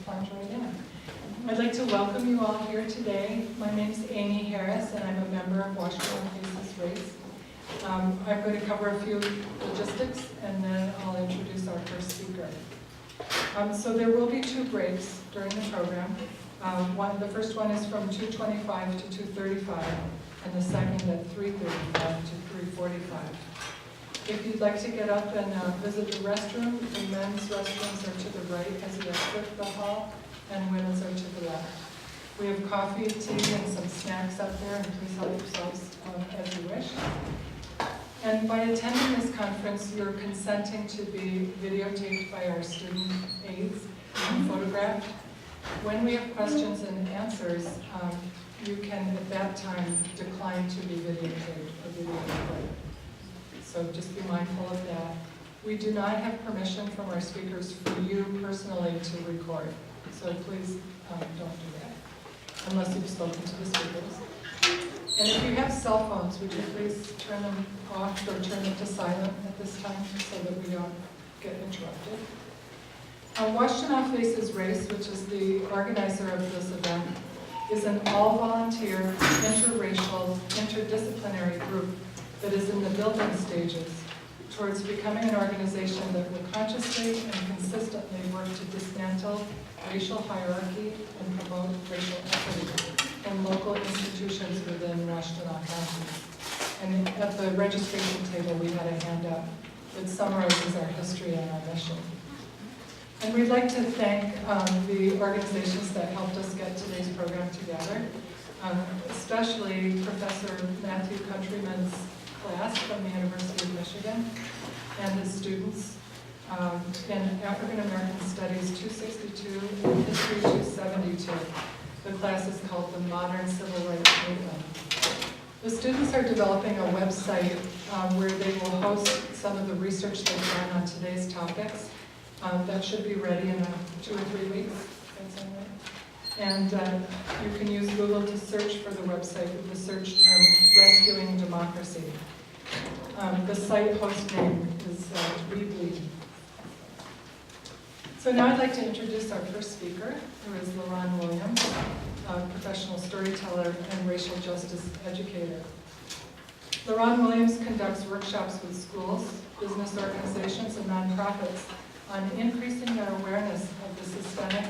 plunge right in. I'd like to welcome you all here today. My name's Amy Harris, and I'm a member of Washtenaw Faces Race. I'm going to cover a few logistics, and then I'll introduce our first speaker. So there will be 2 breaks during the program. The first one is from 2:25 to 2:35, and the second at 3:35 to 3:45. If you'd like to get up and visit the restroom, the men's restrooms are to the right as you exit the hall, and women's are to the left. We have coffee, tea, and some snacks out there, and please help yourselves as you wish. And by attending this conference, you're consenting to be videotaped by our student aides and photographed. When we have questions and answers, you can at that time decline to be videotaped or video recorded. So just be mindful of that. We do not have permission from our speakers for you personally to record. So please don't do that, unless you've spoken to the speakers. And if you have cell phones, would you please turn them off or turn them to silent at this time so that we don't get interrupted. Washtenaw Faces Race, which is the organizer of this event, is an all-volunteer, interracial, interdisciplinary group that is in the building stages towards becoming an organization that will consciously and consistently work to dismantle racial hierarchy and promote racial equity in local institutions within Washtenaw County. And at the registration table, we had a handout that summarizes our history and our mission. And we'd like to thank the organizations that helped us get today's program together, especially Professor Matthew Countryman's class from the University of Michigan and his students in African American Studies 262 and History 272. The class is called The Modern Civil Rights Movement. The students are developing a website where they will host some of the research they've done on today's topics. That should be ready in 2 or 3 weeks. That's all right. And you can use Google to search for the website with the search term Rescuing Democracy. The site host name is Weebly. So now I'd like to introduce our first speaker, who is LaRon Williams, a professional storyteller and racial justice educator. LaRon Williams conducts workshops with schools, business organizations, and nonprofits on increasing their awareness of the systemic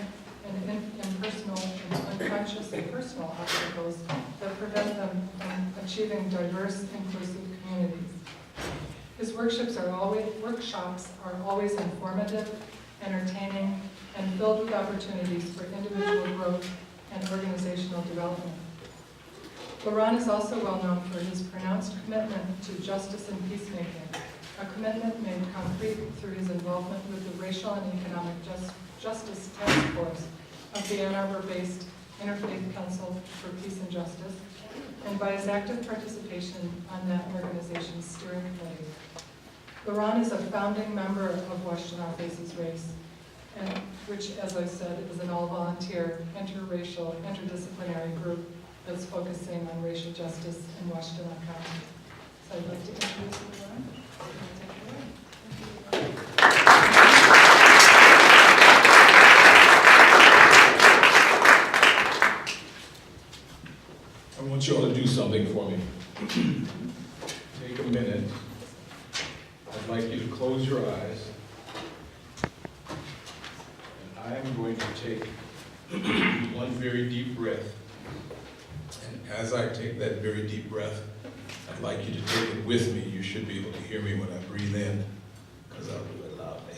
and impersonal and unconscious and personal obstacles that prevent them from achieving diverse, inclusive communities. His workshops are always informative, entertaining, and filled with opportunities for individual growth and organizational development. LaRon is also well known for his pronounced commitment to justice and peacemaking, a commitment made concrete through his involvement with the Racial and Economic Justice Task Force of the Ann Arbor-based Interfaith Council for Peace and Justice, and by his active participation on that organization's steering committee. LaRon is a founding member of Washtenaw Faces Race, and which, as I said, is an all-volunteer, interracial, interdisciplinary group that's focusing on racial justice in Washtenaw County. So I'd like to introduce LaRon. I want you all to do something for me. Take a minute. I'd like you to close your eyes. And I am going to take one very deep breath. And as I take that very deep breath, I'd like you to take it with me. You should be able to hear me when I breathe in, because I'll do it loudly.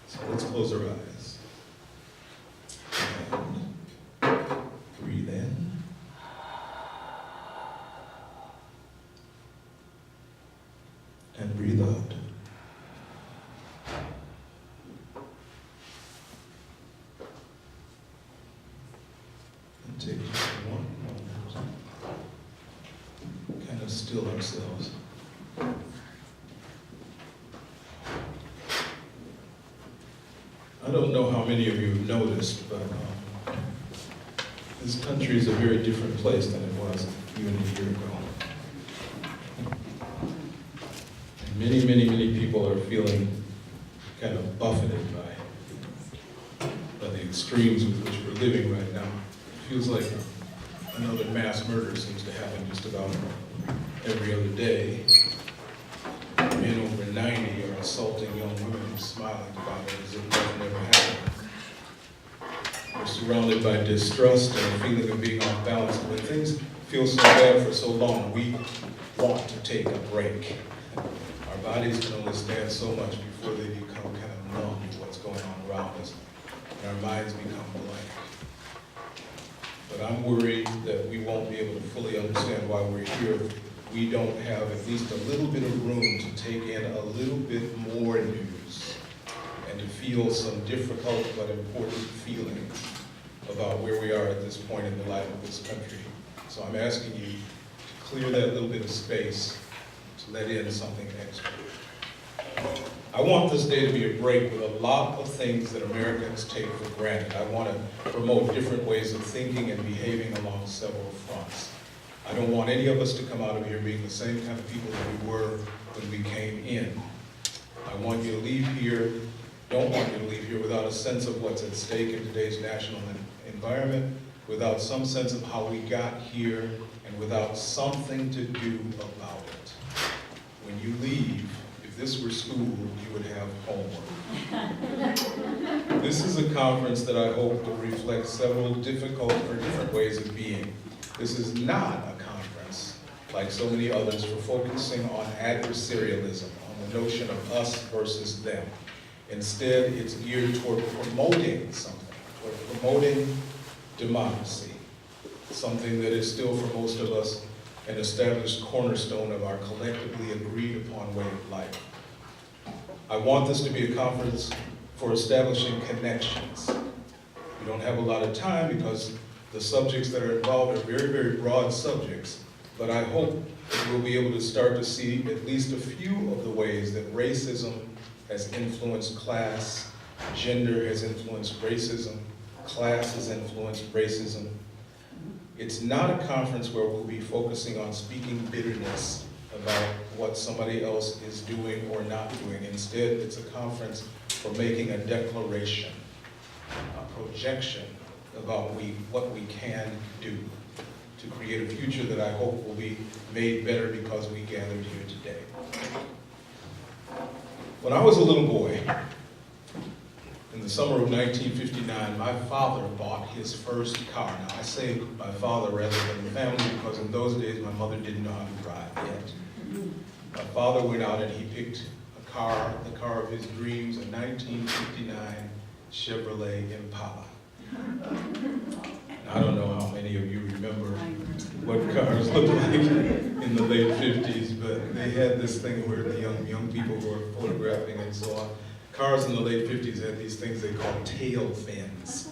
So let's close our eyes. And breathe in. And breathe out. And take just one moment. Kind of still ourselves. I don't know how many of you have noticed, but This country is a very different place than it was even a year ago. And many people are feeling kind of buffeted by the extremes with which we're living right now. It feels like another mass murder seems to happen just about every other day. Men over 90 are assaulting young women and smiling about it as if nothing ever happened. We're surrounded by distrust and a feeling of being off balance. And when things feel so bad for so long, we want to take a break. Our bodies can only stand so much before they become kind of numb to what's going on around us, and our minds become blank. But I'm worried that we won't be able to fully understand why we're here if we don't have at least a little bit of room to take in a little bit more news and to feel some difficult but important feelings about where we are at this point in the life of this country. So I'm asking you to clear that little bit of space to let in something extra. I want this day to be a break with a lot of things that Americans take for granted. I want to promote different ways of thinking and behaving along several fronts. I don't want any of us to come out of here being the same kind of people that we were when we came in. I want you to leave here, don't want you to leave here without a sense of what's at stake in today's national environment, without some sense of how we got here, and without something to do about it. When you leave, if this were school, you would have homework. This is a conference that I hope will reflect several different ways of being. This is not a conference, like so many others, for focusing on adversarialism, on the notion of us versus them. Instead, it's geared toward promoting something, toward promoting democracy, something that is still for most of us an established cornerstone of our collectively agreed upon way of life. I want this to be a conference for establishing connections. We don't have a lot of time because the subjects that are involved are very broad subjects, but I hope that we'll be able to start to see at least a few of the ways that racism has influenced class, gender has influenced racism, class has influenced racism. It's not a conference where we'll be focusing on speaking bitterness about what somebody else is doing or not doing. Instead, it's a conference for making a declaration, a projection about what we can do to create a future that I hope will be made better because we gathered here today. When I was a little boy, in the summer of 1959, my father bought his first car. Now I say my father rather than the family because in those days my mother didn't know how to drive yet. My father went out and he picked a car, the car of his dreams, a 1959 Chevrolet Impala. I don't know how many of you remember what cars looked like in the late 50s, but they had this thing where the young people were photographing and so on. Cars in the late 50s had these things they called tail fins,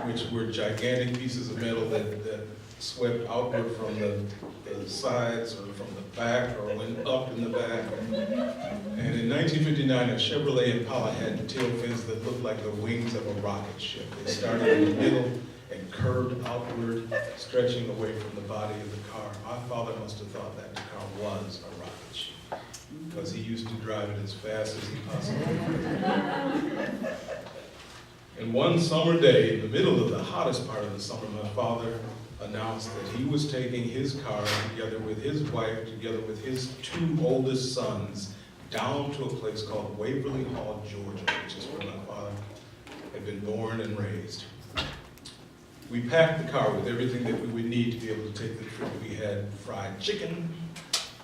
which were gigantic pieces of metal that swept outward from the sides or from the back or went up in the back. And in 1959, a Chevrolet Impala had tail fins that looked like the wings of a rocket ship. They started in the middle and curved outward, stretching away from the body of the car. My father must have thought that the car was a rocket ship, because he used to drive it as fast as he possibly could. And one summer day, in the middle of the hottest part of the summer, my father announced that he was taking his car together with his wife, together with his two oldest sons, down to a place called Waverly Hall, Georgia, which is where my father had been born and raised. We packed the car with everything that we would need to be able to take the trip. We had fried chicken,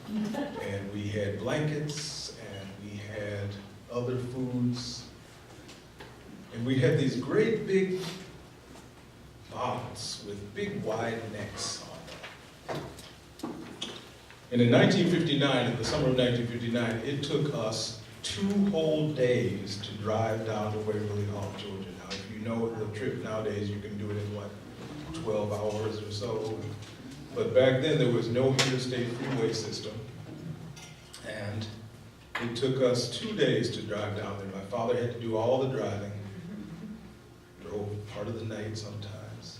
and we had blankets, and we had other foods, and we had these great big bottles with big wide necks on them. And in 1959, in the summer of 1959, it took us 2 whole days to drive down to Waverly Hall, Georgia. Now, if you know the trip nowadays, you can do it in what, 12 hours or so. But back then, there was no interstate freeway system. And it took us 2 days to drive down there. My father had to do all the driving, drove part of the night sometimes.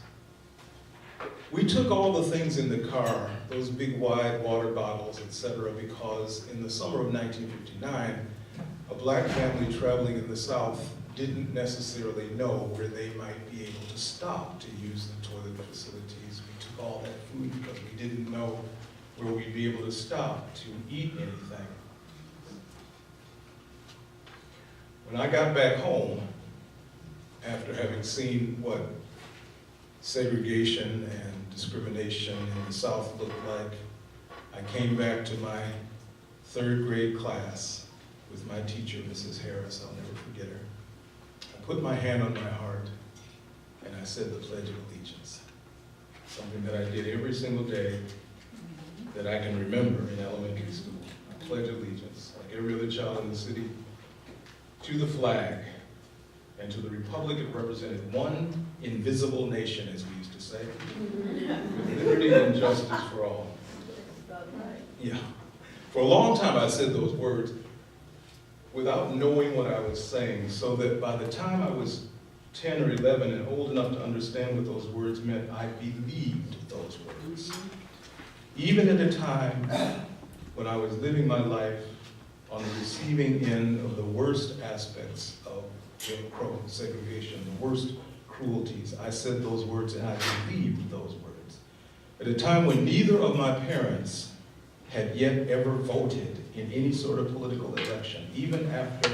We took all the things in the car, those big wide water bottles, etc., because in the summer of 1959, a black family traveling in the South didn't necessarily know where they might be able to stop to use the toilet facilities. We took all that food because we didn't know where we'd be able to stop to eat anything. When I got back home, after having seen what segregation and discrimination in the South looked like, I came back to my 3rd grade class with my teacher, Mrs. Harris. I'll never forget her. I put my hand on my heart and I said the Pledge of Allegiance, something that I did every single day that I can remember in elementary school. I pledge allegiance, like every other child in the city, to the flag and to the republic it represented, one invisible nation, as we used to say, with liberty and justice for all. Yeah. For a long time I said those words without knowing what I was saying, so that by the time I was 10 or 11 and old enough to understand what those words meant, I believed those words. Even at a time when I was living my life on the receiving end of the worst aspects of Jim Crow segregation, the worst cruelties, I said those words and I believed those words. At a time when neither of my parents had yet ever voted in any sort of political election, even after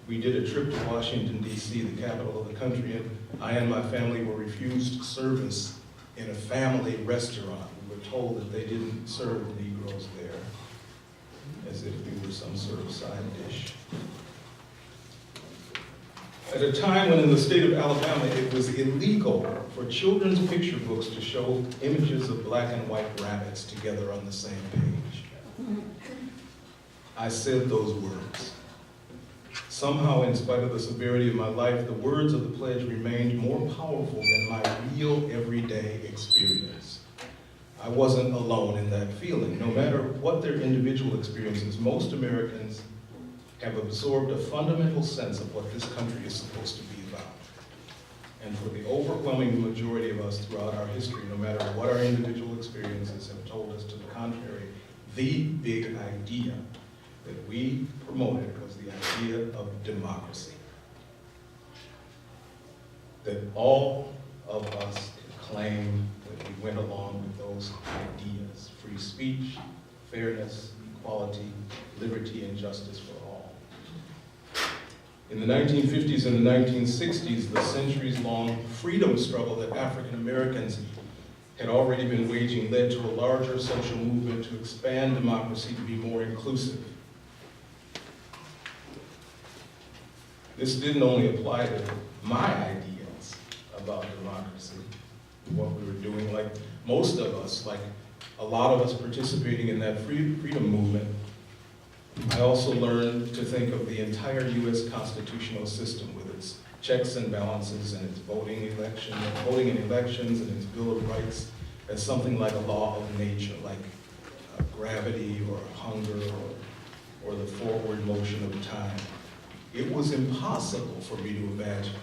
we did a trip to Washington, D.C., the capital of the country, and I and my family were refused service in a family restaurant. We were told that they didn't serve Negroes there, as if we were some sort of side dish. At a time when in the state of Alabama it was illegal for children's picture books to show images of black and white rabbits together on the same page, I said those words. Somehow, in spite of the severity of my life, the words of the pledge remained more powerful than my real everyday experience. I wasn't alone in that feeling. No matter what their individual experiences, most Americans have absorbed a fundamental sense of what this country is supposed to be about. And for the overwhelming majority of us throughout our history, no matter what our individual experiences have told us to the contrary, the big idea that we promoted was the idea of democracy. That all of us could claim that we went along with those ideas: free speech, fairness, equality, liberty, and justice for all. In the 1950s and the 1960s, the centuries-long freedom struggle that African Americans had already been waging led to a larger social movement to expand democracy to be more inclusive. This didn't only apply to my ideas about democracy, what we were doing. Like most of us, like a lot of us participating in that freedom movement, I also learned to think of the entire U.S. constitutional system with its checks and balances and its voting in elections and its Bill of Rights as something like a law of nature, like gravity or hunger or the forward motion of time. It was impossible for me to imagine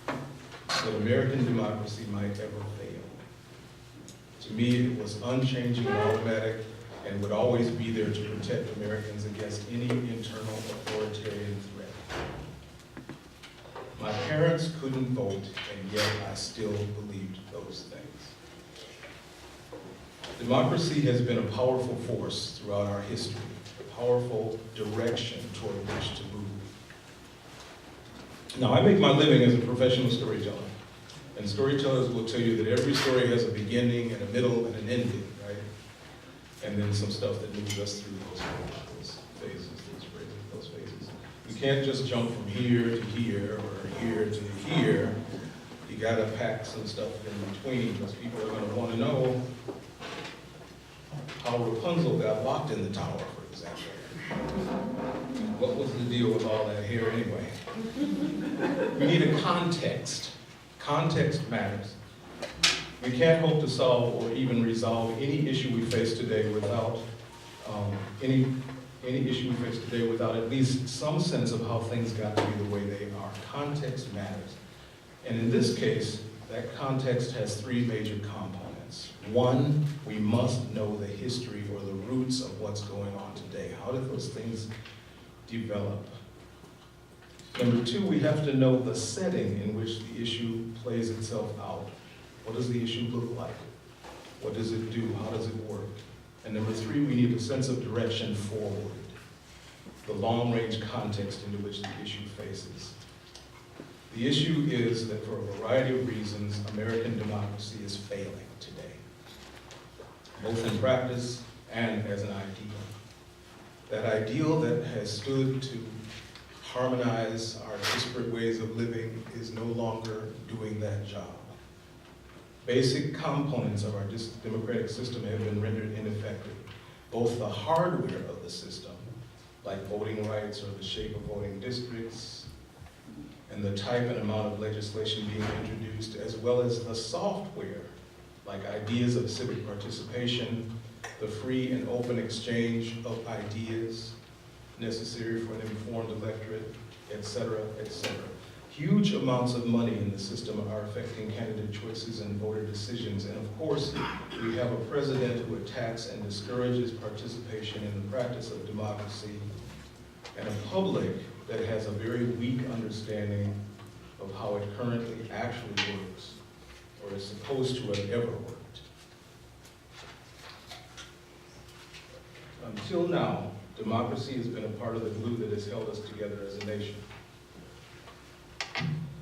that American democracy might ever fail. To me, it was unchanging and automatic and would always be there to protect Americans against any internal authoritarian threat. My parents couldn't vote, and yet I still believed those things. Democracy has been a powerful force throughout our history, a powerful direction toward which to move. Now, I make my living as a professional storyteller, and storytellers will tell you that every story has a beginning and a middle and an ending, right? And then some stuff that moves us through those phases, those phases. You can't just jump from here to here or here to here. You gotta pack some stuff in between, because people are gonna wanna know how Rapunzel got locked in the tower, for example. What was the deal with all that hair anyway? We need a context. Context matters. We can't hope to solve or even resolve any issue we face today without any issue we face today without at least some sense of how things got to be the way they are. Context matters. And in this case, that context has three major components. elements. One, we must know the history or the roots of what's going on today. How did those things develop? Number two, we have to know the setting in which the issue plays itself out. What does the issue look like? What does it do? How does it work? And number three, we need a sense of direction forward, the long-range context into which the issue faces. The issue is that for a variety of reasons, American democracy is failing today, both in practice and as an ideal. That ideal that has stood to harmonize our disparate ways of living is no longer doing that job. Basic components of our democratic system have been rendered ineffective. Both the hardware of the system, like voting rights or the shape of voting districts, and the type and amount of legislation being introduced, as well as the software, like ideas of civic participation, the free and open exchange of ideas necessary for an informed electorate, et cetera, et cetera. Huge amounts of money in the system are affecting candidate choices and voter decisions. And of course, we have a president who attacks and discourages participation in the practice of democracy, and a public that has a very weak understanding of how it currently actually works, or is supposed to have ever worked. Until now, democracy has been a part of the glue that has held us together as a nation.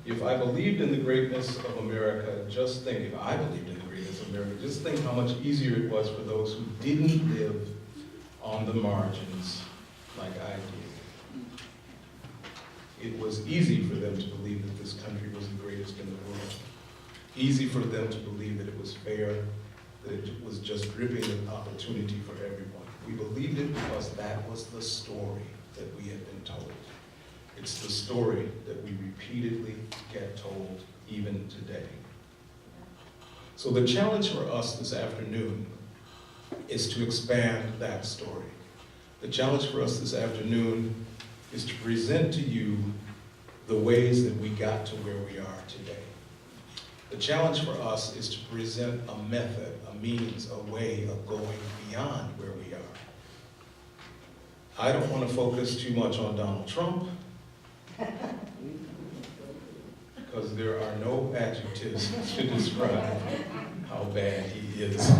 If I believed in the greatness of America, just think, if I believed in the greatness of America, just think how much easier it was for those who didn't live on the margins like I did. It was easy for them to believe that this country was the greatest in the world. Easy for them to believe that it was fair, that it was just dripping with opportunity for everyone. We believed it because that was the story that we had been told. It's the story that we repeatedly get told even today. So the challenge for us this afternoon is to expand that story. The challenge for us this afternoon is to present to you the ways that we got to where we are today. The challenge for us is to present a method, a means, a way of going beyond where we are. I don't want to focus too much on Donald Trump, because there are no adjectives to describe how bad he is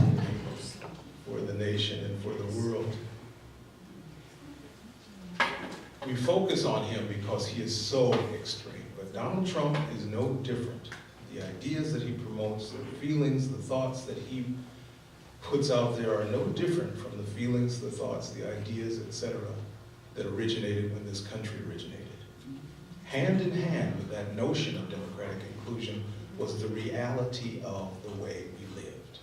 for the nation and for the world. We focus on him because he is so extreme, but Donald Trump is no different. The ideas that he promotes, the feelings, the thoughts that he puts out there are no different from the feelings, the thoughts, the ideas, etc., that originated when this country originated. Hand in hand with that notion of democratic inclusion was the reality of the way we lived.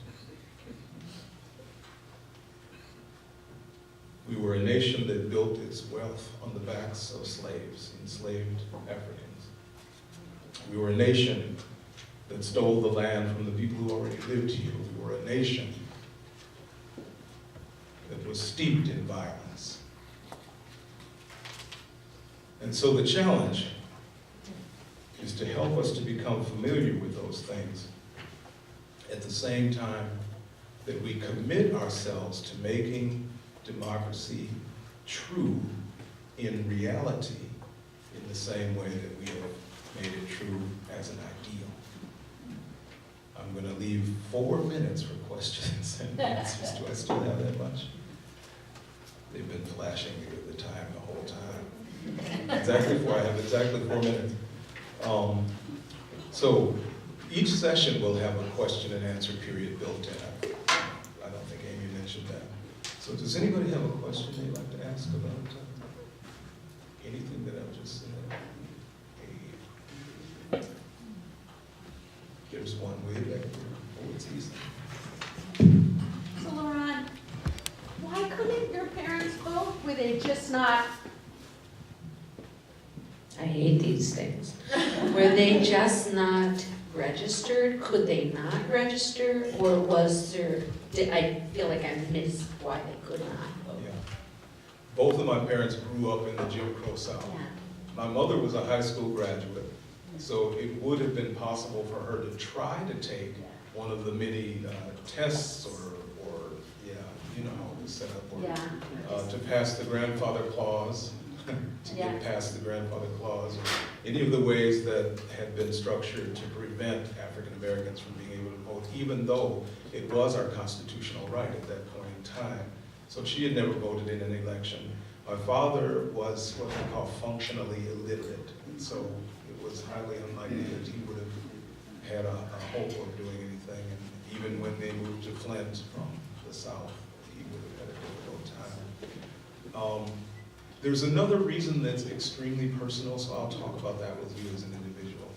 We were a nation that built its wealth on the backs of slaves, enslaved Africans. We were a nation that stole the land from the people who already lived here. We were a nation that was steeped in violence. And so the challenge is to help us to become familiar with those things at the same time that we commit ourselves to making democracy true in reality in the same way that we have made it true as an ideal. I'm going to leave 4 minutes for questions and answers. Do I still have that much? They've been flashing me with the time the whole time. Exactly 4, I have exactly 4 minutes. So each session will have a question and answer period built in. I don't think Amy mentioned that. So does anybody have a question they'd like to ask about anything that I've just said? Hey. There's one way back there. Oh, it's easy. So Lauren, why couldn't your parents vote? Were they just not? I hate these things. Were they just not registered? Could they not register? Or was there, I feel like I missed why they could not vote. Yeah. Both of my parents grew up in the Jim Crow South. Yeah. My mother was a high school graduate, so it would have been possible for her to try to take one of the many tests or yeah, you know how it was set up, or to pass the grandfather clause, to get past the grandfather clause, or any of the ways that had been structured to prevent African Americans from being able to vote, even though it was our constitutional right at that point in time. So she had never voted in an election. My father was what they call functionally illiterate, and so it was highly unlikely that he would have had a hope of doing anything. And even when they moved to Flint from the South, he would have had a difficult time. There's another reason that's extremely personal, so I'll talk about that with you as an individual.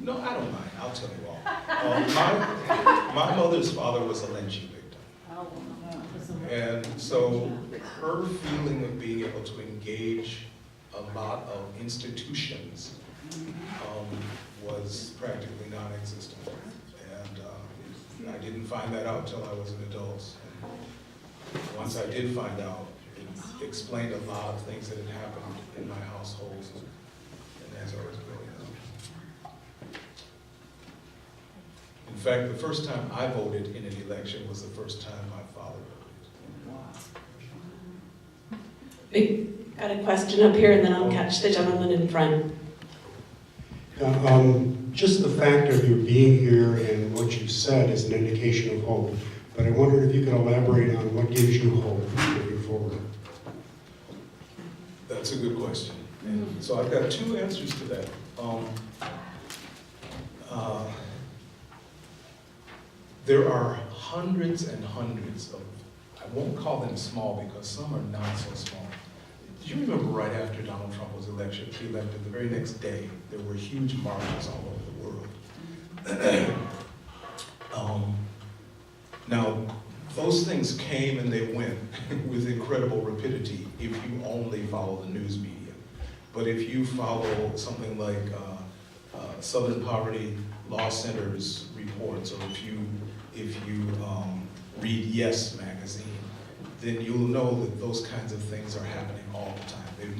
No, I don't mind. I'll tell you all. My mother's father was a lynching victim. And so her feeling of being able to engage a lot of institutions was practically non-existent. And I didn't find that out till I was an adult. And once I did find out, it explained a lot of things that had happened in my household and as I was growing up. In fact, the first time I voted in an election was the first time my father voted. We got a question up here, and then I'll catch the gentleman in front. Just the fact of your being here and what you said is an indication of hope. But I wondered if you could elaborate on what gives you hope moving forward. That's a good question. And so I've got two answers to that. There are hundreds and hundreds of, I won't call them small because some are not so small. Do you remember right after Donald Trump was elected, the very next day, there were huge marches all over the world. Now, those things came and they went with incredible rapidity if you only follow the news media. But if you follow something like Southern Poverty Law Center's reports, or if you read Yes magazine, then you'll know that those kinds of things are happening all the time. They've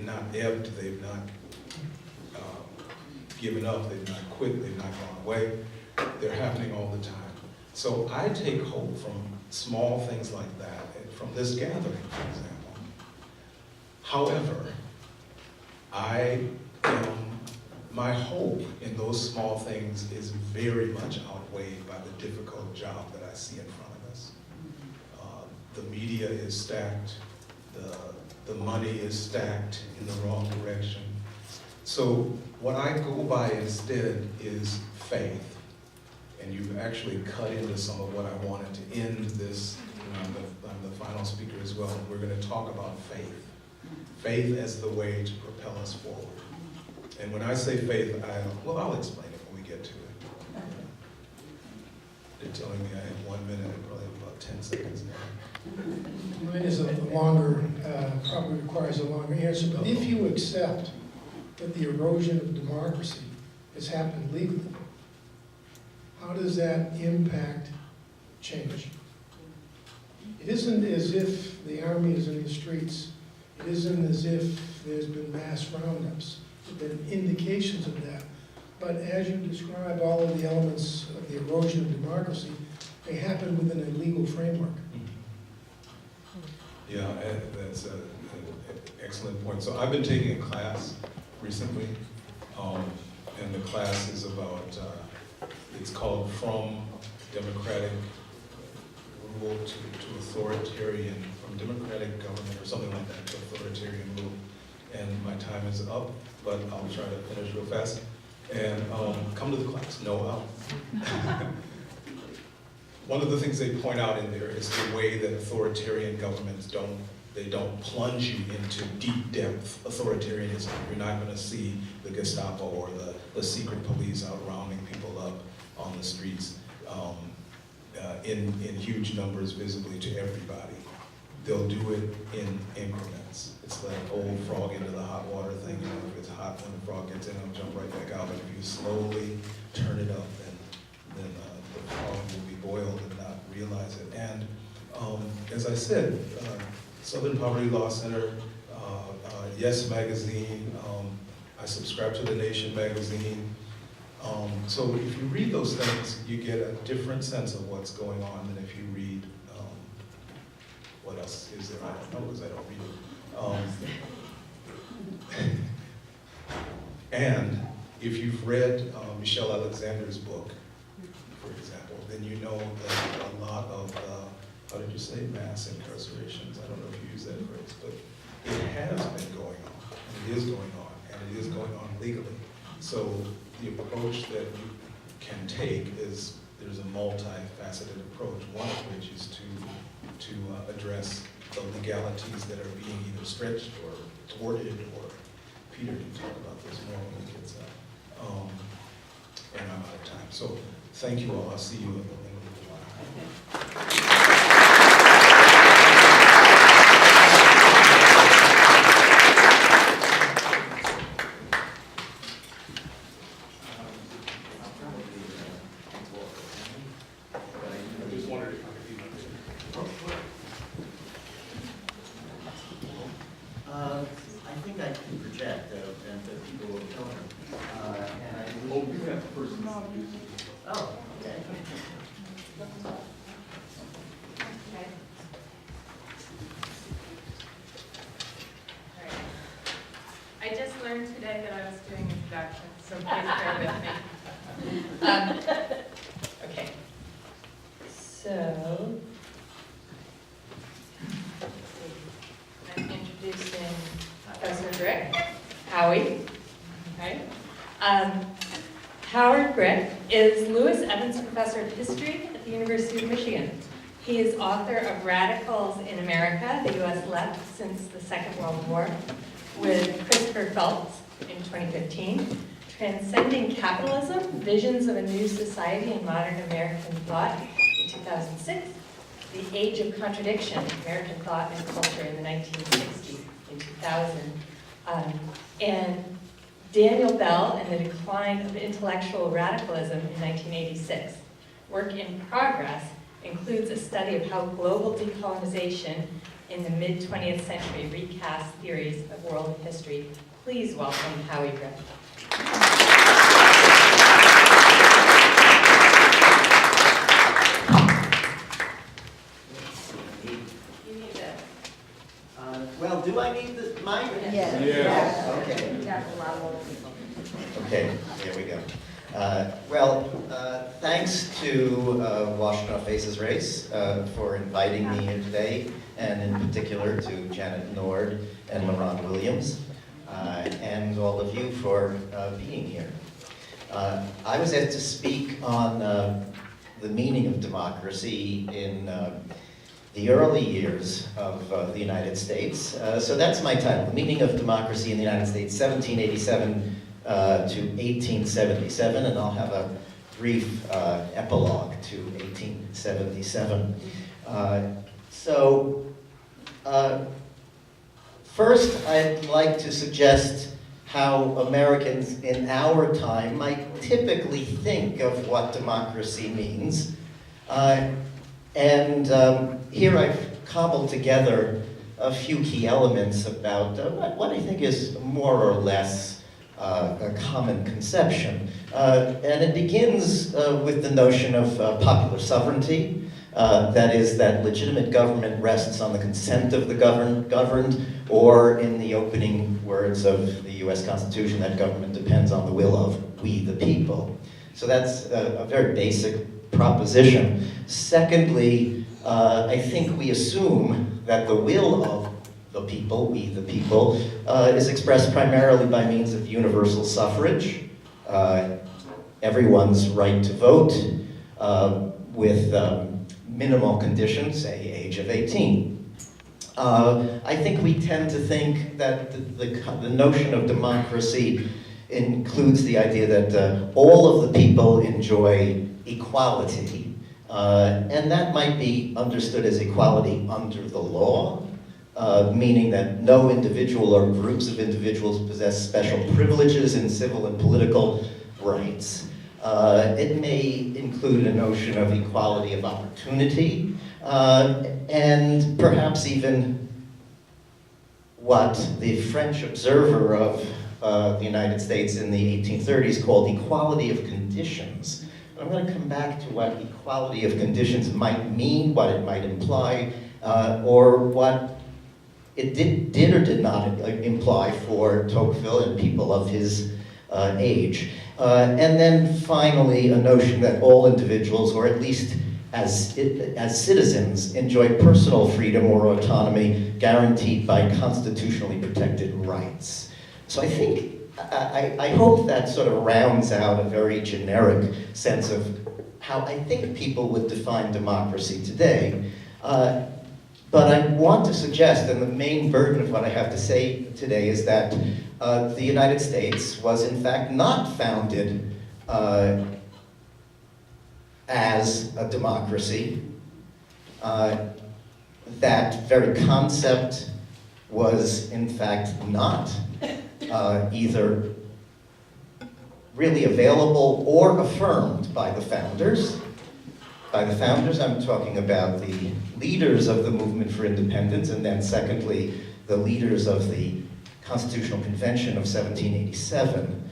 not ebbed, they've not given up, they've not quit, they've not gone away. They're happening all the time. So I take hope from small things like that, and from this gathering, for example. However, my hope in those small things is very much outweighed by the difficult job that I see in front of us. The media is stacked, the money is stacked in the wrong direction. So what I go by instead is faith. And you've actually cut into some of what I wanted to end this. I'm the final speaker as well. We're going to talk about faith. Faith as the way to propel us forward. And when I say faith, I'll explain it when we get to it. They're telling me I have 1 minute and probably have about 10 seconds now. Mine is a longer, probably requires a longer answer, but if you accept that the erosion of democracy has happened legally, how does that impact change? It isn't as if the army is in the streets. It isn't as if there's been mass roundups. There have been indications of that. But as you describe all of the elements of the erosion of democracy, they happen within a legal framework. Yeah, that's an excellent point. So I've been taking a class recently, and the class is about, it's called From Democratic Rule to Authoritarian, from Democratic Government or something like that to Authoritarian Rule. And my time is up, but I'll try to finish real fast. And come to the class. No, one of the things they point out in there is the way that authoritarian governments don't plunge you into deep depth authoritarianism. You're not going to see the Gestapo or the secret police out rounding people up on the streets in huge numbers visibly to everybody. They'll do it in increments. It's like old frog into the hot water thing. You know, if it's hot when the frog gets in, it'll jump right back out. But if you slowly turn it up, then the frog will be boiled and not realize it. And as I said, Southern Poverty Law Center, Yes magazine, I subscribe to The Nation magazine. So if you read those things, you get a different sense of what's going on than if you read, what else is there? I don't know because I don't read it. And if you've read Michelle Alexander's book, for example, then you know that a lot of, how did you say, mass incarcerations, I don't know if you use that phrase, but it has been going on, and it is going on, and it is going on legally. So the approach that you can take is, there's a multifaceted approach, one of which is to address the legalities that are being either stretched or thwarted, or Peter can talk about this more when he gets up. And I'm out of time. So thank you all. I'll see you in a little while. I think I can project, and the people will tell her. And I believe you have first. Oh, okay. I just learned today that I was doing introductions, so please bear with me. Okay. So, I'm introducing Professor Brick, Howie. Okay. Howard Brick is Lewis Evans Professor of History at the University of Michigan. He is author of Radicals in America, the U.S. Left Since the Second World War, with Christopher Phelps in 2015, Transcending Capitalism, Visions of a New Society in Modern American Thought in 2006, The Age of Contradiction, American Thought and Culture in the 1960s in 2000, and Daniel Bell and the Decline of Intellectual Radicalism in 1986. Work in progress includes a study of how global decolonization in the mid-20th century recast theories of world history. Please welcome Howie Brick. You need this. Well, do I need the mic? Yes. Yes. Okay. We got a lot of old people. Okay, here we go. Thanks to Washtenaw Faces Race for inviting me here today, and in particular to Janet Nord and Laurent Williams, and all of you for being here. I was asked to speak on the meaning of democracy in the early years of the United States. So that's my title, The Meaning of Democracy in the United States, 1787 to 1877, and I'll have a brief epilogue to 1877. First, I'd like to suggest how Americans in our time might typically think of what democracy means. Here I've cobbled together a few key elements about what I think is more or less a common conception. And it begins with the notion of popular sovereignty. That is, that legitimate government rests on the consent of the governed, or in the opening words of the US Constitution, that government depends on the will of we the people. So that's a very basic proposition. Secondly, I think we assume that the will of the people, we the people, is expressed primarily by means of universal suffrage, everyone's right to vote, with minimal conditions, say age of 18. I think we tend to think that the notion of democracy includes the idea that all of the people enjoy equality, and that might be understood as equality under the law, meaning that no individual or groups of individuals possess special privileges in civil and political rights. It may include a notion of equality of opportunity, and perhaps even what the French observer of the United States in the 1830s called equality of conditions. I'm going to come back to what equality of conditions might mean, what it might imply, or what it did or did not imply for Tocqueville and people of his age. And then finally, a notion that all individuals, or at least as citizens, enjoy personal freedom or autonomy guaranteed by constitutionally protected rights. So I think, I hope that sort of rounds out a very generic sense of how I think people would define democracy today. But I want to suggest, and the main burden of what I have to say today is that the United States was in fact not founded as a democracy. That very concept was in fact not either really available or affirmed by the founders. By the founders, I'm talking about the leaders of the movement for independence, and then secondly, the leaders of the Constitutional Convention of 1787.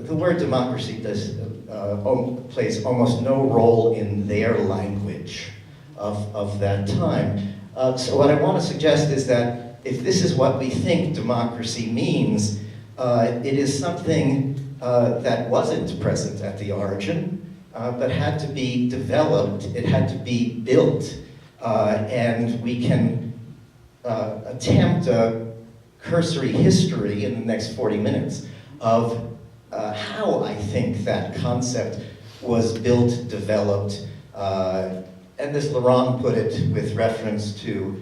The word democracy plays almost no role in their language of that time. So what I want to suggest is that if this is what we think democracy means, it is something that wasn't present at the origin, but had to be developed, it had to be built, and we can attempt a cursory history in the next 40 minutes of how I think that concept was built, developed, and as Laurent put it with reference to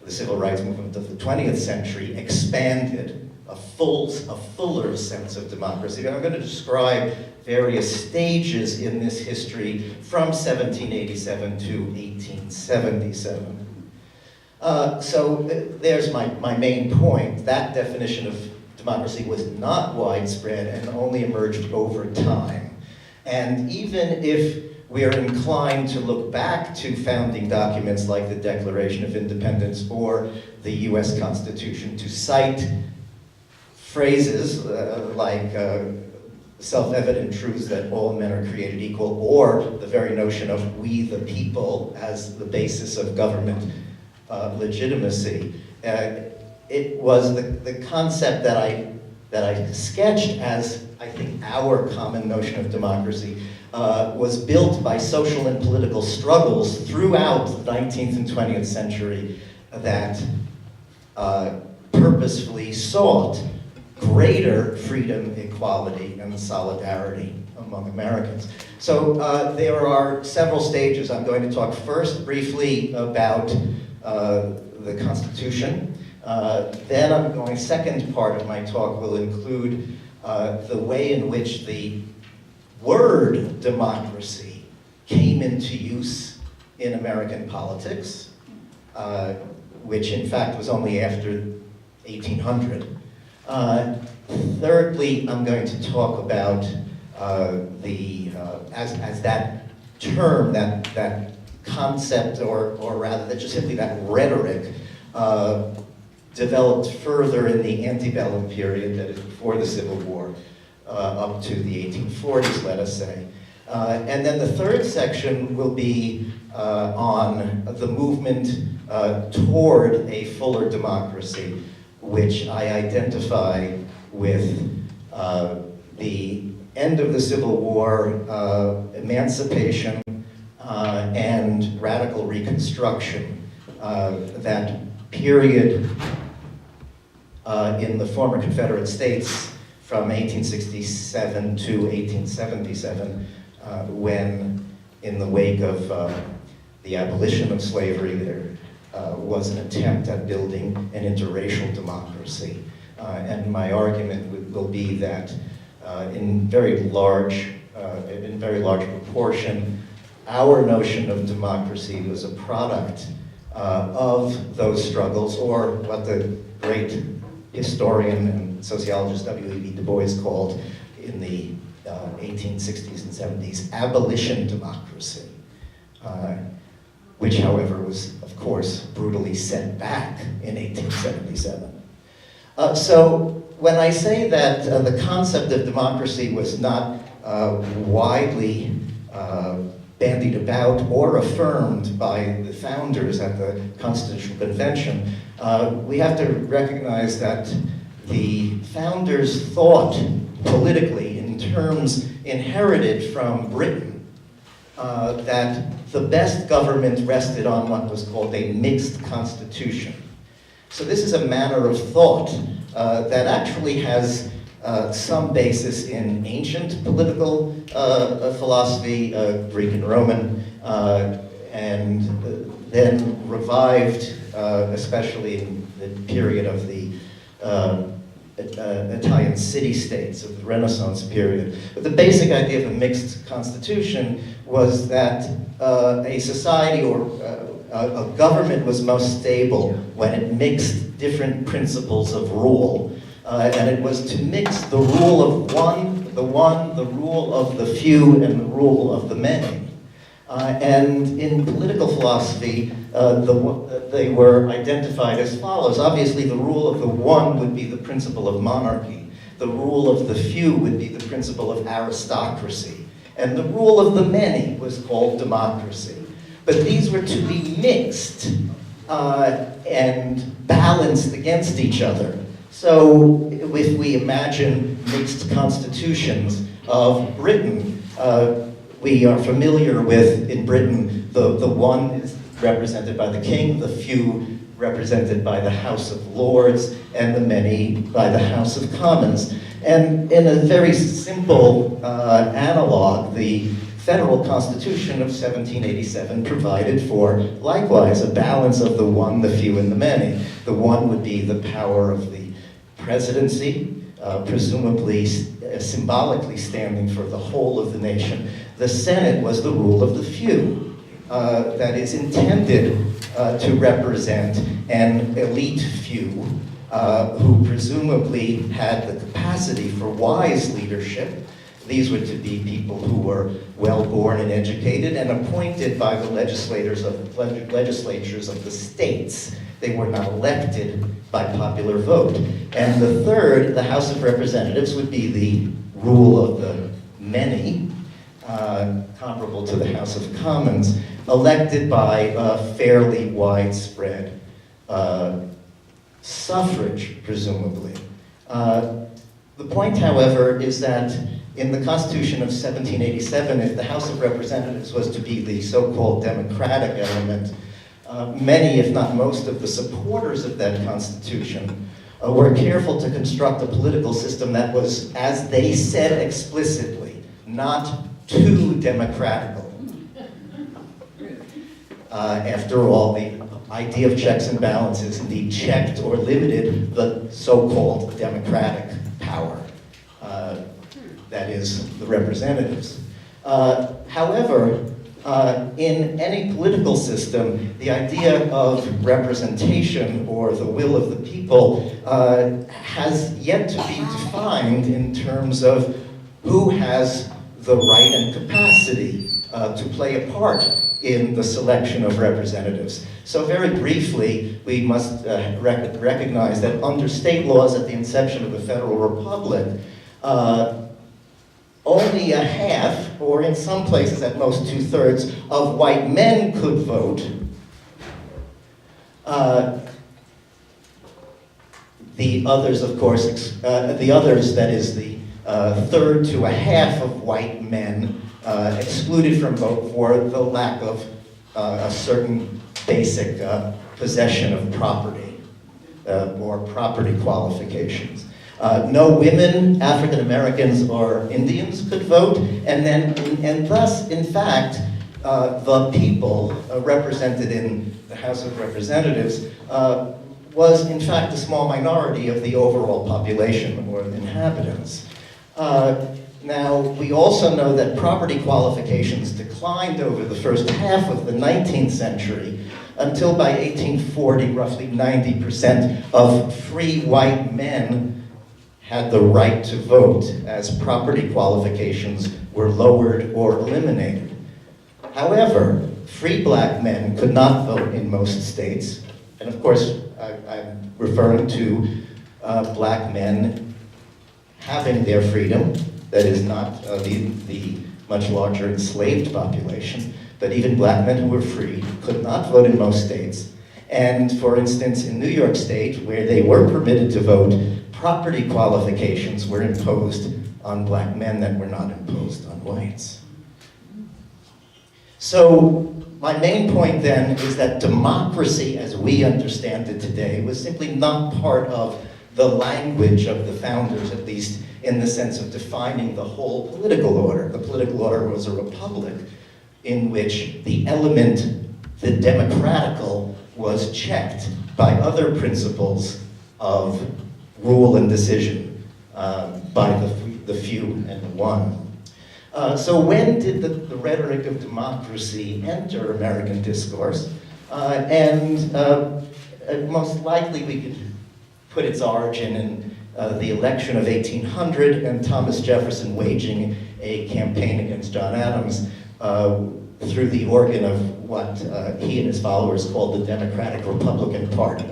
the civil rights movement of the 20th century, expanded a fuller sense of democracy. And I'm going to describe various stages in this history from 1787 to 1877. So there's my main point. That definition of democracy was not widespread and only emerged over time. And even if we are inclined to look back to founding documents like the Declaration of Independence or the US Constitution to cite phrases like self-evident truths that all men are created equal, or the very notion of we the people as the basis of government legitimacy. It was the concept that I sketched as, I think, our common notion of democracy was built by social and political struggles throughout the 19th and 20th century that purposefully sought greater freedom, equality, and solidarity among Americans. So there are several stages. I'm going to talk first briefly about the Constitution. Then I'm going, second part of my talk will include the way in which the word democracy came into use in American politics, which in fact was only after 1800. Thirdly, I'm going to talk about as that term, that concept, or rather that just simply that rhetoric developed further in the antebellum period, that is before the Civil War, up to the 1840s, let us say. And then the third section will be on the movement toward a fuller democracy, which I identify with the end of the Civil War, emancipation, and radical reconstruction. That period in the former Confederate States from 1867 to 1877, when in the wake of the abolition of slavery, there was an attempt at building an interracial democracy. And my argument will be that in very large proportion, our notion of democracy was a product of those struggles, or what the great historian and sociologist W.E.B. Du Bois called in the 1860s and 70s abolition democracy, which, however, was, of course, brutally set back in 1877. So when I say that the concept of democracy was not widely bandied about or affirmed by the founders at the Constitutional Convention, we have to recognize that the founders thought politically in terms inherited from Britain, that the best government rested on what was called a mixed constitution. So this is a manner of thought that actually has some basis in ancient political philosophy, Greek and Roman, and then revived, especially in the period of the Italian city-states of the Renaissance period. But the basic idea of a mixed constitution was that a society or a government was most stable when it mixed different principles of rule. And it was to mix the rule of the rule of the few, and the rule of the many. And in political philosophy, they were identified as follows. Obviously, the rule of the one would be the principle of monarchy. The rule of the few would be the principle of aristocracy. And the rule of the many was called democracy. But these were to be mixed and balanced against each other. So if we imagine mixed constitutions of Britain, we are familiar with, in Britain, the one is represented by the king, the few represented by the House of Lords, and the many by the House of Commons. And in a very simple analog, the Federal Constitution of 1787 provided for, likewise, a balance of the one, the few, and the many. The one would be the power of the presidency, presumably symbolically standing for the whole of the nation. The Senate was the rule of the few, that is intended to represent an elite few who presumably had the capacity for wise leadership. These were to be people who were well-born and educated and appointed by the legislatures of the states. They were not elected by popular vote. And the third, the House of Representatives, would be the rule of the many, comparable to the House of Commons, elected by a fairly widespread suffrage, presumably. The point, however, is that in the Constitution of 1787, if the House of Representatives was to be the so-called democratic element, many, if not most, of the supporters of that Constitution were careful to construct a political system that was, as they said explicitly, not too democratical. After all, the idea of checks and balances indeed checked or limited the so-called democratic power, that is, the representatives. However, in any political system, the idea of representation or the will of the people has yet to be defined in terms of who has the right and capacity to play a part in the selection of representatives. So very briefly, we must recognize that under state laws at the inception of the Federal Republic, only a half, or in some places at most 2/3, of white men could vote. The others, of course, the others, that is the third to a half of white men, excluded from vote for the lack of a certain basic possession of property or property qualifications. No women, African Americans, or Indians could vote, and thus, in fact, the people represented in the House of Representatives was, in fact, a small minority of the overall population or inhabitants. Now, we also know that property qualifications declined over the first half of the 19th century until by 1840, roughly 90% of free white men had the right to vote as property qualifications were lowered or eliminated. However, free black men could not vote in most states. And of course, I'm referring to black men having their freedom, that is not the much larger enslaved population, but even black men who were free could not vote in most states. And for instance, in New York State, where they were permitted to vote, property qualifications were imposed on black men that were not imposed on whites. So my main point then is that democracy as we understand it today was simply not part of the language of the founders, at least in the sense of defining the whole political order. The political order was a republic in which the element, the democratical, was checked by other principles of rule and decision by the few and the one. So when did the rhetoric of democracy enter American discourse? Most likely we could put its origin in the election of 1800 and Thomas Jefferson waging a campaign against John Adams through the organ of what he and his followers called the Democratic Republican Party.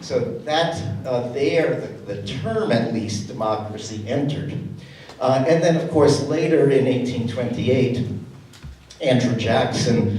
So that the term at least, democracy, entered. And then of course later in 1828, Andrew Jackson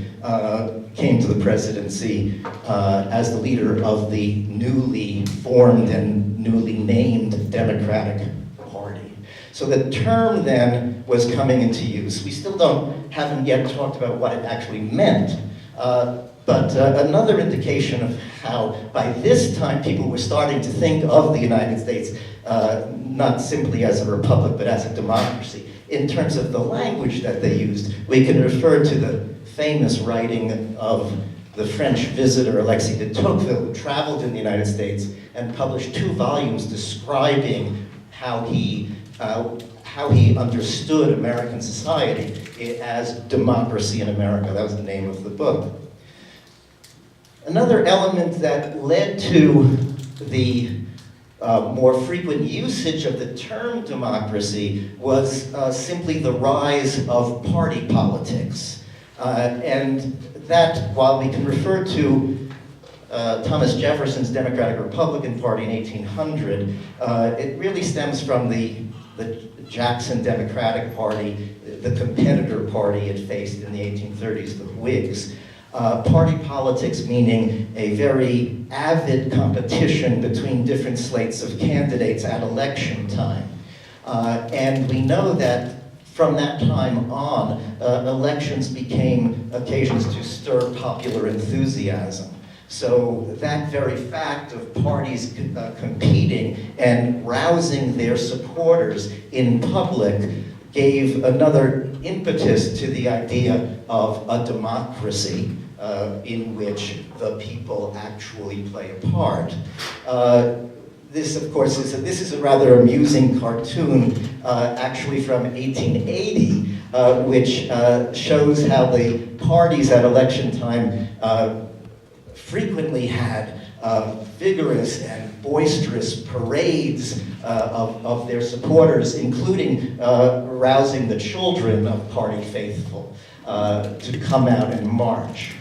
came to the presidency as the leader of the newly formed and newly named Democratic Party. So the term then was coming into use. We still haven't yet talked about what it actually meant, but another indication of how by this time people were starting to think of the United States not simply as a republic but as a democracy. In terms of the language that they used, we can refer to the famous writing of the French visitor Alexis de Tocqueville, who traveled in the United States and published 2 volumes describing how he understood American society as democracy in America. That was the name of the book. Another element that led to the more frequent usage of the term democracy was simply the rise of party politics. And that, while we can refer to Thomas Jefferson's Democratic Republican Party in 1800, it really stems from the Jackson Democratic Party, the competitor party it faced in the 1830s, the Whigs. Party politics meaning a very avid competition between different slates of candidates at election time. And we know that from that time on, elections became occasions to stir popular enthusiasm. So that very fact of parties competing and rousing their supporters in public gave another impetus to the idea of a democracy in which the people actually play a part. This, of course, is a rather amusing cartoon, actually from 1880, which shows how the parties at election time frequently had vigorous and boisterous parades of their supporters, including rousing the children of party faithful to come out and march.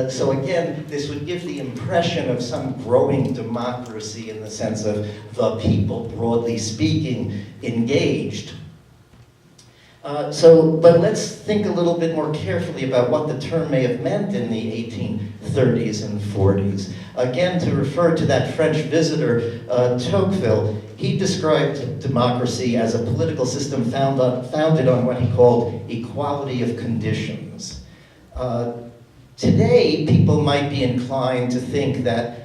So again, this would give the impression of some growing democracy in the sense of the people, broadly speaking, engaged. But let's think a little bit more carefully about what the term may have meant in the 1830s and 40s. Again, to refer to that French visitor, Tocqueville, he described democracy as a political system founded on what he called equality of conditions. Today, people might be inclined to think that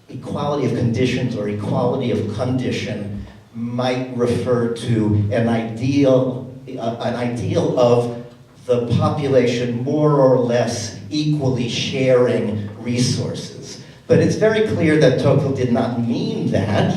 equality of conditions or equality of condition might refer to an ideal of the population more or less equally sharing resources. But it's very clear that Tocqueville did not mean that.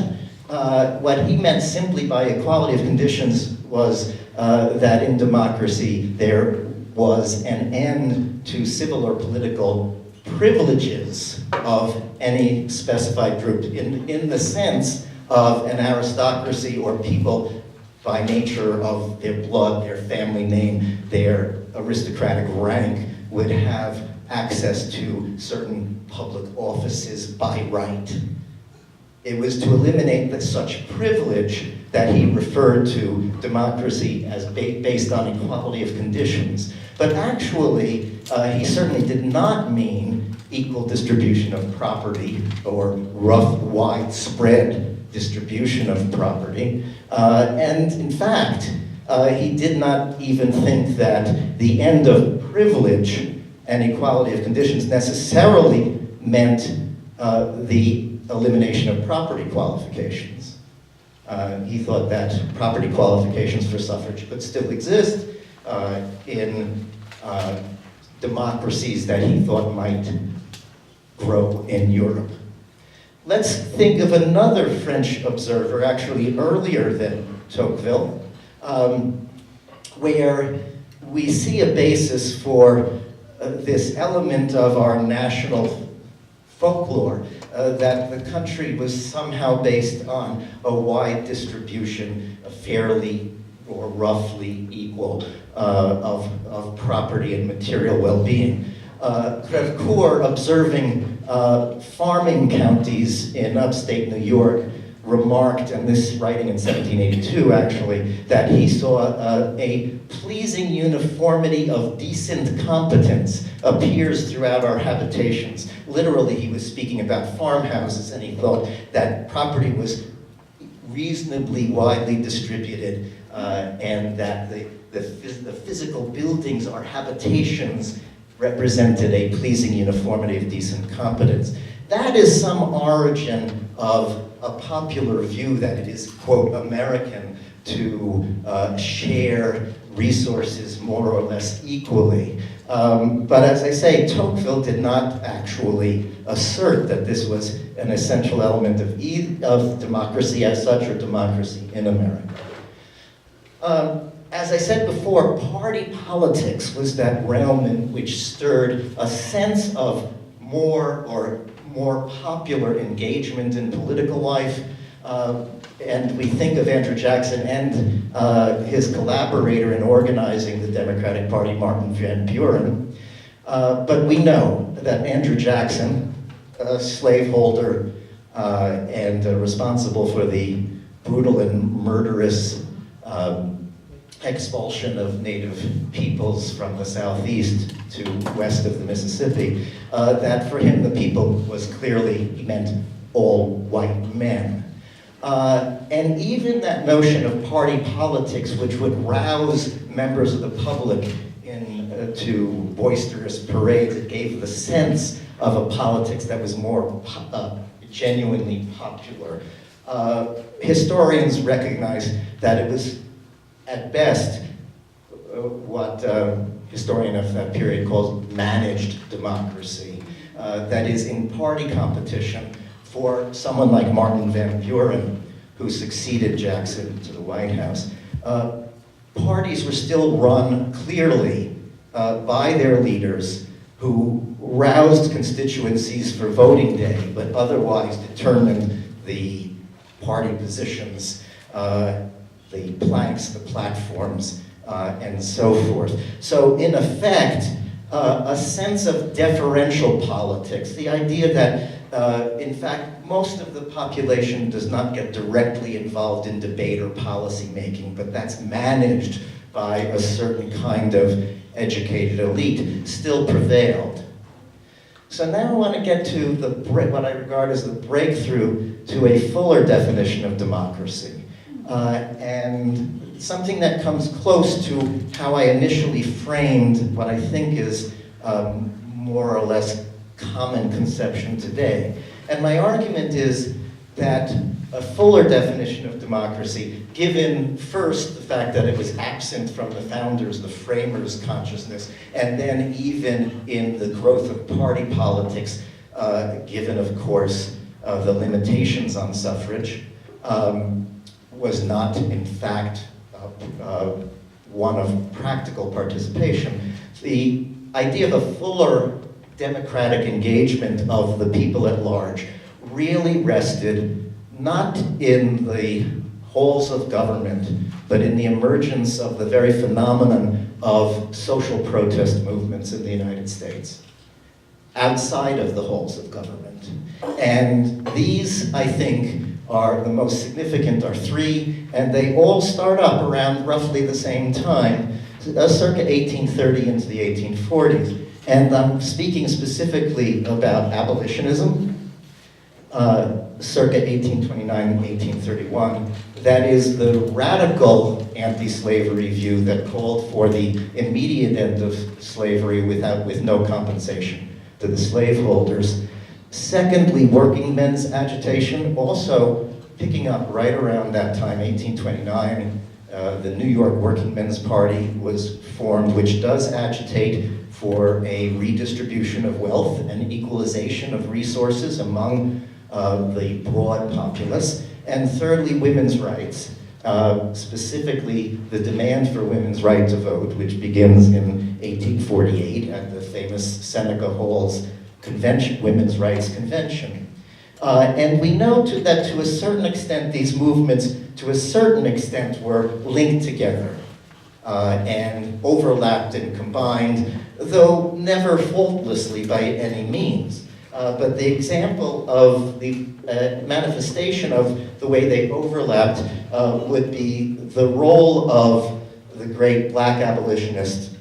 What he meant simply by equality of conditions was that in democracy there was an end to civil or political privileges of any specified group in the sense of an aristocracy or people by nature of their blood, their family name, their aristocratic rank would have access to certain public offices by right. It was to eliminate such privilege that he referred to democracy as based on equality of conditions. But actually, he certainly did not mean equal distribution of property or rough, widespread distribution of property. And in fact, he did not even think that the end of privilege and equality of conditions necessarily meant the elimination of property qualifications. He thought that property qualifications for suffrage could still exist in democracies that he thought might grow in Europe. Let's think of another French observer, actually earlier than Tocqueville, where we see a basis for this element of our national folklore, that the country was somehow based on a wide distribution, a fairly or roughly equal of property and material well-being. Crèvecoeur, observing farming counties in upstate New York, remarked, and this writing in 1782 actually, that he saw a pleasing uniformity of decent competence appears throughout our habitations. Literally, he was speaking about farmhouses, and he thought that property was reasonably widely distributed, and that the physical buildings, our habitations, represented a pleasing uniformity of decent competence. That is some origin of a popular view that it is, quote, American to share resources more or less equally. But as I say, Tocqueville did not actually assert that this was an essential element of democracy as such, or democracy in America. As I said before, party politics was that realm in which stirred a sense of more popular engagement in political life. And we think of Andrew Jackson and his collaborator in organizing the Democratic Party, Martin Van Buren. But we know that Andrew Jackson, a slaveholder and responsible for the brutal and murderous expulsion of native peoples from the southeast to west of the Mississippi, that for him the people was clearly, he meant all white men. And even that notion of party politics, which would rouse members of the public to boisterous parades, it gave the sense of a politics that was more genuinely popular. Historians recognize that it was, at best, what a historian of that period calls managed democracy. That is, in party competition, for someone like Martin Van Buren, who succeeded Jackson to the White House, parties were still run clearly by their leaders who roused constituencies for voting day, but otherwise determined the party positions, the planks, the platforms, and so forth. So in effect, a sense of deferential politics, the idea that, in fact, most of the population does not get directly involved in debate or policy making, but that's managed by a certain kind of educated elite, still prevailed. So now I want to get to what I regard as the breakthrough to a fuller definition of democracy. And something that comes close to how I initially framed what I think is more or less common conception today. And my argument is that a fuller definition of democracy, given first the fact that it was absent from the founders, the framers' consciousness, and then even in the growth of party politics, given, of course, the limitations on suffrage, was not, in fact, one of practical participation. The idea of a fuller democratic engagement of the people at large really rested not in the halls of government, but in the emergence of the very phenomenon of social protest movements in the United States. outside of the halls of government. And these, I think, are the most significant are three, and they all start up around roughly the same time, circa 1830 into the 1840s. And I'm speaking specifically about abolitionism, circa 1829 and 1831. That is the radical anti-slavery view that called for the immediate end of slavery with no compensation to the slaveholders. Secondly, working men's agitation, also picking up right around that time, 1829, the New York Working Men's Party was formed, which does agitate for a redistribution of wealth and equalization of resources among the broad populace. And thirdly, women's rights, specifically the demand for women's right to vote, which begins in 1848 at the famous Seneca Hall's Convention, Women's Rights Convention. And we know that to a certain extent, these movements, to a certain extent, were linked together and overlapped and combined, though never faultlessly by any means. But the example of the manifestation of the way they overlapped would be the role of the great black abolitionist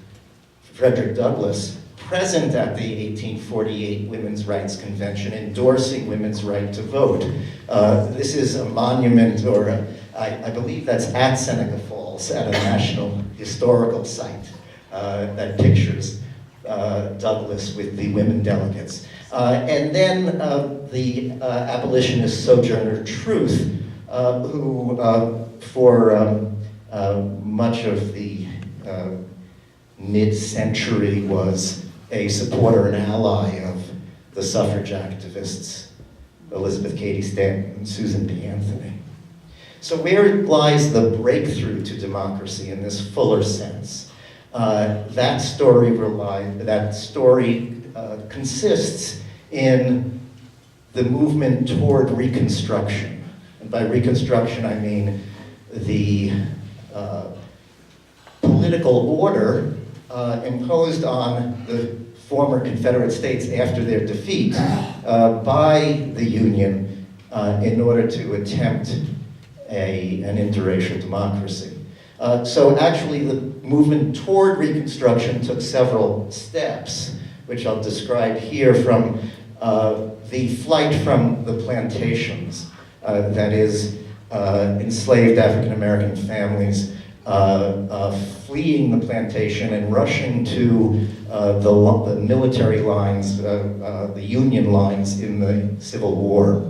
Frederick Douglass, present at the 1848 Women's Rights Convention, endorsing women's right to vote. This is a monument, or I believe that's at Seneca Falls, at a national historical site that pictures Douglass with the women delegates. And then the abolitionist Sojourner Truth, who for much of the mid-century was a supporter and ally of the suffrage activists, Elizabeth Cady Stanton and Susan B. Anthony. So where lies the breakthrough to democracy in this fuller sense? That story consists in the movement toward Reconstruction. And by Reconstruction, I mean the political order imposed on the former Confederate states after their defeat by the Union in order to attempt an interracial democracy. So actually the movement toward Reconstruction took several steps, which I'll describe here, from the flight from the plantations, that is, enslaved African-American families fleeing the plantation and rushing to the military lines, the Union lines in the Civil War,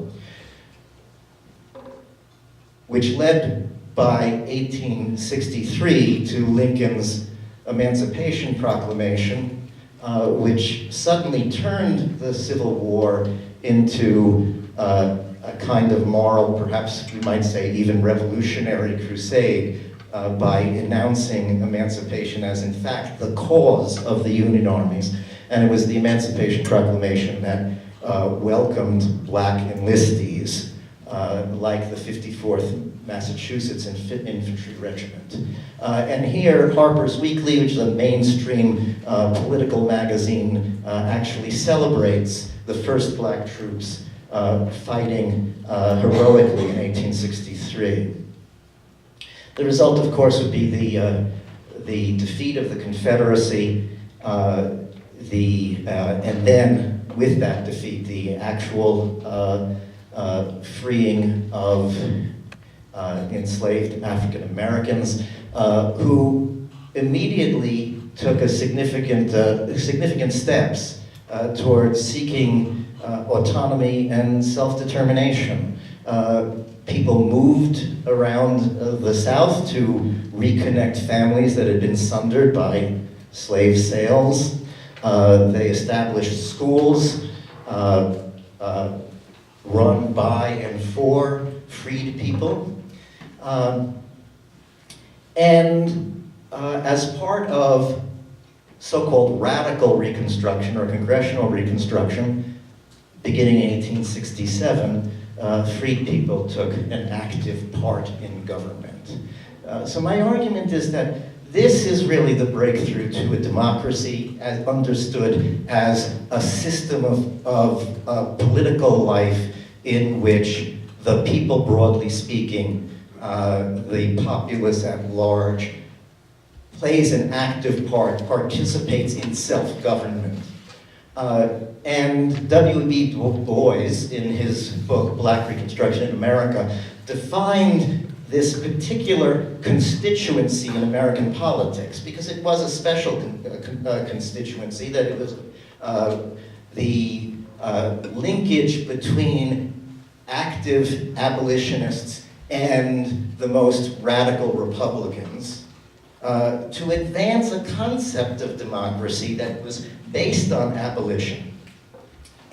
which led by 1863 to Lincoln's Emancipation Proclamation, which suddenly turned the Civil War into a kind of moral, perhaps we might say even revolutionary crusade, by announcing emancipation as in fact the cause of the Union armies. And it was the Emancipation Proclamation that welcomed black enlistees, like the 54th Massachusetts Infantry Regiment. And here, Harper's Weekly, which is a mainstream political magazine, actually celebrates the first black troops fighting heroically in 1863. The result, of course, would be the defeat of the Confederacy, and then with that defeat, the actual freeing of enslaved African Americans, who immediately took significant steps towards seeking autonomy and self-determination. People moved around the South to reconnect families that had been sundered by slave sales. They established schools run by and for freed people. As part of so-called radical Reconstruction or Congressional Reconstruction, beginning in 1867, freed people took an active part in government. So my argument is that this is really the breakthrough to a democracy as understood as a system of political life in which the people, broadly speaking, the populace at large, plays an active part, participates in self-government. And W.E.B. Du Bois, in his book, Black Reconstruction in America, defined this particular constituency in American politics, because it was a special constituency, that it was the linkage between active abolitionists and the most radical Republicans, to advance a concept of democracy that was based on abolition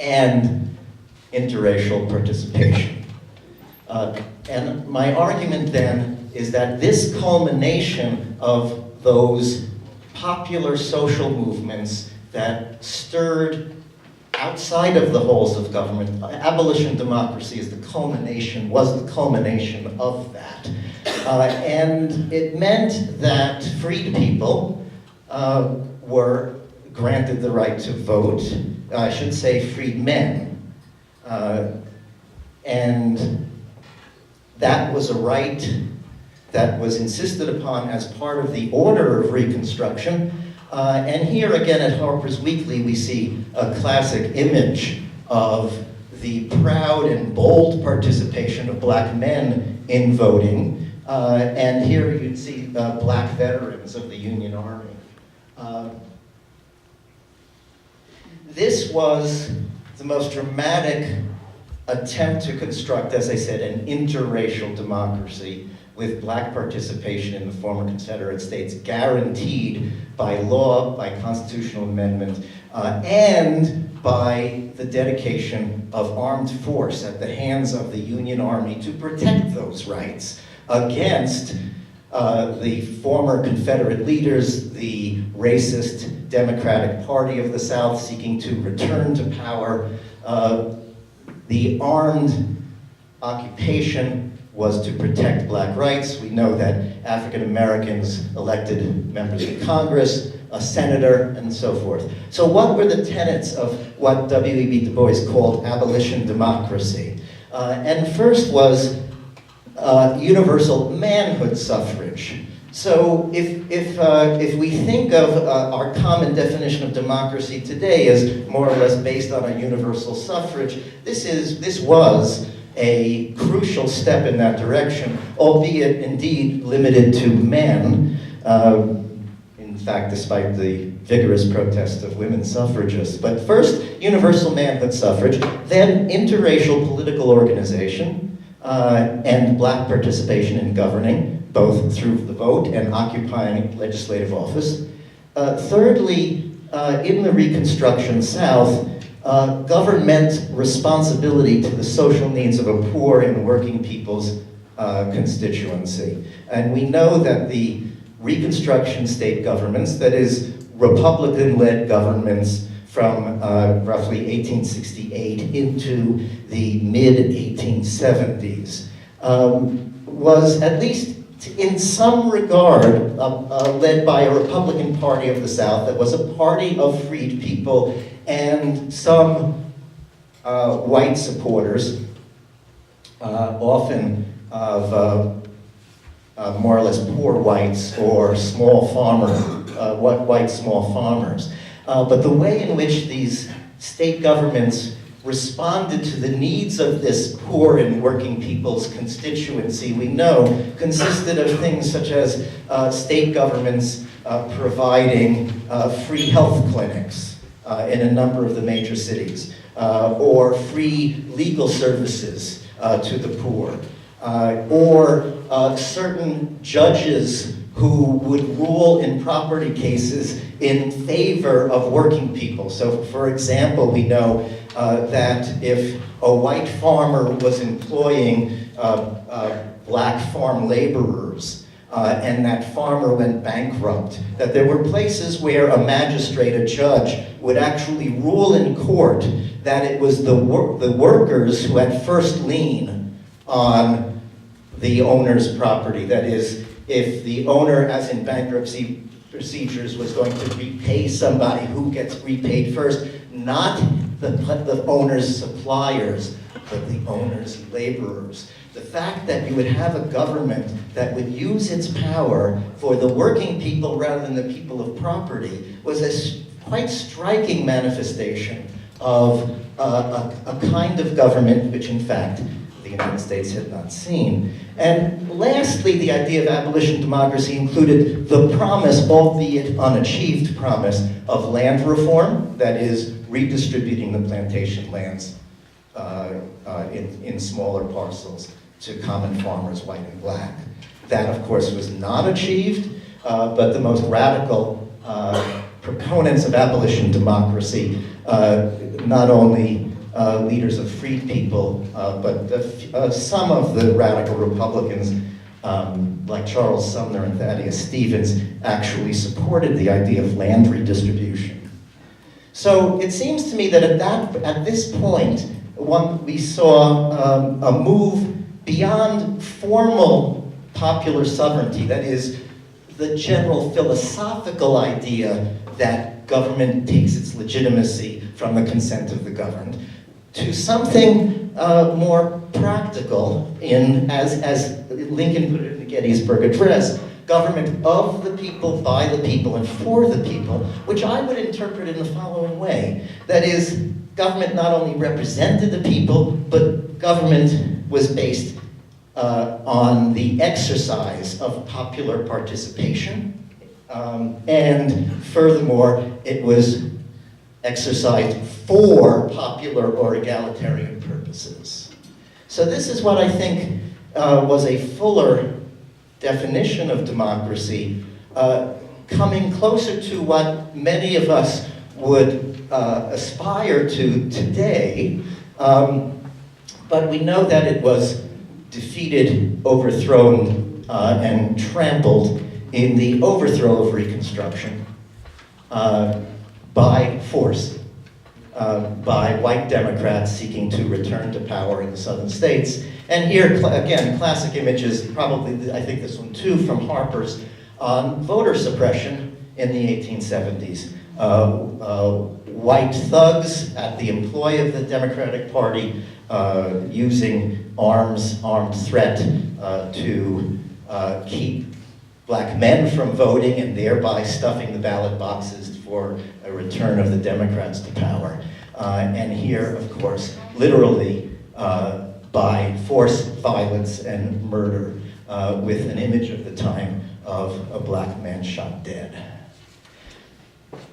and interracial participation. And my argument then is that this culmination of those popular social movements that stirred outside of the halls of government, abolition democracy is the culmination, was the culmination of that. And it meant that freed people were granted the right to vote. I should say freed men. And that was a right that was insisted upon as part of the order of Reconstruction. And here again at Harper's Weekly, we see a classic image of the proud and bold participation of black men in voting. And here you'd see black veterans of the Union Army. This was the most dramatic attempt to construct, as I said, an interracial democracy with black participation in the former Confederate States guaranteed by law, by constitutional amendment, and by the dedication of armed force at the hands of the Union Army to protect those rights against the former Confederate leaders, the racist Democratic Party of the South seeking to return to power. The armed occupation was to protect black rights. We know that African Americans elected members of Congress, a senator, and so forth. So what were the tenets of what W.E.B. Du Bois called abolition democracy? And first was universal manhood suffrage. So if we think of our common definition of democracy today as more or less based on a universal suffrage, this was a crucial step in that direction, albeit indeed limited to men. In fact, despite the vigorous protest of women suffragists. But first, universal manhood suffrage, then interracial political organization, and black participation in governing, both through the vote and occupying legislative office. Thirdly, in the Reconstruction South, government responsibility to the social needs of a poor and working people's constituency. And we know that the Reconstruction state governments, that is, Republican-led governments from roughly 1868 into the mid-1870s, was at least in some regard led by a Republican Party of the South that was a party of freed people and some white supporters, often of more or less poor whites or small white small farmers. But the way in which these state governments responded to the needs of this poor and working people's constituency, we know, consisted of things such as state governments providing free health clinics in a number of the major cities, or free legal services to the poor, or certain judges who would rule in property cases in favor of working people. So, for example, we know that if a white farmer was employing black farm laborers, and that farmer went bankrupt, that there were places where a magistrate, a judge, would actually rule in court that it was the workers who had first lien on the owner's property. That is, if the owner, as in bankruptcy procedures, was going to repay somebody, who gets repaid first, not the owner's suppliers, but the owner's laborers. The fact that you would have a government that would use its power for the working people rather than the people of property was a quite striking manifestation of a kind of government which, in fact, the United States had not seen. And lastly, the idea of abolition democracy included the promise, albeit unachieved promise, of land reform, that is, redistributing the plantation lands in smaller parcels to common farmers, white and black. That, of course, was not achieved, but the most radical proponents of abolition democracy, not only leaders of freed people, but some of the radical Republicans, like Charles Sumner and Thaddeus Stevens, actually supported the idea of land redistribution. So it seems to me that at this point, we saw a move beyond formal popular sovereignty, that is, the general philosophical idea that government takes its legitimacy from the consent of the governed, to something more practical as Lincoln put it in the Gettysburg Address, government of the people, by the people, and for the people, which I would interpret in the following way. That is, government not only represented the people, but government was based on the exercise of popular participation. And furthermore, it was exercised for popular or egalitarian purposes. So this is what I think was a fuller definition of democracy, coming closer to what many of us would aspire to today, but we know that it was defeated, overthrown, and trampled in the overthrow of Reconstruction by force, by white Democrats seeking to return to power in the southern states. And here, again, classic images, probably, I think this one too, from Harper's, on voter suppression in the 1870s. White thugs at the employ of the Democratic Party using armed threat to keep black men from voting and thereby stuffing the ballot boxes for a return of the Democrats to power. And here, of course, literally by force, violence, and murder, with an image of the time of a black man shot dead.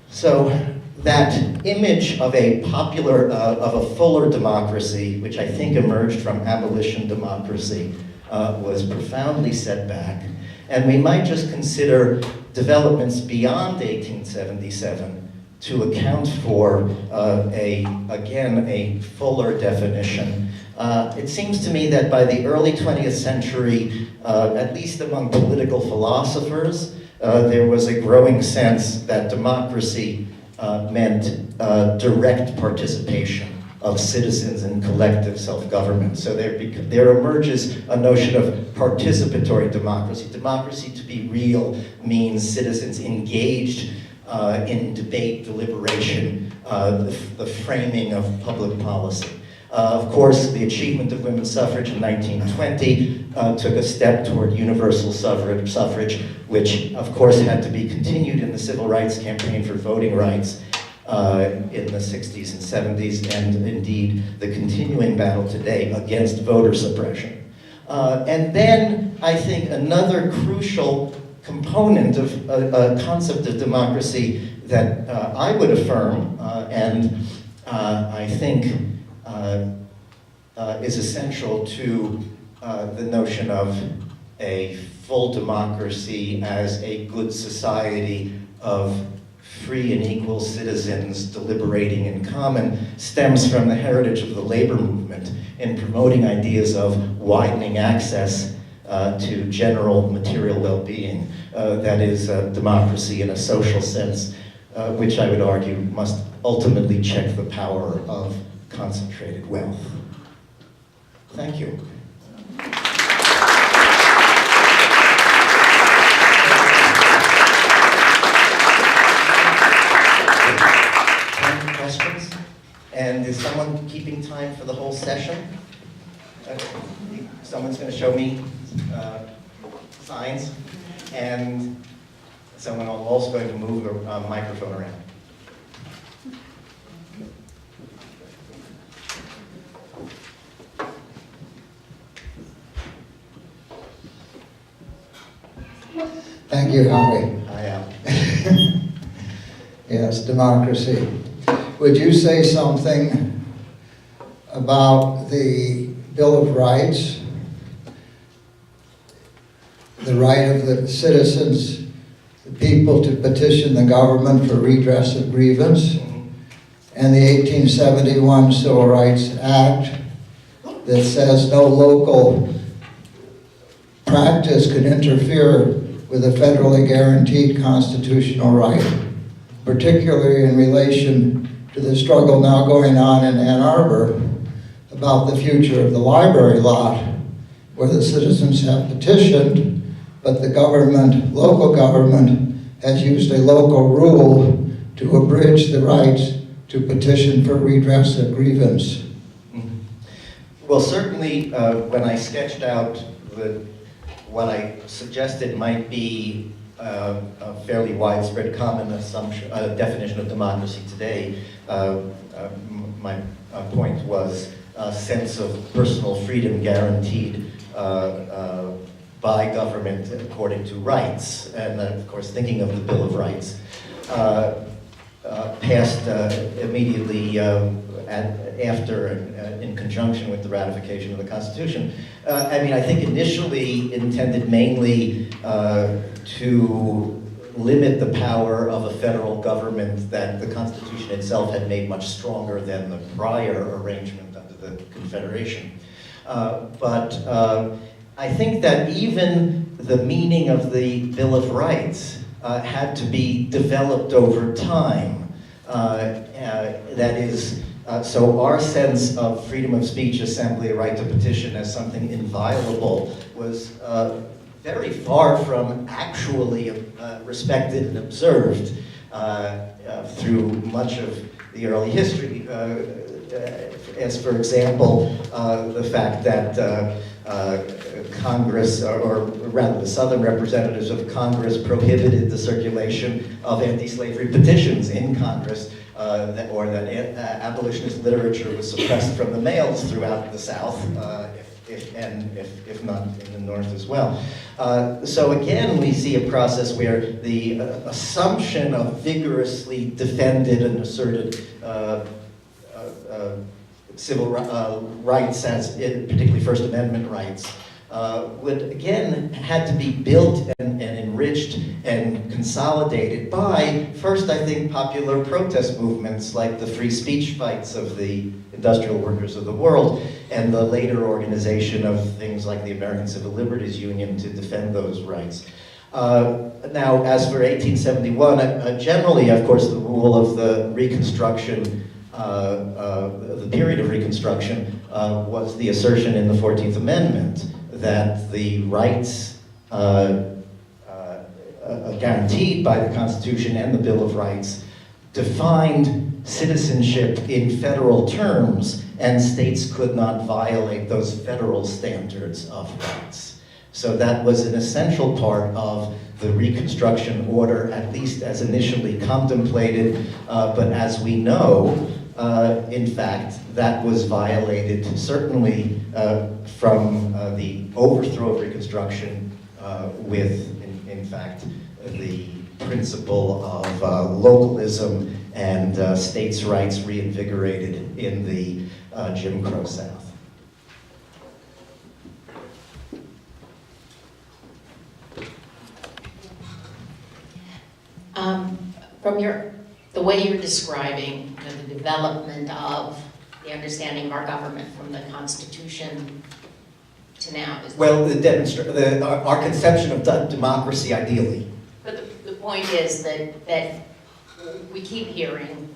So that image of a popular, of a fuller democracy, which I think emerged from abolition democracy, was profoundly set back. And we might just consider developments beyond 1877 to account for, again, a fuller definition. It seems to me that by the early 20th century, at least among political philosophers, there was a growing sense that democracy meant direct participation of citizens in collective self-government. So there emerges a notion of participatory democracy. Democracy, to be real, means citizens engaged in debate, deliberation, the framing of public policy. Of course, the achievement of women's suffrage in 1920 took a step toward universal suffrage, which of course had to be continued in the civil rights campaign for voting rights in the 60s and 70s, and indeed the continuing battle today against voter suppression. And then I think another crucial component of a concept of democracy that I would affirm, and I think is essential to the notion of a full democracy as a good society of free and equal citizens deliberating in common, stems from the heritage of the labor movement in promoting ideas of widening access to general material well-being. That is democracy in a social sense, which I would argue must ultimately check the power of concentrated wealth. Thank you. And is someone keeping time for the whole session? Someone's going to show me signs, and someone also going to move the microphone around. Thank you, Howie. I am. Yes, democracy. Would you say something about the Bill of Rights, the right of the citizens, the people to petition the government for redress of grievance, and the 1871 Civil Rights Act that says no local practice could interfere with a federally guaranteed constitutional right, particularly in relation to the struggle now going on in Ann Arbor about the future of the library lot, where the citizens have petitioned, but the government, local government, has used a local rule to abridge the rights to petition for redress of grievance. Well, certainly when I sketched out what I suggested might be a fairly widespread common assumption, definition of democracy today, my point was a sense of personal freedom guaranteed by government according to rights, and of course thinking of the Bill of Rights, passed immediately after in conjunction with the ratification of the Constitution. I mean, I think initially intended mainly to limit the power of a federal government that the Constitution itself had made much stronger than the prior arrangement under the Confederation. But I think that even the meaning of the Bill of Rights had to be developed over time. That is, so our sense of freedom of speech, assembly, a right to petition as something inviolable was very far from actually respected and observed through much of the early history. As for example, the fact that Congress, or rather the Southern representatives of Congress, prohibited the circulation of anti-slavery petitions in Congress, or that abolitionist literature was suppressed from the mails throughout the South, if not in the North as well. So again, we see a process where the assumption of vigorously defended and asserted civil rights, as particularly First Amendment rights, would again had to be built and enriched and consolidated by, first I think, popular protest movements like the free speech fights of the industrial workers of the world, and the later organization of things like the American Civil Liberties Union to defend those rights. Now, as for 1871, generally, of course, the rule of the Reconstruction, the period of Reconstruction, was the assertion in the 14th Amendment that the rights guaranteed by the Constitution and the Bill of Rights defined citizenship in federal terms, and states could not violate those federal standards of rights. So that was an essential part of the Reconstruction order, at least as initially contemplated, but as we know, in fact, that was violated certainly from the overthrow of Reconstruction with, in fact, the principle of localism and states' rights reinvigorated in the Jim Crow South. From the way you're describing the development of the understanding of our government from the Constitution to now. Well, our conception of democracy, ideally. But the point is that we keep hearing,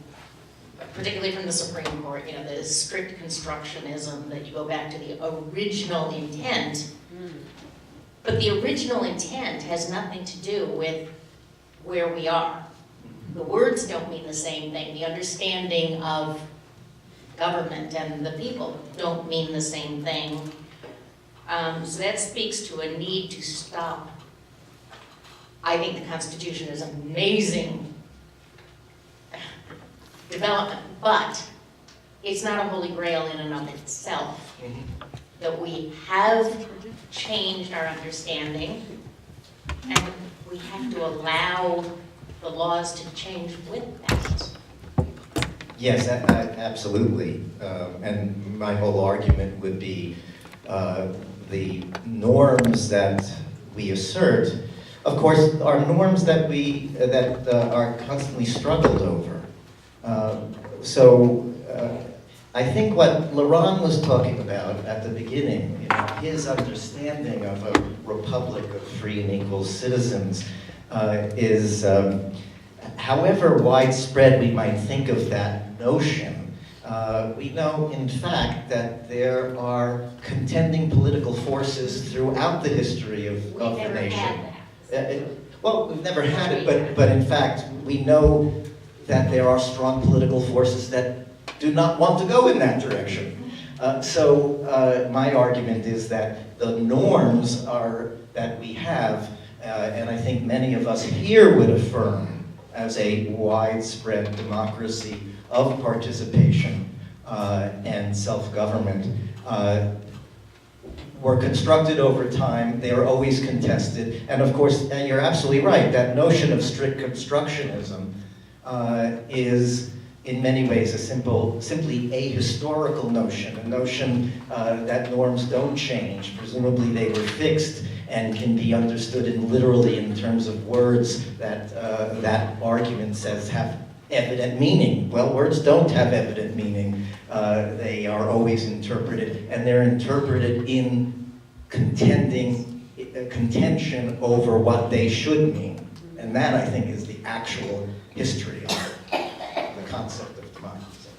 particularly from the Supreme Court, the strict constructionism, that you go back to the original intent. But the original intent has nothing to do with where we are. The words don't mean the same thing. The understanding of government and the people don't mean the same thing. So that speaks to a need to stop. I think the Constitution is amazing development, but it's not a holy grail in and of itself. That we have changed our understanding, and we have to allow the laws to change with that. Yes, absolutely. And my whole argument would be the norms that we assert, of course, are norms that are constantly struggled over. I think what Laurent was talking about at the beginning, his understanding of a republic of free and equal citizens, is, however widespread we might think of that notion, we know, in fact, that there are contending political forces throughout the history of the nation. Well, we've never had it, but in fact, we know that there are strong political forces that do not want to go in that direction. My argument is that the norms that we have, and I think many of us here would affirm as a widespread democracy of participation and self-government, were constructed over time. They are always contested. And of course, you're absolutely right, that notion of strict constructionism is in many ways simply a historical notion, a notion that norms don't change. Presumably they were fixed and can be understood literally in terms of words that that argument says have evident meaning. Well, words don't have evident meaning. They are always interpreted, and they're interpreted in contention over what they should mean. And that, I think, is the actual history of the concept of democracy.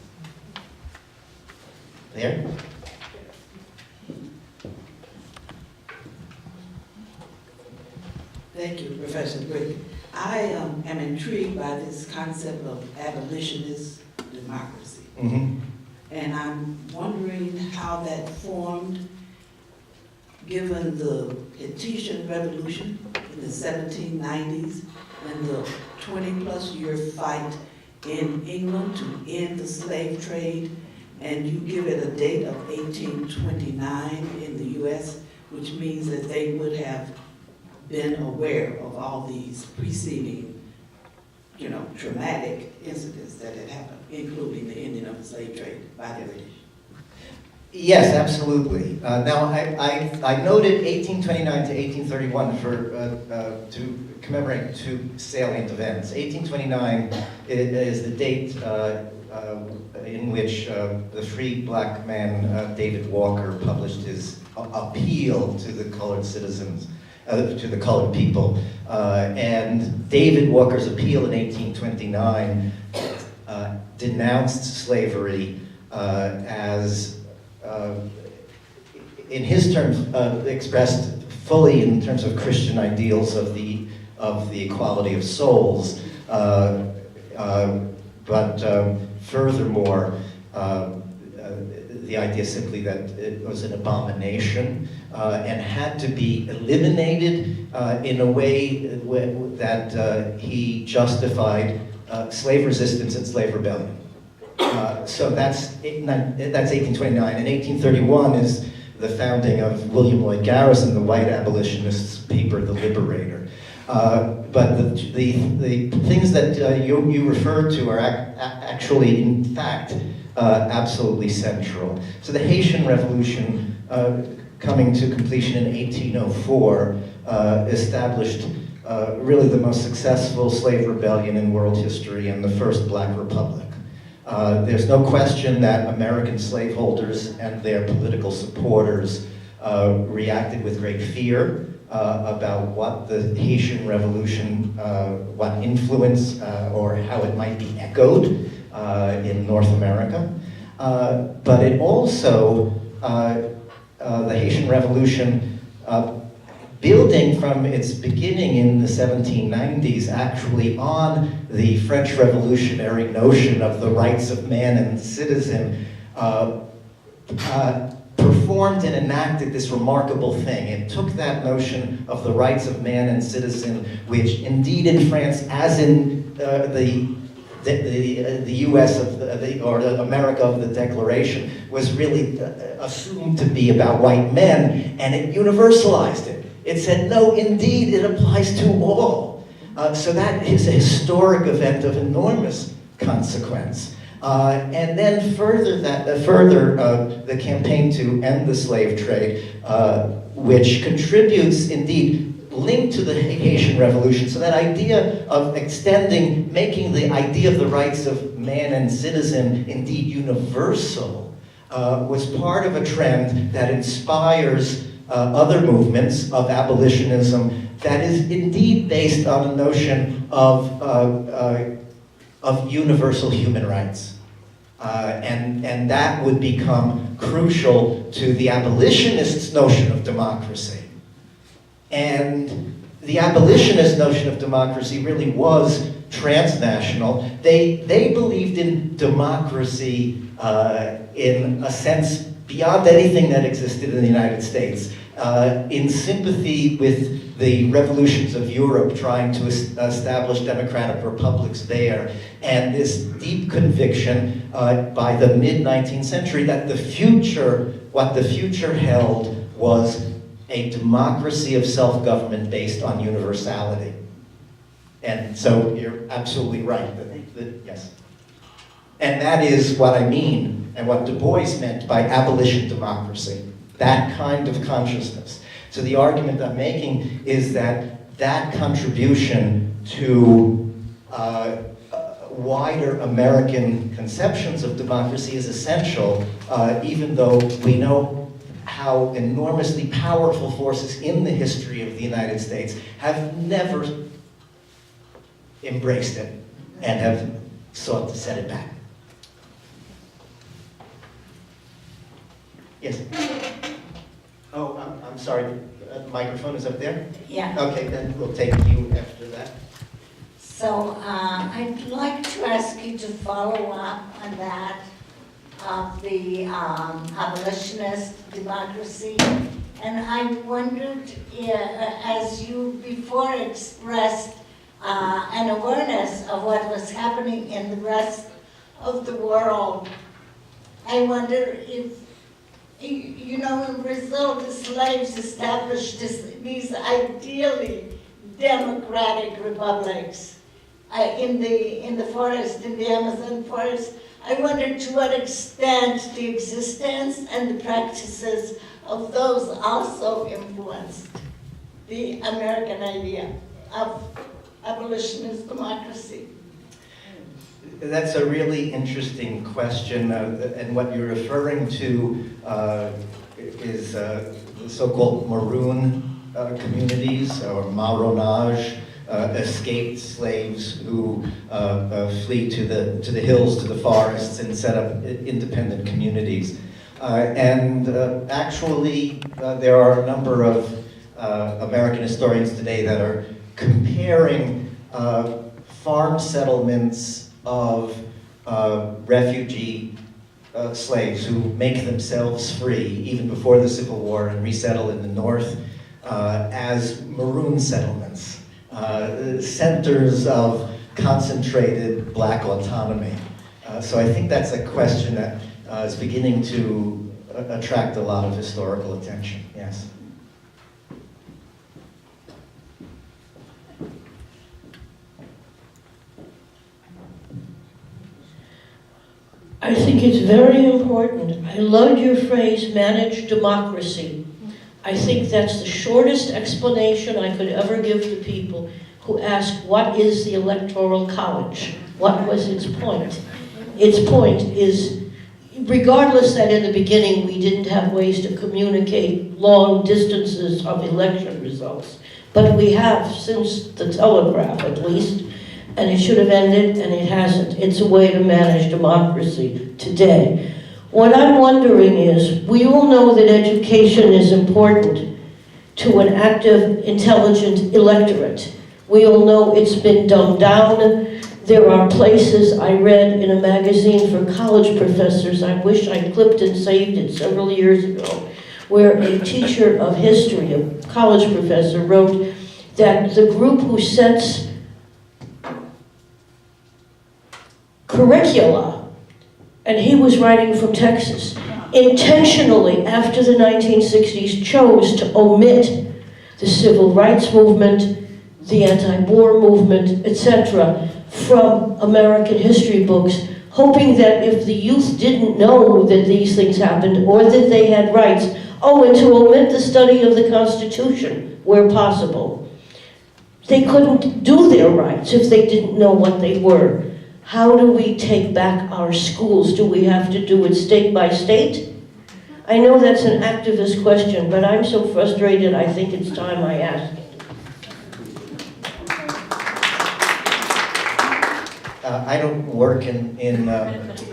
There? Thank you, Professor Britt. I am intrigued by this concept of abolitionist democracy. Mm-hmm. And I'm wondering how that formed given the Haitian Revolution in the 1790s and the 20-plus year fight in England to end the slave trade, and you give it a date of 1829 in the U.S., which means that they would have been aware of all these preceding, traumatic incidents that had happened, including the ending of the slave trade by the British. Yes, absolutely. Now, I noted 1829 to 1831 to commemorate two salient events. 1829 is the date in which the free black man David Walker published his appeal to the colored citizens, to the colored people. And David Walker's appeal in 1829 denounced slavery as, in his terms, expressed fully in terms of Christian ideals of the equality of souls. Furthermore, the idea simply that it was an abomination and had to be eliminated in a way that he justified slave resistance and slave rebellion. So that's 1829. And 1831 is the founding of William Lloyd Garrison, the white abolitionist's paper, The Liberator. But the things that you referred to are actually, in fact, absolutely central. So the Haitian Revolution, coming to completion in 1804, established really the most successful slave rebellion in world history and the first black republic. There's no question that American slaveholders and their political supporters reacted with great fear about what the Haitian Revolution, what influence or how it might be echoed in North America. But it also, the Haitian Revolution, building from its beginning in the 1790s actually on the French revolutionary notion of the rights of man and citizen, performed and enacted this remarkable thing. It took that notion of the rights of man and citizen, which indeed in France, as in the U.S. or the America of the Declaration, was really assumed to be about white men, and it universalized it. It said, no, indeed, it applies to all. So that is a historic event of enormous consequence. And then further, the campaign to end the slave trade, which contributes, indeed, linked to the Haitian Revolution. So that idea of extending, making the idea of the rights of man and citizen indeed universal, was part of a trend that inspires other movements of abolitionism that is indeed based on the notion of universal human rights. And that would become crucial to the abolitionists' notion of democracy. And the abolitionist notion of democracy really was transnational. They believed in democracy in a sense beyond anything that existed in the United States, in sympathy with the revolutions of Europe trying to establish democratic republics there, and this deep conviction by the mid-19th century that what the future held was a democracy of self-government based on universality. And so you're absolutely right, yes. And that is what I mean, and what Du Bois meant by abolition democracy, that kind of consciousness. So the argument I'm making is that that contribution to wider American conceptions of democracy is essential, even though we know how enormously powerful forces in the history of the United States have never embraced it and have sought to set it back. Yes? Oh, I'm sorry, the microphone is up there? Yeah. Okay, then we'll take you after that. So I'd like to ask you to follow up on that of the abolitionist democracy. And I wondered, as you before expressed an awareness of what was happening in the rest of the world, I wonder if, you know, in Brazil, the slaves established these ideally democratic republics in the forest, in the Amazon forest. I wonder to what extent the existence and the practices of those also influenced the American idea of abolitionist democracy. That's a really interesting question, and what you're referring to is the so-called maroon communities, or marronage, escaped slaves who flee to the hills, to the forests, and set up independent communities. Actually, there are a number of American historians today that are comparing farm settlements of refugee slaves who make themselves free even before the Civil War and resettle in the North as maroon settlements. Centers of concentrated black autonomy. So I think that's a question that is beginning to attract a lot of historical attention, yes. I think it's very important. I loved your phrase, manage democracy. I think that's the shortest explanation I could ever give to people who ask, what is the Electoral College? What was its point? Its point is, regardless that in the beginning we didn't have ways to communicate long distances of election results, but we have since the telegraph at least, and it should have ended, and it hasn't. It's a way to manage democracy today. What I'm wondering is, we all know that education is important to an active, intelligent electorate. We all know it's been dumbed down, There are places I read in a magazine for college professors, I wish I'd clipped and saved it several years ago, where a teacher of history, a college professor, wrote that the group who sets curricula, and he was writing from Texas, intentionally after the 1960s chose to omit the civil rights movement, the anti-war movement, etc., from American history books, hoping that if the youth didn't know that these things happened or that they had rights, and to omit the study of the Constitution where possible. They couldn't do their rights if they didn't know what they were. How do we take back our schools? Do we have to do it state by state? I know that's an activist question, but I'm so frustrated I think it's time I ask. I don't work in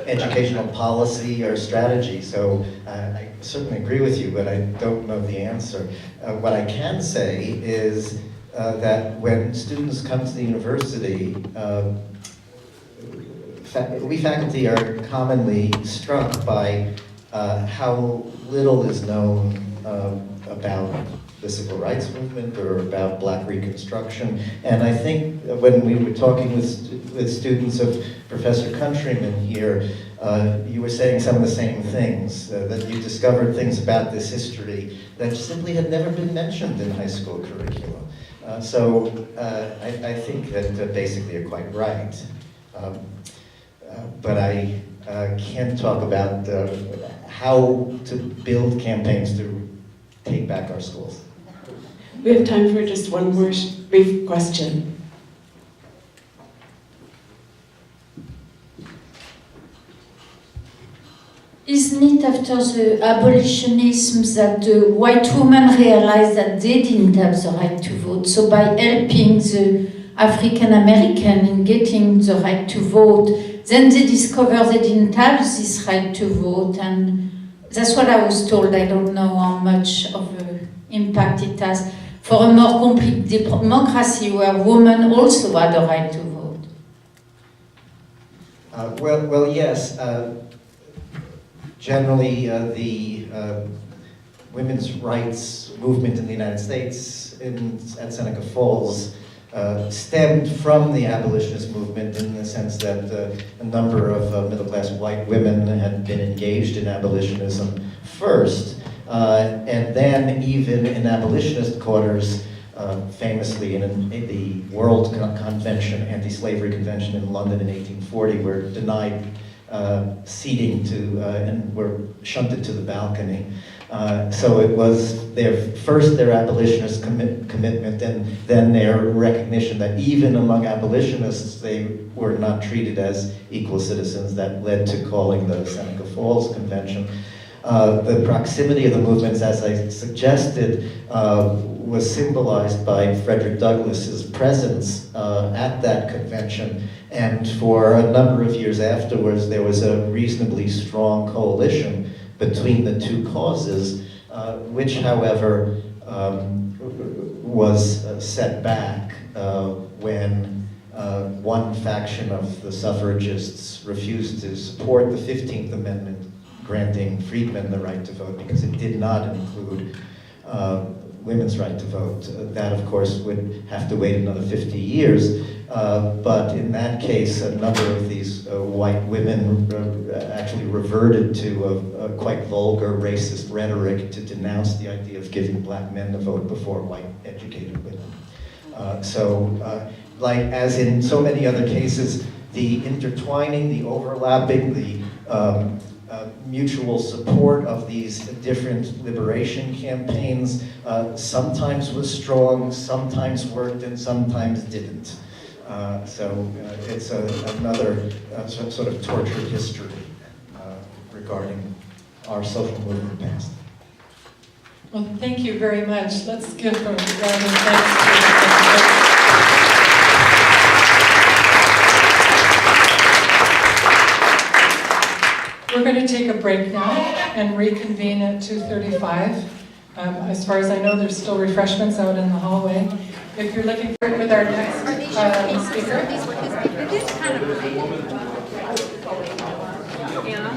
educational policy or strategy, so I certainly agree with you, but I don't know the answer. What I can say is that when students come to the university, we faculty are commonly struck by how little is known about the civil rights movement or about Black Reconstruction. And I think when we were talking with students of Professor Countryman here, you were saying some of the same things, that you discovered things about this history that simply had never been mentioned in high school curriculum. So I think that basically you're quite right. But I can't talk about how to build campaigns to take back our schools. We have time for just one more brief question. Isn't it after the abolitionism that the white women realized that they didn't have the right to vote? So by helping the African American in getting the right to vote, then they discovered they didn't have this right to vote, and that's what I was told. I don't know how much of an impact it has for a more complete democracy where women also had the right to vote. Well, yes. Generally, the women's rights movement in the United States at Seneca Falls stemmed from the abolitionist movement in the sense that a number of middle-class white women had been engaged in abolitionism first, and then even in abolitionist quarters, famously in the World Convention, Anti-Slavery Convention in London in 1840, were denied seating and were shunted to the balcony. So it was their abolitionist commitment, and then their recognition that even among abolitionists they were not treated as equal citizens that led to calling the Seneca Falls Convention. The proximity of the movements, as I suggested, was symbolized by Frederick Douglass's presence at that convention, and for a number of years afterwards there was a reasonably strong coalition between the two causes, which, however, was set back when one faction of the suffragists refused to support the 15th Amendment granting freedmen the right to vote because it did not include women's right to vote. That, of course, would have to wait another 50 years. But in that case, a number of these white women actually reverted to a quite vulgar racist rhetoric to denounce the idea of giving black men the vote before white educated women. Like as in so many other cases, the intertwining, the overlapping, the mutual support of these different liberation campaigns sometimes was strong, sometimes worked, and sometimes didn't. It's another sort of tortured history regarding our social movement past. Well, thank you very much. Let's give a round of thanks to We're going to take a break now and reconvene at 2:35. As far as I know, there's still refreshments out in the hallway. If you're looking for it with our next speaker. did kind of relate. You know,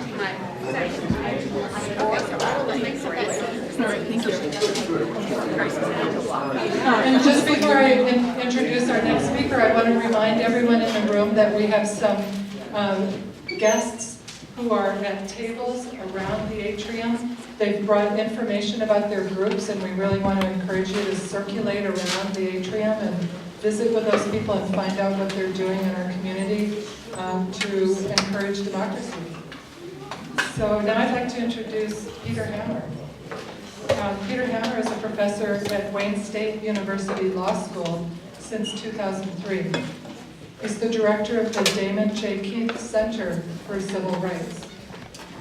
And just before I introduce our next speaker, I want to remind everyone in the room that we have some guests who are at tables around the atrium. They've brought information about their groups, and we really want to encourage you to circulate around the atrium and visit with those people and find out what they're doing in our community to encourage democracy. So now I'd like to introduce Peter Hammer. Peter Hammer is a professor at Wayne State University Law School since 2003. He's the director of the Damon J. Keith Center for Civil Rights.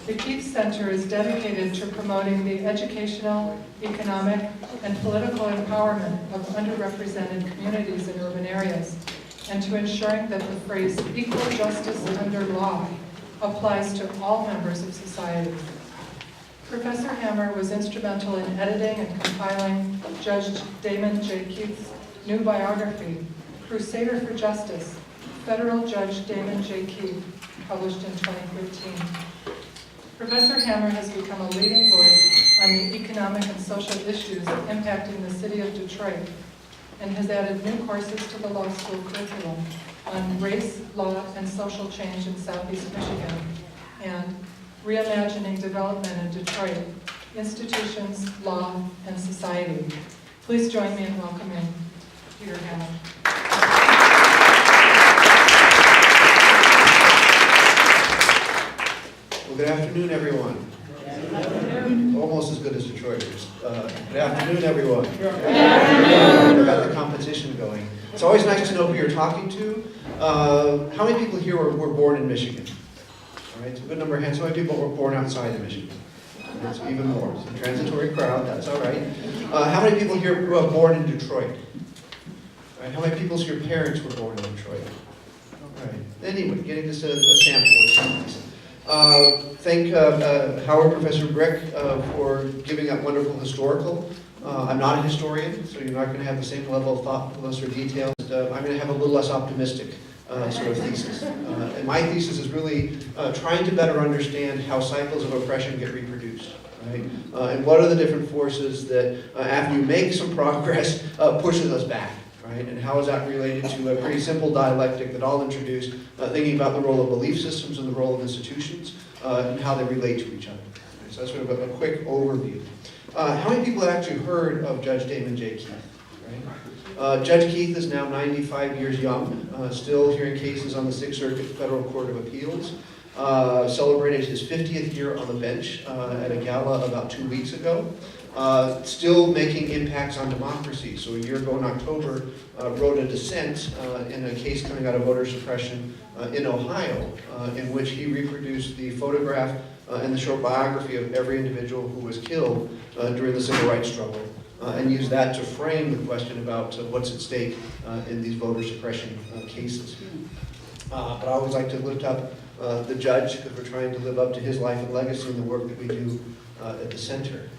The Keith Center is dedicated to promoting the educational, economic, and political empowerment of underrepresented communities in urban areas, and to ensuring that the phrase equal justice under law applies to all members of society. Professor Hammer was instrumental in editing and compiling Judge Damon J. Keith's new biography, Crusader for Justice, Federal Judge Damon J. Keith, published in 2013. Professor Hammer has become a leading voice on the economic and social issues impacting the city of Detroit, and has added new courses to the law school curriculum on race, law, and social change in Southeast Michigan, and Reimagining Development in Detroit, Institutions, Law, and Society. Please join me in welcoming Peter Hammer. Well, good afternoon, everyone. Almost as good as Detroiters. Good afternoon, everyone. Good afternoon. Got the competition going. It's always nice to know who you're talking to. How many people here were born in Michigan? All right, it's a good number of hands. How many people were born outside of Michigan? That's even more. It's a transitory crowd, that's all right. How many people here were born in Detroit? All right, how many people's your parents were born in Detroit? All right. Anyway, getting just a sample of some of these. Thank Howard, Professor Brick, for giving that wonderful historical. I'm not a historian, so you're not going to have the same level of thoughtfulness or detail. I'm going to have a little less optimistic sort of thesis. And my thesis is really trying to better understand how cycles of oppression get reproduced. Right? And what are the different forces that, after you make some progress, pushes us back. Right? And how is that related to a pretty simple dialectic that I'll introduce, thinking about the role of belief systems and the role of institutions, and how they relate to each other. Right? So that's sort of a quick overview. How many people have actually heard of Judge Damon J. Keith? Right? Judge Keith is now 95 years young, still hearing cases on the Sixth Circuit Federal Court of Appeals. Celebrated his 50th year on the bench at a gala about 2 weeks ago. Still making impacts on democracy. So a year ago in October, wrote a dissent in a case coming out of voter suppression in Ohio, in which he reproduced the photograph and the short biography of every individual who was killed during the civil rights struggle, and used that to frame the question about what's at stake in these voter suppression cases. But I always like to lift up the judge, because we're trying to live up to his life and legacy in the work that we do at the center.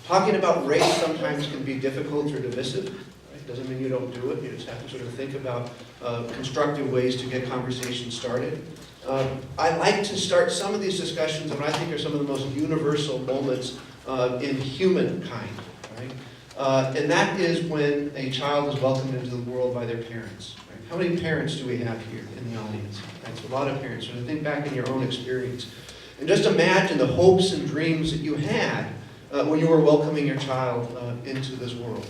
Talking about race sometimes can be difficult or divisive. Right? Doesn't mean you don't do it. You just have to sort of think about constructive ways to get conversations started. I like to start some of these discussions on what I think are some of the most universal moments in humankind. Right? And that is when a child is welcomed into the world by their parents. Right? How many parents do we have here in the audience? That's a lot of parents. So think back in your own experience. And just imagine the hopes and dreams that you had when you were welcoming your child into this world,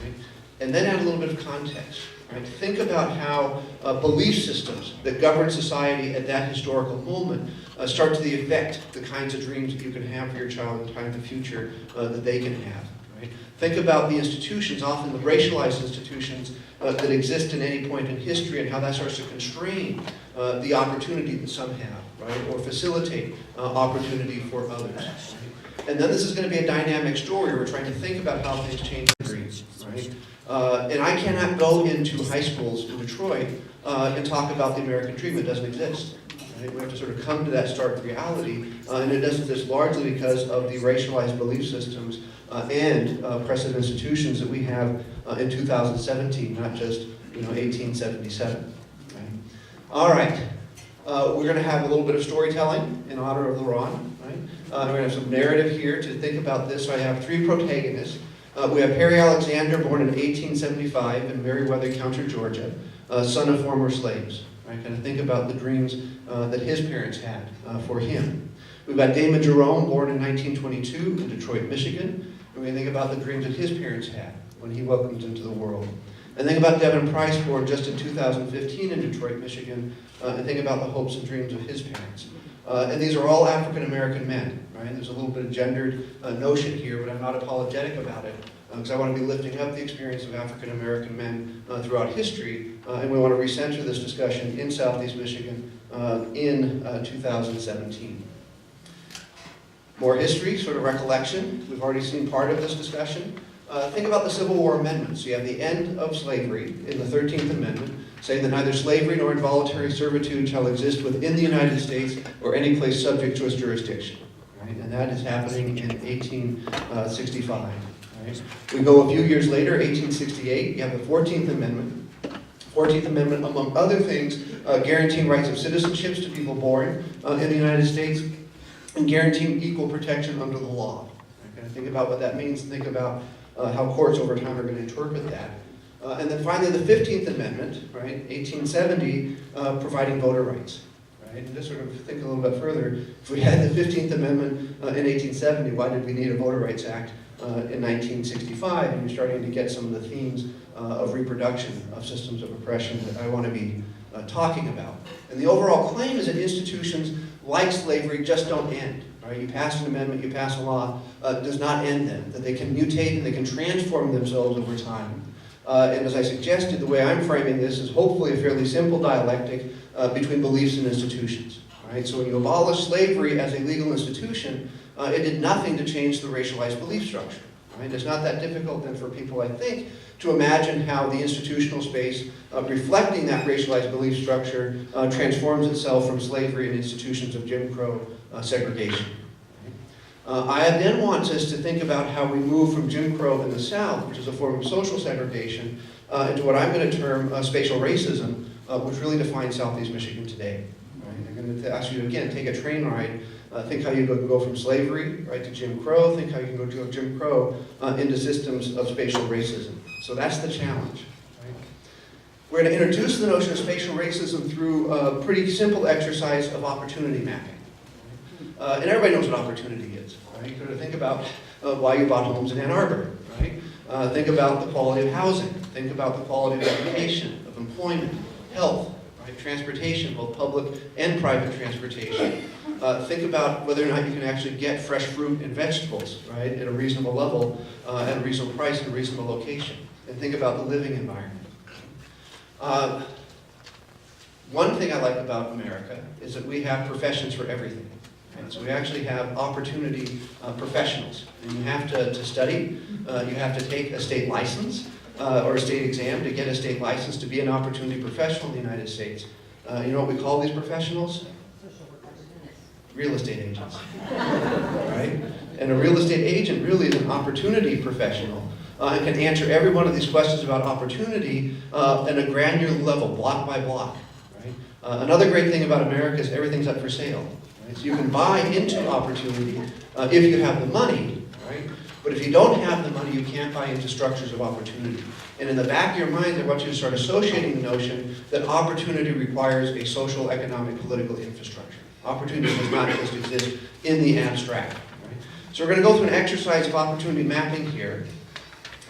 right? And then add a little bit of context, right? Think about how belief systems that govern society at that historical moment start to affect the kinds of dreams that you can have for your child in the time of the future that they can have, right? Think about the institutions, often the racialized institutions that exist in any point in history, and how that starts to constrain the opportunity that some have, right? Or facilitate opportunity for others. Right? And then this is going to be a dynamic story. We're trying to think about how things change in dreams, right? And I cannot go into high schools in Detroit and talk about the American dream. It doesn't exist. Right? We have to sort of come to that stark reality, and it doesn't exist largely because of the racialized belief systems and precedent institutions that we have in 2017, not just 1877. Right? All right. We're going to have a little bit of storytelling in honor of Laurent. Right? We're going to have some narrative here to think about this. So I have three protagonists. We have Perry Alexander, born in 1875 in Meriwether County, Georgia, son of former slaves. Right? Kind of think about the dreams that his parents had for him. We've got Damon Jerome, born in 1922 in Detroit, Michigan. And we think about the dreams that his parents had when he welcomed into the world. And think about Devin Price, born just in 2015 in Detroit, Michigan, and think about the hopes and dreams of his parents. And these are all African-American men, right? There's a little bit of gendered notion here, but I'm not apologetic about it, because I want to be lifting up the experience of African-American men throughout history, and we want to recenter this discussion in Southeast Michigan in 2017. More history, sort of recollection. We've already seen part of this discussion. Think about the Civil War amendments. You have the end of slavery in the 13th Amendment, saying that neither slavery nor involuntary servitude shall exist within the United States or any place subject to its jurisdiction. Right? And that is happening in 1865. Right? We go a few years later, 1868, you have the 14th Amendment. 14th Amendment, among other things, guaranteeing rights of citizenships to people born in the United States and guaranteeing equal protection under the law. Right? Think about what that means. Think about how courts over time are going to interpret that. And then finally, the 15th Amendment, right, 1870, providing voter rights. Right? And just sort of think a little bit further, if we had the 15th Amendment in 1870, why did we need a Voter Rights Act in 1965? And you're starting to get some of the themes of reproduction of systems of oppression that I want to be talking about. And the overall claim is that institutions like slavery just don't end. Right? You pass an amendment, you pass a law, does not end them. That they can mutate and they can transform themselves over time. And as I suggested, the way I'm framing this is hopefully a fairly simple dialectic between beliefs and institutions. Right? So when you abolish slavery as a legal institution, it did nothing to change the racialized belief structure. Right? It's not that difficult then for people, I think, to imagine how the institutional space reflecting that racialized belief structure transforms itself from slavery and institutions of Jim Crow segregation. I then want us to think about how we move from Jim Crow in the South, which is a form of social segregation, into what I'm going to term spatial racism, which really defines Southeast Michigan today. Right? I'm going to ask you to, again, take a train ride. Think how you go from slavery, right, to Jim Crow. Think how you can go to Jim Crow into systems of spatial racism. So that's the challenge. Right? We're going to introduce the notion of spatial racism through a pretty simple exercise of opportunity mapping. And everybody knows what opportunity is. Right? You got to think about why you bought homes in Ann Arbor. Right? Think about the quality of housing. Think about the quality of education, of employment, health, right? Transportation, both public and private transportation. Think about whether or not you can actually get fresh fruit and vegetables, right, at a reasonable level, at a reasonable price, in a reasonable location. And think about the living environment. One thing I like about America is that we have professions for everything. Right? So we actually have opportunity professionals. And you have to study, you have to take a state license or a state exam to get a state license to be an opportunity professional in the United States. You know what we call these professionals? Real estate agents, right? And a real estate agent really is an opportunity professional and can answer every one of these questions about opportunity at a granular level, block by block, right? Another great thing about America is everything's up for sale, right? So you can buy into opportunity if you have the money, right? But if you don't have the money, you can't buy into structures of opportunity. And in the back of your mind, I want you to start associating the notion that opportunity requires a social, economic, political infrastructure. Opportunity does not just exist in the abstract. Right? So we're going to go through an exercise of opportunity mapping here.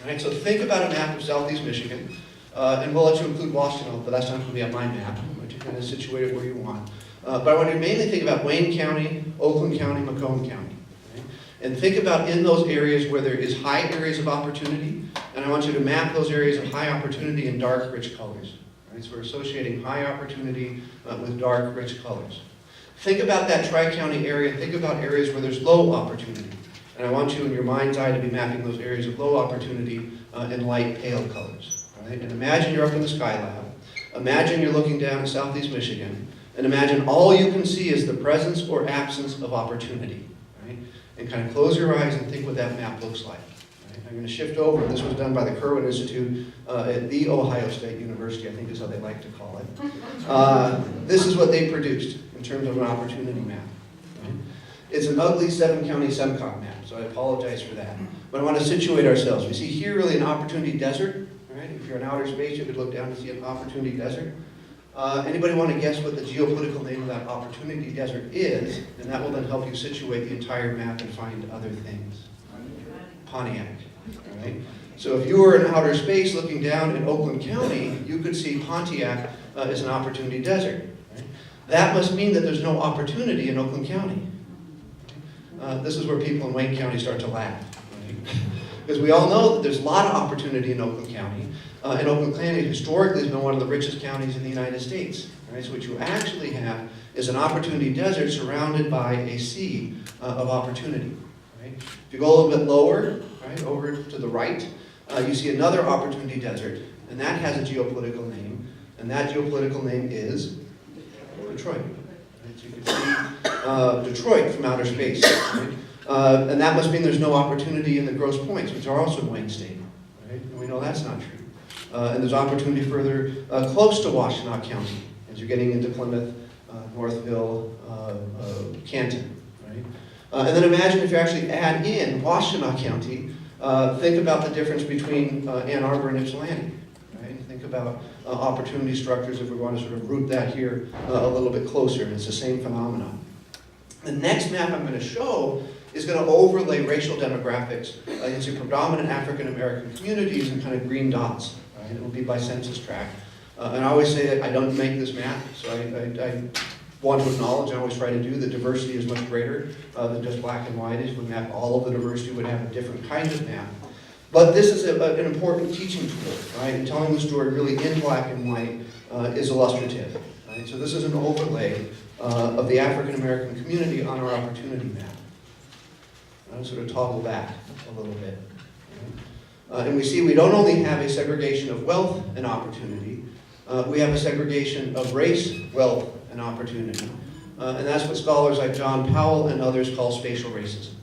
Right? So think about a map of Southeast Michigan, and we'll let you include Washtenaw, but that's not going to be on my map. I'm going to kind of situate it where you want. But I want you to mainly think about Wayne County, Oakland County, Macomb County. Right? And think about in those areas where there is high areas of opportunity, and I want you to map those areas of high opportunity in dark, rich colors. Right? So we're associating high opportunity with dark, rich colors. Think about that Tri-County area. Think about areas where there's low opportunity. And I want you in your mind's eye to be mapping those areas of low opportunity in light, pale colors. Right? And imagine you're up in the Skylab. Imagine you're looking down at Southeast Michigan. And imagine all you can see is the presence or absence of opportunity. Right? And kind of close your eyes and think what that map looks like. Right? I'm going to shift over. This was done by the Kirwan Institute at The Ohio State University, I think is how they like to call it. This is what they produced in terms of an opportunity map. Right? It's an ugly 7-county SEMCOG map, so I apologize for that. But I want to situate ourselves. We see here really an opportunity desert. Right? If you're in outer space, you could look down and see an opportunity desert. Anybody want to guess what the geopolitical name of that opportunity desert is? And that will then help you situate the entire map and find other things. Pontiac. Right? So if you were in outer space looking down in Oakland County, you could see Pontiac as an opportunity desert. Right? That must mean that there's no opportunity in Oakland County. This is where people in Wayne County start to laugh. Right? Because we all know that there's a lot of opportunity in Oakland County. And Oakland County historically has been one of the richest counties in the United States. Right? So what you actually have is an opportunity desert surrounded by a sea of opportunity. Right? If you go a little bit lower, right, over to the right, you see another opportunity desert, and that has a geopolitical name, and that geopolitical name is Detroit. Right? So you can see Detroit from outer space. Right? And that must mean there's no opportunity in the Grosse Pointes, which are also in Wayne State. Right? And we know that's not true. And there's opportunity further close to Washtenaw County, as you're getting into Plymouth, Northville, Canton. Right? And then imagine if you actually add in Washtenaw County, think about the difference between Ann Arbor and Ypsilanti. Right? Think about opportunity structures if we want to sort of root that here a little bit closer, and it's the same phenomenon. The next map I'm going to show is going to overlay racial demographics into predominant African American communities in kind of green dots. Right? It will be by census tract. And I always say that I don't make this map, so I want to acknowledge, I always try to do, that diversity is much greater than just black and white. If we map all of the diversity, we would have a different kind of map. But this is an important teaching tool, right? And telling the story really in black and white is illustrative. Right? So this is an overlay of the African American community on our opportunity map. I'll sort of toggle back a little bit. And we see we don't only have a segregation of wealth and opportunity, we have a segregation of race, wealth, and opportunity. And that's what scholars like John Powell and others call spatial racism.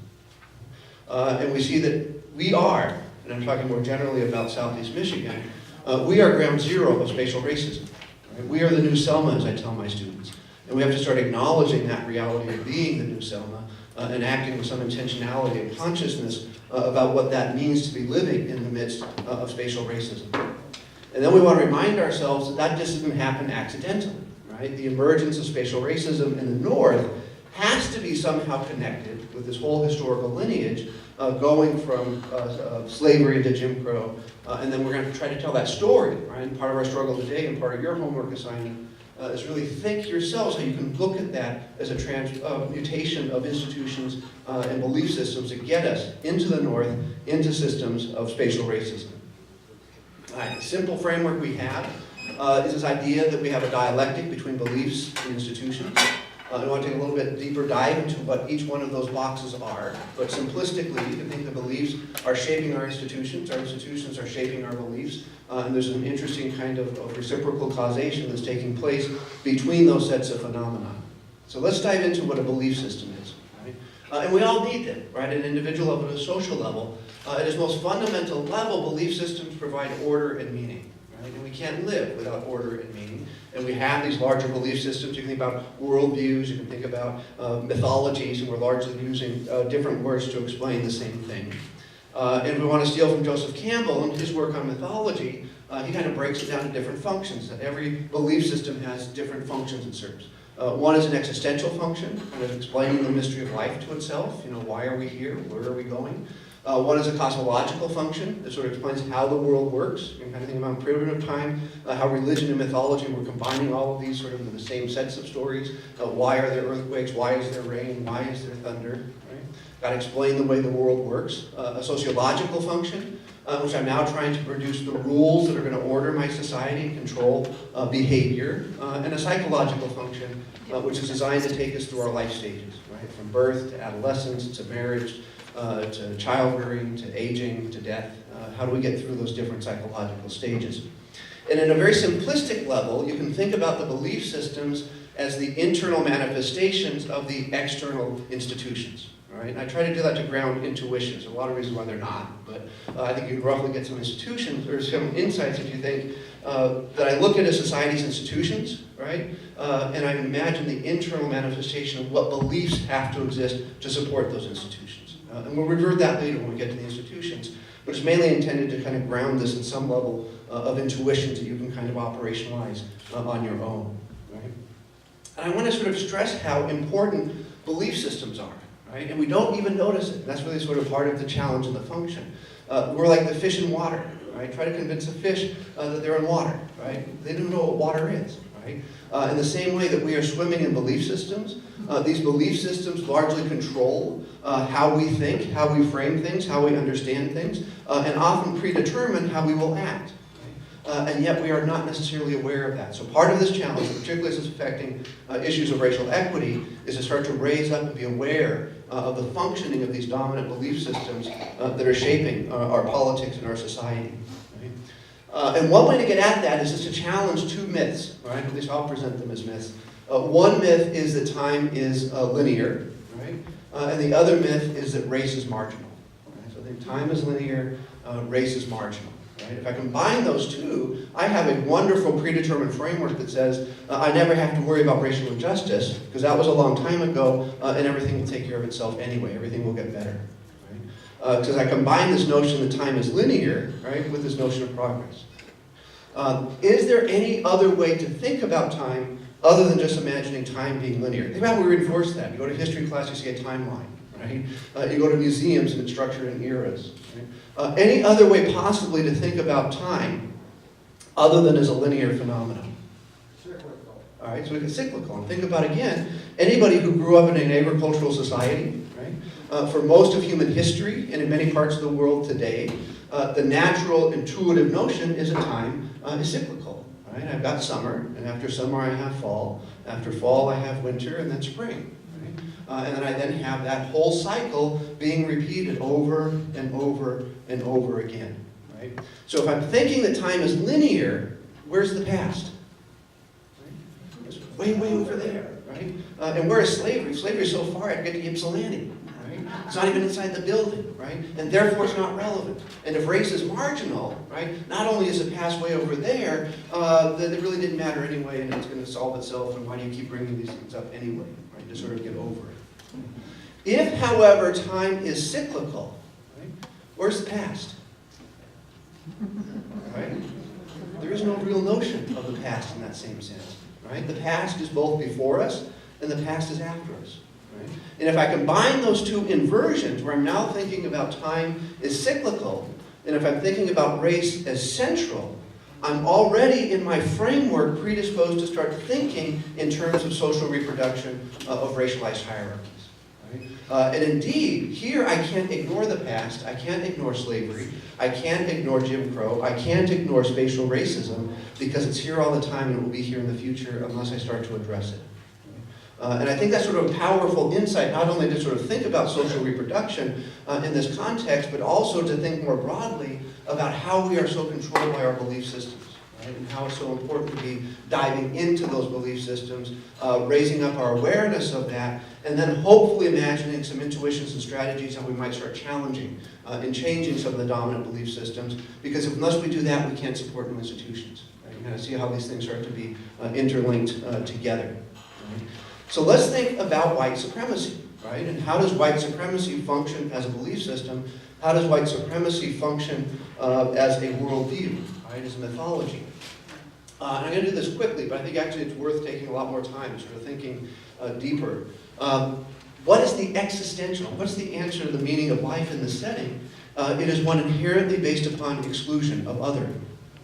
And we see that we are, and I'm talking more generally about Southeast Michigan, we are ground zero of spatial racism. Right? We are the new Selma, as I tell my students. And we have to start acknowledging that reality of being the new Selma and acting with some intentionality and consciousness about what that means to be living in the midst of spatial racism. And then we want to remind ourselves that that just didn't happen accidentally. Right? The emergence of spatial racism in the North has to be somehow connected with this whole historical lineage going from slavery to Jim Crow. And then we're going to try to tell that story. Right? And part of our struggle today and part of your homework assignment is really think yourselves how you can look at that as a transmutation of institutions and belief systems that get us into the North, into systems of spatial racism. All right, the simple framework we have is this idea that we have a dialectic between beliefs and institutions. I want to take a little bit deeper dive into what each one of those boxes are. But simplistically, you can think the beliefs are shaping our institutions are shaping our beliefs, and there's an interesting kind of reciprocal causation that's taking place between those sets of phenomena. So let's dive into what a belief system is. Right? And we all need them, right? At an individual level, at a social level. At its most fundamental level, belief systems provide order and meaning. Right? And we can't live without order and meaning. And we have these larger belief systems. You can think about worldviews, you can think about mythologies, and we're largely using different words to explain the same thing. And we want to steal from Joseph Campbell and his work on mythology. He kind of breaks it down to different functions. That every belief system has different functions it serves. One is an existential function, kind of explaining the mystery of life to itself. You know, why are we here? Where are we going? One is a cosmological function that sort of explains how the world works. You can kind of think about primitive time, how religion and mythology were combining all of these sort of in the same sets of stories. Why are there earthquakes? Why is there rain? Why is there thunder? Right? Got to explain the way the world works. A sociological function, which I'm now trying to produce the rules that are going to order my society and control behavior. And a psychological function, which is designed to take us through our life stages, right? From birth to adolescence to marriage, to childbearing, to aging, to death. How do we get through those different psychological stages? And in a very simplistic level, you can think about the belief systems as the internal manifestations of the external institutions. all right? And I try to do that to ground intuitions. There are a lot of reasons why they're not, but I think you can roughly get some institutions or some insights if you think that I look at a society's institutions, right? And I imagine the internal manifestation of what beliefs have to exist to support those institutions. And we'll revert that later when we get to the institutions, but it's mainly intended to kind of ground this in some level of intuitions that you can kind of operationalize on your own, right? And I want to sort of stress how important belief systems are, right? And we don't even notice it. That's really sort of part of the challenge and the function. We're like the fish in water, right? Try to convince a fish that they're in water, right? They don't know what water is, right? In the same way that we are swimming in belief systems, these belief systems largely control how we think, how we frame things, how we understand things, and often predetermine how we will act. And yet we are not necessarily aware of that. So part of this challenge, particularly as it's affecting issues of racial equity, is to start to raise up and be aware of the functioning of these dominant belief systems that are shaping our politics and our society. Right? And one way to get at that is just to challenge two myths, right? At least I'll present them as myths. One myth is that time is linear, right? And the other myth is that race is marginal. Right? So I think time is linear, race is marginal. Right? If I combine those two, I have a wonderful predetermined framework that says I never have to worry about racial injustice because that was a long time ago and everything will take care of itself anyway. Everything will get better. Because I combine this notion that time is linear, right, with this notion of progress. Is there any other way to think about time other than just imagining time being linear? Think about how we reinforce that. You go to history class, you see a timeline. Right? You go to museums and it's structured in eras. Right? Any other way possibly to think about time other than as a linear phenomenon? Cyclical. All right, so we can cyclical. And think about, again, anybody who grew up in an agricultural society, right? For most of human history and in many parts of the world today, the natural intuitive notion is that time is cyclical. Right? I've got summer, and after summer I have fall. After fall I have winter, and then spring. And then I then have that whole cycle being repeated over and over and over again. Right? So if I'm thinking that time is linear, where's the past? Right? It's way, way over there. Right? And where is slavery? Slavery is so far I get to Ypsilanti. Right? It's not even inside the building. Right? And therefore it's not relevant. And if race is marginal, right, not only is the past way over there, that it really didn't matter anyway and it's going to solve itself, and why do you keep bringing these things up anyway? Right? To sort of get over it. If, however, time is cyclical, right, where's the past? Right? There is no real notion of the past in that same sense. Right? The past is both before us and the past is after us. Right? And if I combine those two inversions, where I'm now thinking about time as cyclical, and if I'm thinking about race as central, I'm already in my framework predisposed to start thinking in terms of social reproduction of racialized hierarchies. And indeed, here I can't ignore the past, I can't ignore slavery, I can't ignore Jim Crow, I can't ignore spatial racism, because it's here all the time and it will be here in the future unless I start to address it. And I think that's sort of a powerful insight, not only to sort of think about social reproduction in this context, but also to think more broadly about how we are so controlled by our belief systems. And how it's so important to be diving into those belief systems, raising up our awareness of that, and then hopefully imagining some intuitions and strategies how we might start challenging and changing some of the dominant belief systems, because unless we do that, we can't support new institutions. Right? You kind of see how these things start to be interlinked together. Right? So let's think about white supremacy, right? And how does white supremacy function as a belief system? How does white supremacy function as a worldview, right, as a mythology? And I'm going to do this quickly, but I think actually it's worth taking a lot more time, sort of thinking deeper. What is the existential? What's the answer to the meaning of life in this setting? It is one inherently based upon exclusion of other.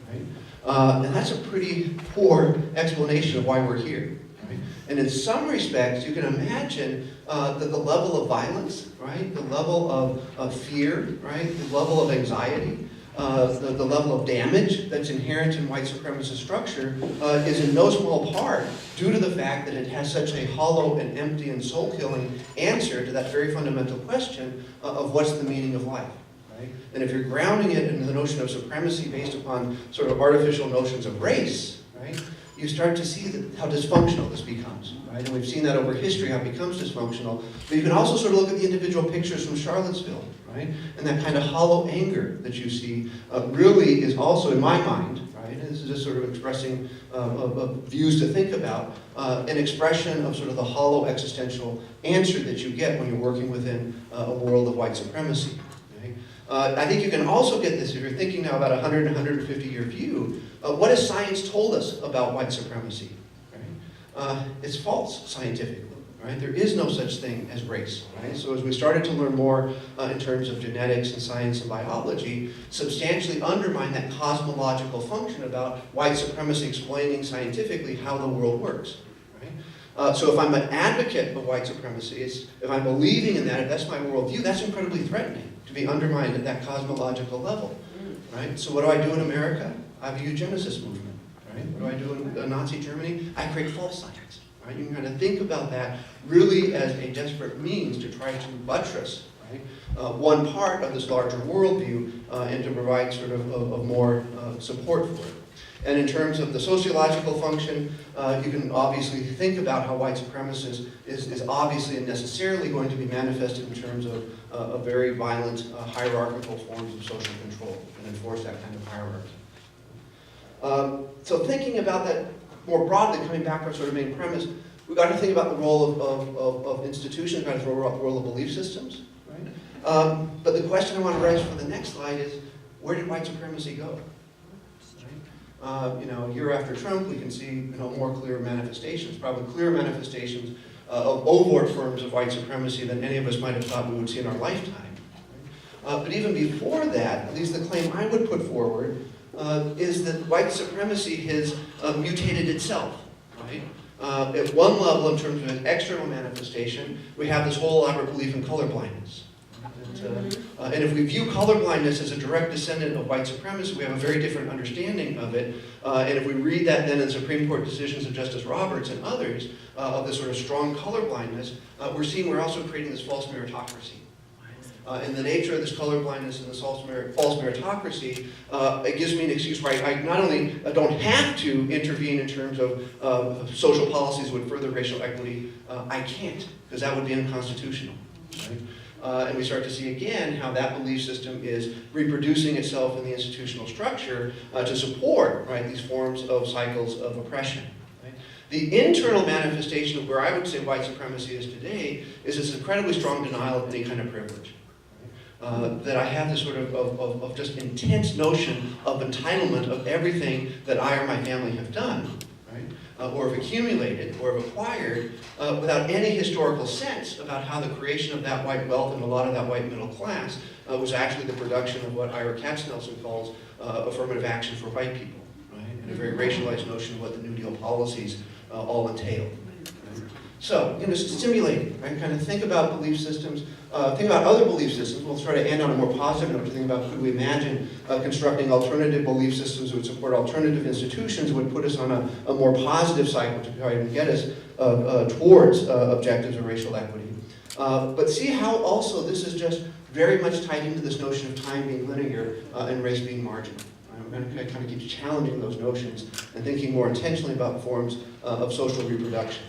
Right? And that's a pretty poor explanation of why we're here. Right? And in some respects, you can imagine that the level of violence, right, the level of fear, right, the level of anxiety, the level of damage that's inherent in white supremacist structure is in no small part due to the fact that it has such a hollow and empty and soul-killing answer to that very fundamental question of what's the meaning of life. Right? And if you're grounding it in the notion of supremacy based upon sort of artificial notions of race, right, you start to see how dysfunctional this becomes, right? And we've seen that over history, how it becomes dysfunctional. But you can also sort of look at the individual pictures from Charlottesville, right? And that kind of hollow anger that you see really is also, in my mind, right? And this is just sort of expressing views to think about, an expression of sort of the hollow existential answer that you get when you're working within a world of white supremacy. I think you can also get this if you're thinking now about a 100 and 150-year view. What has science told us about white supremacy? Right? It's false scientifically. Right? There is no such thing as race. Right? So as we started to learn more in terms of genetics and science and biology, substantially undermine that cosmological function about white supremacy explaining scientifically how the world works. Right? So if I'm an advocate of white supremacy, if I'm believing in that, if that's my worldview, that's incredibly threatening to be undermined at that cosmological level. Right? So what do I do in America? I have a eugenicist movement. Right? What do I do in Nazi Germany? I create false science. Right? You can kind of think about that really as a desperate means to try to buttress, right, one part of this larger worldview and to provide sort of more support for it. And in terms of the sociological function, you can obviously think about how white supremacy is obviously and necessarily going to be manifested in terms of very violent hierarchical forms of social control and enforce that kind of hierarchy. So thinking about that more broadly, coming back to our sort of main premise, we've got to think about the role of institutions, we've got to think about the role of belief systems. Right? But the question I want to raise for the next slide is, where did white supremacy go? A year after Trump, we can see more clear manifestations, probably clearer manifestations of overt forms of white supremacy than any of us might have thought we would see in our lifetime. But even before that, at least the claim I would put forward is that white supremacy has mutated itself. Right? At one level, in terms of its external manifestation, we have this whole elaborate belief in colorblindness. And if we view colorblindness as a direct descendant of white supremacy, we have a very different understanding of it. And if we read that then in Supreme Court decisions of Justice Roberts and others, of this sort of strong colorblindness, we're seeing we're also creating this false meritocracy. And the nature of this colorblindness and this false meritocracy, it gives me an excuse where I not only don't have to intervene in terms of social policies that would further racial equity, I can't, because that would be unconstitutional. Right? And we start to see again how that belief system is reproducing itself in the institutional structure to support, right, these forms of cycles of oppression. Right? The internal manifestation of where I would say white supremacy is today is this incredibly strong denial of any kind of privilege. That I have this sort of just intense notion of entitlement of everything that I or my family have done, right? Or have accumulated, or have acquired, without any historical sense about how the creation of that white wealth and a lot of that white middle class was actually the production of what Ira Katznelson calls affirmative action for white people, right? And a very racialized notion of what the New Deal policies all entail. So, stimulating, right? Kind of think about belief systems, think about other belief systems. We'll try to end on a more positive note to think about, could we imagine constructing alternative belief systems that would support alternative institutions that would put us on a more positive cycle to try and get us towards objectives of racial equity. But see how also this is just very much tied into this notion of time being linear and race being marginal. We're going to kind of keep challenging those notions and thinking more intentionally about forms of social reproduction.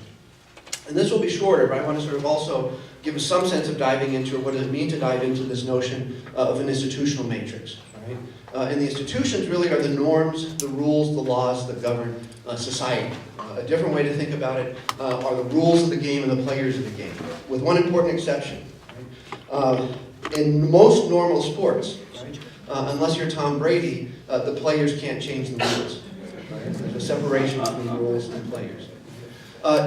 And this will be shorter, but I want to sort of also give us some sense of diving into what does it mean to dive into this notion of an institutional matrix. Right? And the institutions really are the norms, the rules, the laws that govern society. A different way to think about it are the rules of the game and the players of the game, with one important exception. Right? In most normal sports, right, unless you're Tom Brady, the players can't change the rules. Right? There's a separation between rules and players.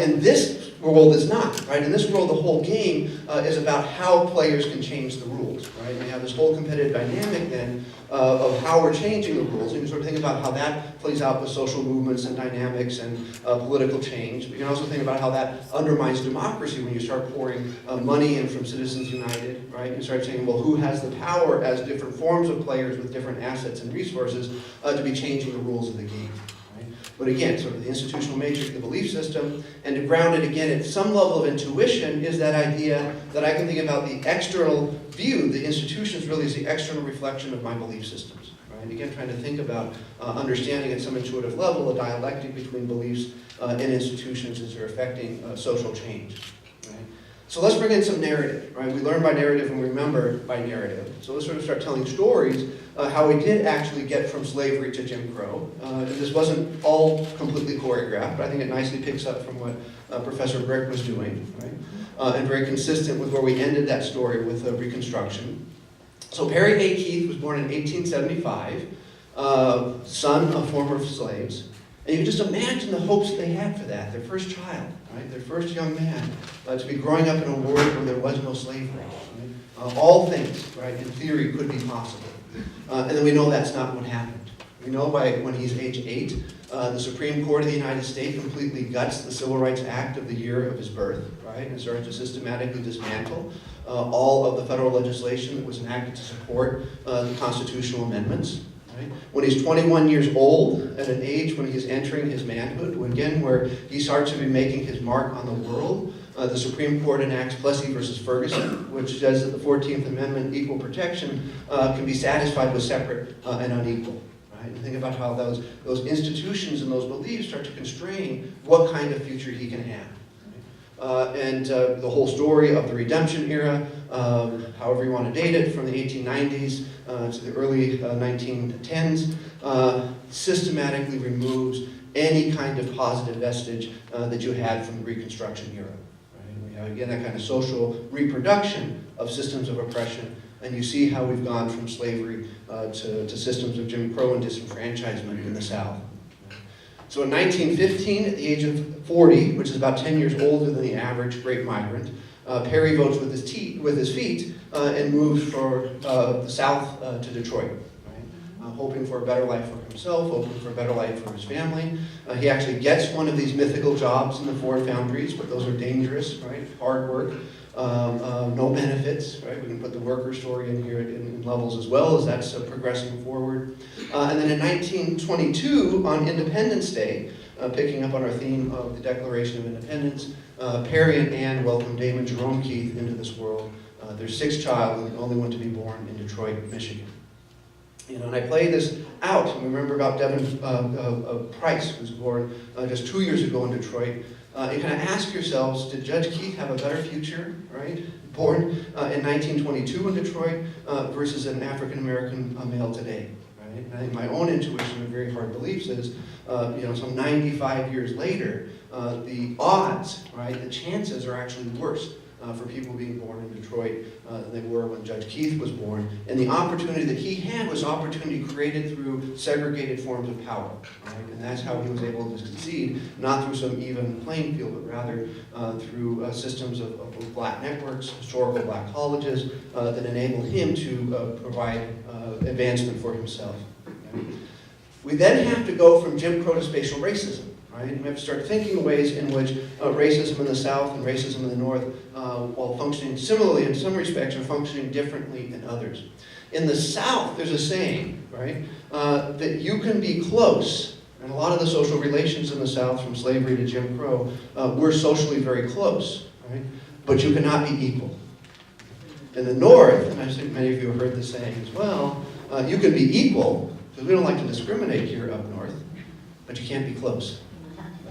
In this world is not, right? In this world, the whole game is about how players can change the rules, right? We have this whole competitive dynamic then of how we're changing the rules. And you can sort of think about how that plays out with social movements and dynamics and political change. We can also think about how that undermines democracy when you start pouring money in from Citizens United, right? You start saying, well, who has the power as different forms of players with different assets and resources to be changing the rules of the game? But again, sort of the institutional matrix, the belief system, and to ground it again at some level of intuition is that idea that I can think about the external view. The institutions really is the external reflection of my belief systems. Right? right? Again, trying to think about understanding at some intuitive level a dialectic between beliefs and institutions as they're affecting social change. Right? So let's bring in some narrative, right? We learn by narrative and we remember by narrative. So let's sort of start telling stories how we did actually get from slavery to Jim Crow. And this wasn't all completely choreographed, but I think it nicely picks up from what Professor Brick was doing, right? And very consistent with where we ended that story with Reconstruction. So Perry A. Keith was born in 1875, son of former slaves. And you can just imagine the hopes that they had for that, their first child, right? Their first young man, to be growing up in a world where there was no slavery. Right? All things, right, in theory, could be possible. And then we know that's not what happened. We know by when he's age 8, the Supreme Court of the United States completely guts the Civil Rights Act of the year of his birth, right, and starts to systematically dismantle all of the federal legislation that was enacted to support the constitutional amendments. Right? When he's 21 years old, at an age when he's entering his manhood, again, where he starts to be making his mark on the world, the Supreme Court enacts Plessy versus Ferguson, which says that the 14th Amendment, equal protection, can be satisfied with separate and unequal. Right? And think about how those institutions and those beliefs start to constrain what kind of future he can have. And the whole story of the Redemption era, however you want to date it, from the 1890s to the early 1910s, systematically removes any kind of positive vestige that you had from the Reconstruction era. Right? We have, again, that kind of social reproduction of systems of oppression, and you see how we've gone from slavery to systems of Jim Crow and disenfranchisement in the South. So in 1915, at the age of 40, which is about 10 years older than the average great migrant, Perry votes with his feet and moves for the South to Detroit, right? Hoping for a better life for himself, hoping for a better life for his family. He actually gets one of these mythical jobs in the Ford foundries, but those are dangerous, right? Hard work, no benefits, right? We can put the worker story in here in levels as well as that's progressing forward. And then in 1922, on Independence Day, picking up on our theme of the Declaration of Independence, Perry and Ann welcome Damon Jerome Keith into this world. Their 6th child and the only one to be born in Detroit, Michigan. You know, and I play this out, and remember about Devin Price, who was born just 2 years ago in Detroit. You kind of ask yourselves, did Judge Keith have a better future, right? Born in 1922 in Detroit versus an African-American male today, right? And I think my own intuition and very hard beliefs is, you know, some 95 years later, the odds, right, the chances are actually worse for people being born in Detroit than they were when Judge Keith was born. And the opportunity that he had was opportunity created through segregated forms of power. Right? And that's how he was able to succeed, not through some even playing field, but rather through systems of black networks, historical black colleges that enabled him to provide advancement for himself. Right? We then have to go from Jim Crow to spatial racism. Right? We have to start thinking of ways in which racism in the South and racism in the North, while functioning similarly in some respects, are functioning differently in others. In the South, there's a saying, right, that you can be close, and a lot of the social relations in the South, from slavery to Jim Crow, were socially very close, right? But you cannot be equal. In the North, and I think many of you have heard this saying as well, you can be equal, because we don't like to discriminate here up north, but you can't be close.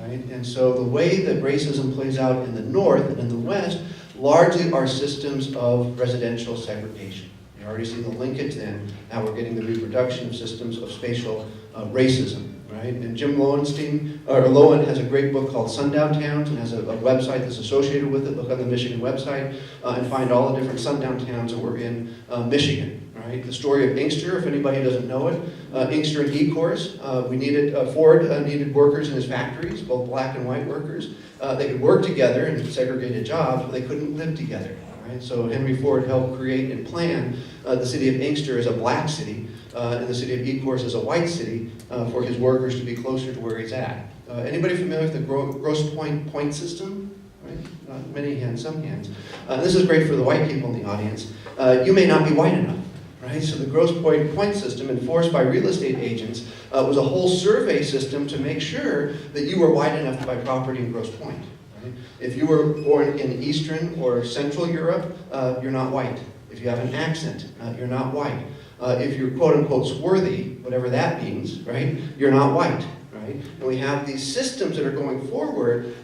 Right? And so the way that racism plays out in the North and in the West largely are systems of residential segregation. You already see the linkage then. Now we're getting the reproduction of systems of spatial racism. Right? And Jim Lowen has a great book called Sundown Towns and has a website that's associated with it. Look on the Michigan website and find all the different sundown towns that were in Michigan. Right? The story of Inkster, if anybody doesn't know it, Inkster and E-Course, Ford needed workers in his factories, both black and white workers. They could work together in segregated jobs, but they couldn't live together. Right? So Henry Ford helped create and plan the city of Inkster as a black city, and the city of E-Course as a white city for his workers to be closer to where he's at. Anybody familiar with the gross point system? Right? Many hands, some hands. This is great for the white people in the audience. You may not be white enough. Right? So the gross point system, enforced by real estate agents, was a whole survey system to make sure that you were white enough to buy property in Grosse Pointe. Right? If you were born in Eastern or Central Europe, you're not white. If you have an accent, you're not white. If you're quote-unquote swarthy, whatever that means, right, you're not white. Right? And we have these systems that are going forward,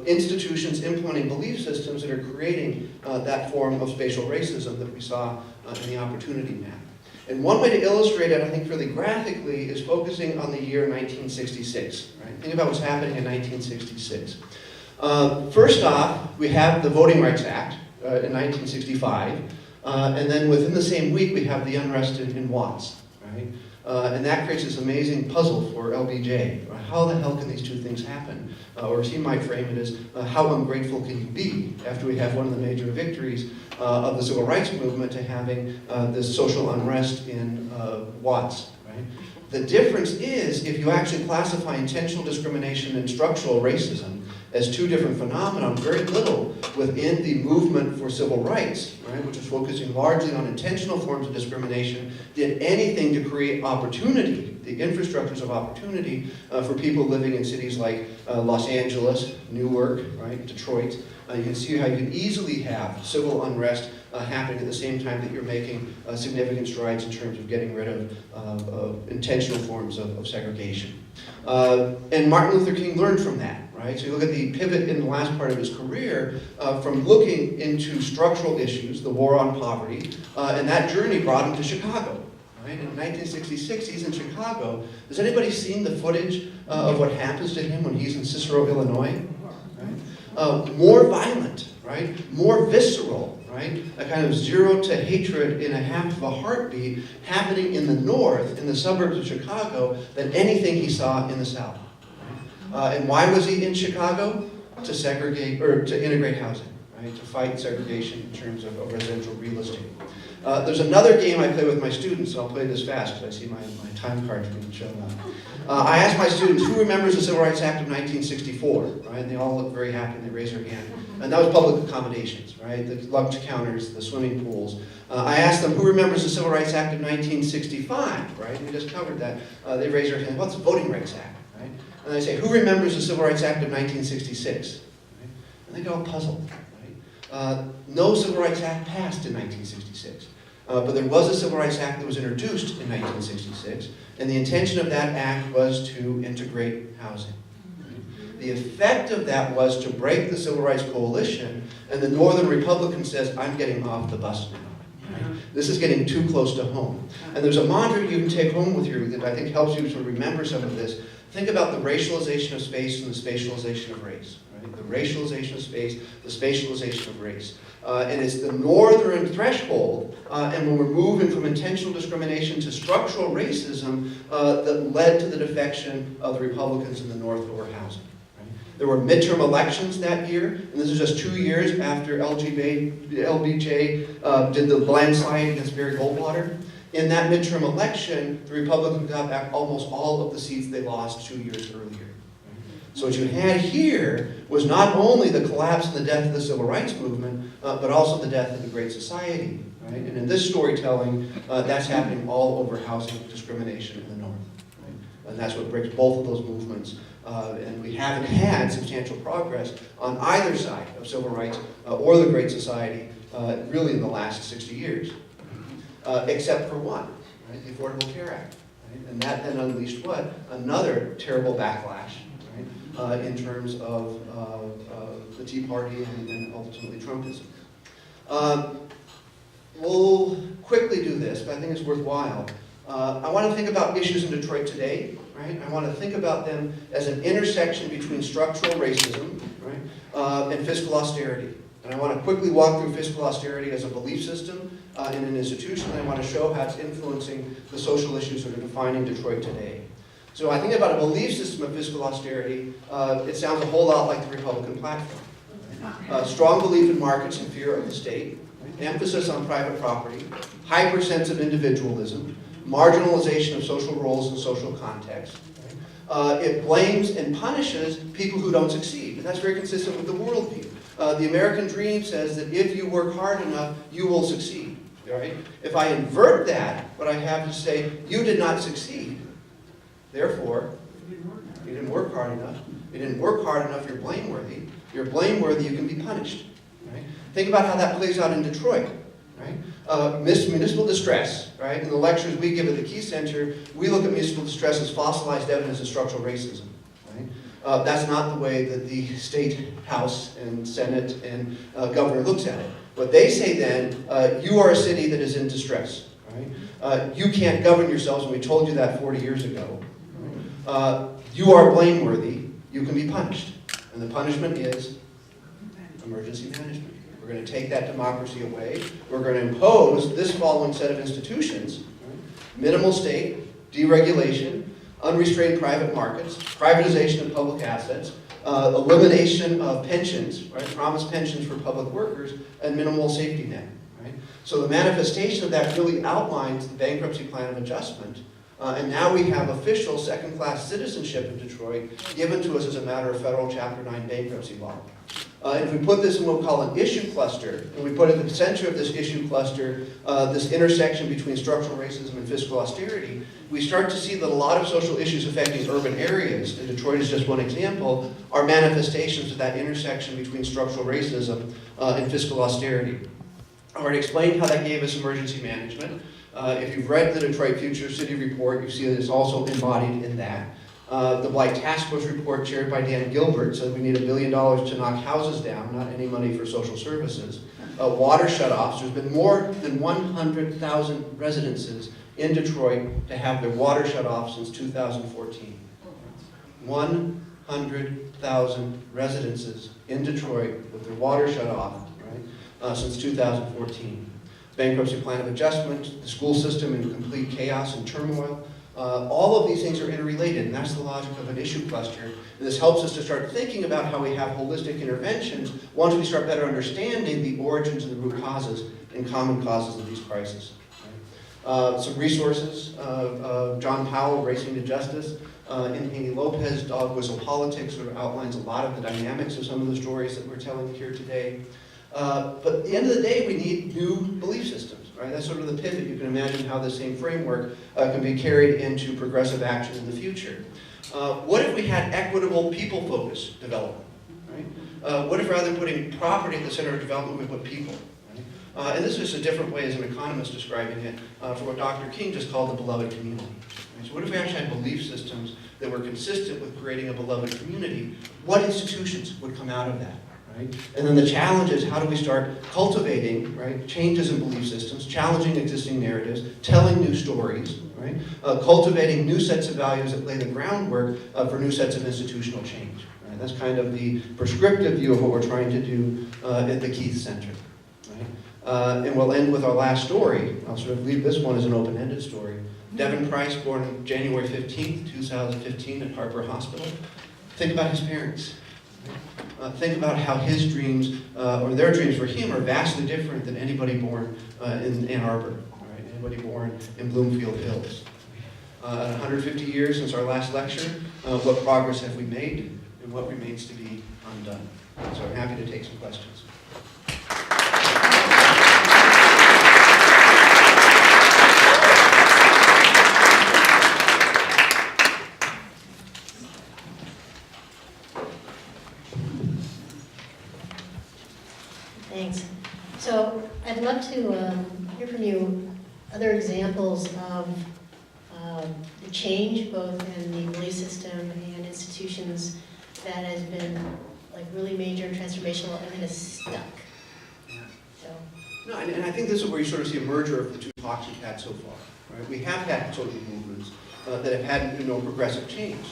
institutions implementing belief systems that are creating that form of spatial racism that we saw in the opportunity map. And one way to illustrate it, I think fairly graphically, is focusing on the year 1966. Right? Think about what's happening in 1966. First off, we have the Voting Rights Act in 1965, and then within the same week we have the unrest in Watts. Right? And that creates this amazing puzzle for LBJ. How the hell can these two things happen? Or as he might frame it as, how ungrateful can you be after we have one of the major victories of the civil rights movement to having this social unrest in Watts, right? The difference is, if you actually classify intentional discrimination and structural racism as two different phenomena, very little within the movement for civil rights, right, which is focusing largely on intentional forms of discrimination, did anything to create opportunity, the infrastructures of opportunity for people living in cities like Los Angeles, Newark, right, Detroit. You can see how you can easily have civil unrest happening at the same time that you're making significant strides in terms of getting rid of intentional forms of segregation. And Martin Luther King learned from that. Right? So you look at the pivot in the last part of his career from looking into structural issues, the war on poverty, and that journey brought him to Chicago. Right? In 1966, he's in Chicago. Has anybody seen the footage of what happens to him when he's in Cicero, Illinois? Right? More violent, right? More visceral, right? A kind of zero to hatred in a half of a heartbeat happening in the north, in the suburbs of Chicago, than anything he saw in the south. And why was he in Chicago? To segregate, or to integrate housing, right? To fight segregation in terms of residential real estate. There's another game I play with my students, so I'll play this fast because I see my time card's being shown up. I ask my students, who remembers the Civil Rights Act of 1964, right? And they all look very happy and they raise their hand. And that was public accommodations, right? The lunch counters, the swimming pools. I asked them, who remembers the Civil Rights Act of 1965, right? We just covered that. They raise their hand, what's the Voting Rights Act? And I say, who remembers the Civil Rights Act of 1966? Right? And they get all puzzled. Right? No Civil Rights Act passed in 1966. But there was a Civil Rights Act that was introduced in 1966, and the intention of that act was to integrate housing. Right? The effect of that was to break the Civil Rights Coalition, and the Northern Republican says, I'm getting off the bus now. Right? This is getting too close to home. And there's a mantra you can take home with you that I think helps you to remember some of this. Think about the racialization of space and the spatialization of race. Right? The racialization of space, the spatialization of race. And it's the northern threshold, and when we're moving from intentional discrimination to structural racism that led to the defection of the Republicans in the North over housing. Right? There were midterm elections that year, and this is just 2 years after LBJ did the landslide against Barry Goldwater. In that midterm election, the Republicans got back almost all of the seats they lost 2 years earlier. So what you had here was not only the collapse and the death of the civil rights movement, but also the death of the Great Society. Right? And in this storytelling, that's happening all over housing discrimination in the North. Right? And that's what breaks both of those movements. And we haven't had substantial progress on either side of civil rights or the Great Society really in the last 60 years. Except for one, right? The Affordable Care Act. Right? And that then unleashed what? Another terrible backlash, right? In terms of the Tea Party and ultimately Trumpism. We'll quickly do this, but I think it's worthwhile. I want to think about issues in Detroit today, right? I want to think about them as an intersection between structural racism, right, and fiscal austerity. And I want to quickly walk through fiscal austerity as a belief system in an institution, and I want to show how it's influencing the social issues that are defining Detroit today. So I think about a belief system of fiscal austerity, it sounds a whole lot like the Republican platform. Right? Strong belief in markets and fear of the state, right? Emphasis on private property, hyper sense of individualism, marginalization of social roles and social context. Right? It blames and punishes people who don't succeed, and that's very consistent with the worldview. The American dream says that if you work hard enough, you will succeed. Right? If I invert that, what I have to say, you did not succeed. Therefore, you didn't work hard enough. You didn't work hard enough, you're blameworthy. You're blameworthy, you can be punished. Right? Think about how that plays out in Detroit. right? Municipal distress, right? In the lectures we give at the Key Center, we look at municipal distress as fossilized evidence of structural racism, right? That's not the way that the state house and senate and governor looks at it. What they say then, you are a city that is in distress, right? You can't govern yourselves, and we told you that 40 years ago. You are blameworthy, you can be punished. And the punishment is emergency management. We're going to take that democracy away. We're going to impose this following set of institutions: right? Minimal state, deregulation, unrestrained private markets, privatization of public assets, elimination of pensions, right? Promised pensions for public workers, and minimal safety net. Right? So the manifestation of that really outlines the bankruptcy plan of adjustment. And now we have official second-class citizenship in Detroit given to us as a matter of federal Chapter 9 bankruptcy law. If we put this in what we call an issue cluster, and we put at the center of this issue cluster this intersection between structural racism and fiscal austerity, we start to see that a lot of social issues affecting urban areas, and Detroit is just one example, are manifestations of that intersection between structural racism and fiscal austerity. I already explained how that gave us emergency management. If you've read the Detroit Future City Report, you see that it's also embodied in that. The Blight Task Force report chaired by Dan Gilbert said we need $1 billion to knock houses down, not any money for social services. Water shutoffs, there's been more than 100,000 residences in Detroit to have their water shut off since 2014. 100,000 residences in Detroit with their water shut off, right, since 2014. Bankruptcy plan of adjustment, the school system in complete chaos and turmoil. All of these things are interrelated, and that's the logic of an issue cluster. And this helps us to start thinking about how we have holistic interventions once we start better understanding the origins and the root causes and common causes of these crises. Some resources, John Powell, Racing to Justice, Amy Lopez, Dog Whistle Politics, sort of outlines a lot of the dynamics of some of the stories that we're telling here today. But at the end of the day, we need new belief systems, right? That's sort of the pivot. You can imagine how the same framework can be carried into progressive action in the future. What if we had equitable people-focused development, right? What if rather than putting property at the center of development, we put people, right? And this is a different way as an economist describing it for what Dr. King just called the beloved community. Right? So what if we actually had belief systems that were consistent with creating a beloved community? What institutions would come out of that? Right? And then the challenge is, how do we start cultivating, right, changes in belief systems, challenging existing narratives, telling new stories, right, cultivating new sets of values that lay the groundwork for new sets of institutional change. Right? That's kind of the prescriptive view of what we're trying to do at the Keith Center. Right? And we'll end with our last story. I'll sort of leave this one as an open-ended story. Devin Price, born January 15th, 2015 at Harper Hospital. Think about his parents. Think about how his dreams, or their dreams for him, are vastly different than anybody born in Ann Arbor, right? Anybody born in Bloomfield Hills. 150 years since our last lecture, what progress have we made, and what remains to be undone? So I'm happy to take some questions. Thanks. So I'd love to hear from you other examples of the change both in the belief system and institutions that has been like really major and transformational and then is stuck. So. No, and I think this is where you sort of see a merger of the two talks we've had so far. Right? We have had social movements that have had progressive change.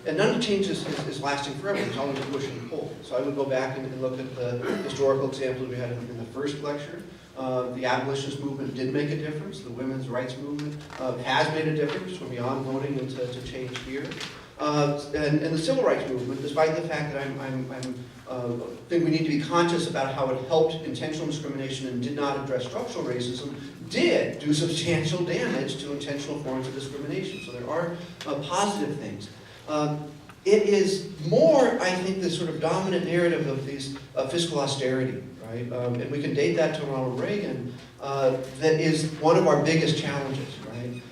And none of the change is lasting forever. There's always a push and pull. So I would go back and look at the historical examples we had in the first lecture. The abolitionist movement did make a difference. The women's rights movement has made a difference from beyond voting into to change here. And the civil rights movement, despite the fact that I think we need to be conscious about how it helped intentional discrimination and did not address structural racism, did do substantial damage to intentional forms of discrimination. So there are positive things. It is more, I think, the sort of dominant narrative of these fiscal austerity, right? And we can date that to Ronald Reagan, that is one of our biggest challenges, right?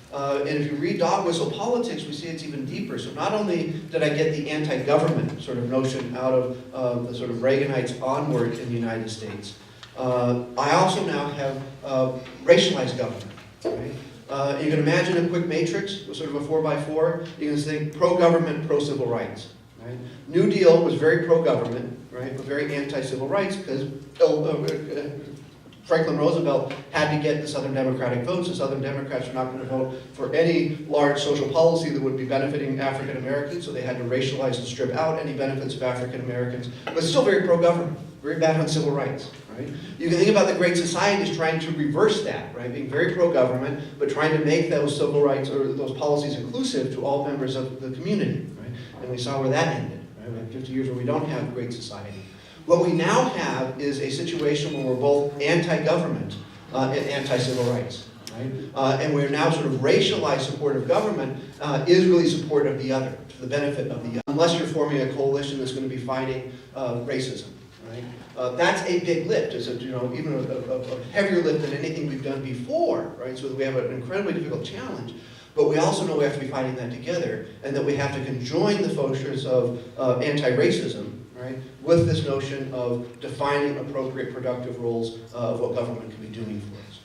And if you read Dog Whistle Politics, we see it's even deeper. So not only did I get the anti-government sort of notion out of the sort of Reaganites onward in the United States, I also now have racialized government. Right? You can imagine a quick matrix, sort of a 4x4. You can think pro-government, pro-civil rights. Right? New Deal was very pro-government, right, but very anti-civil rights because Franklin Roosevelt had to get the Southern Democratic votes. The Southern Democrats were not going to vote for any large social policy that would be benefiting African Americans, so they had to racialize and strip out any benefits of African Americans, but still very pro-government, very bad on civil rights. Right? You can think about the Great Societies trying to reverse that, right? Being very pro-government, but trying to make those civil rights or those policies inclusive to all members of the community. Right? And we saw where that ended. Right? We had 50 years where we don't have Great Society. What we now have is a situation where we're both anti-government and anti-civil rights. Right? And we're now sort of racialized support of government is really support of the other, to the benefit of the other, unless you're forming a coalition that's going to be fighting racism. Right? That's a big lift. It's even a heavier lift than anything we've done before. Right? So we have an incredibly difficult challenge. But we also know we have to be fighting that together, and that we have to conjoin the focus of anti-racism, right, with this notion of defining appropriate productive roles of what government can be doing for us.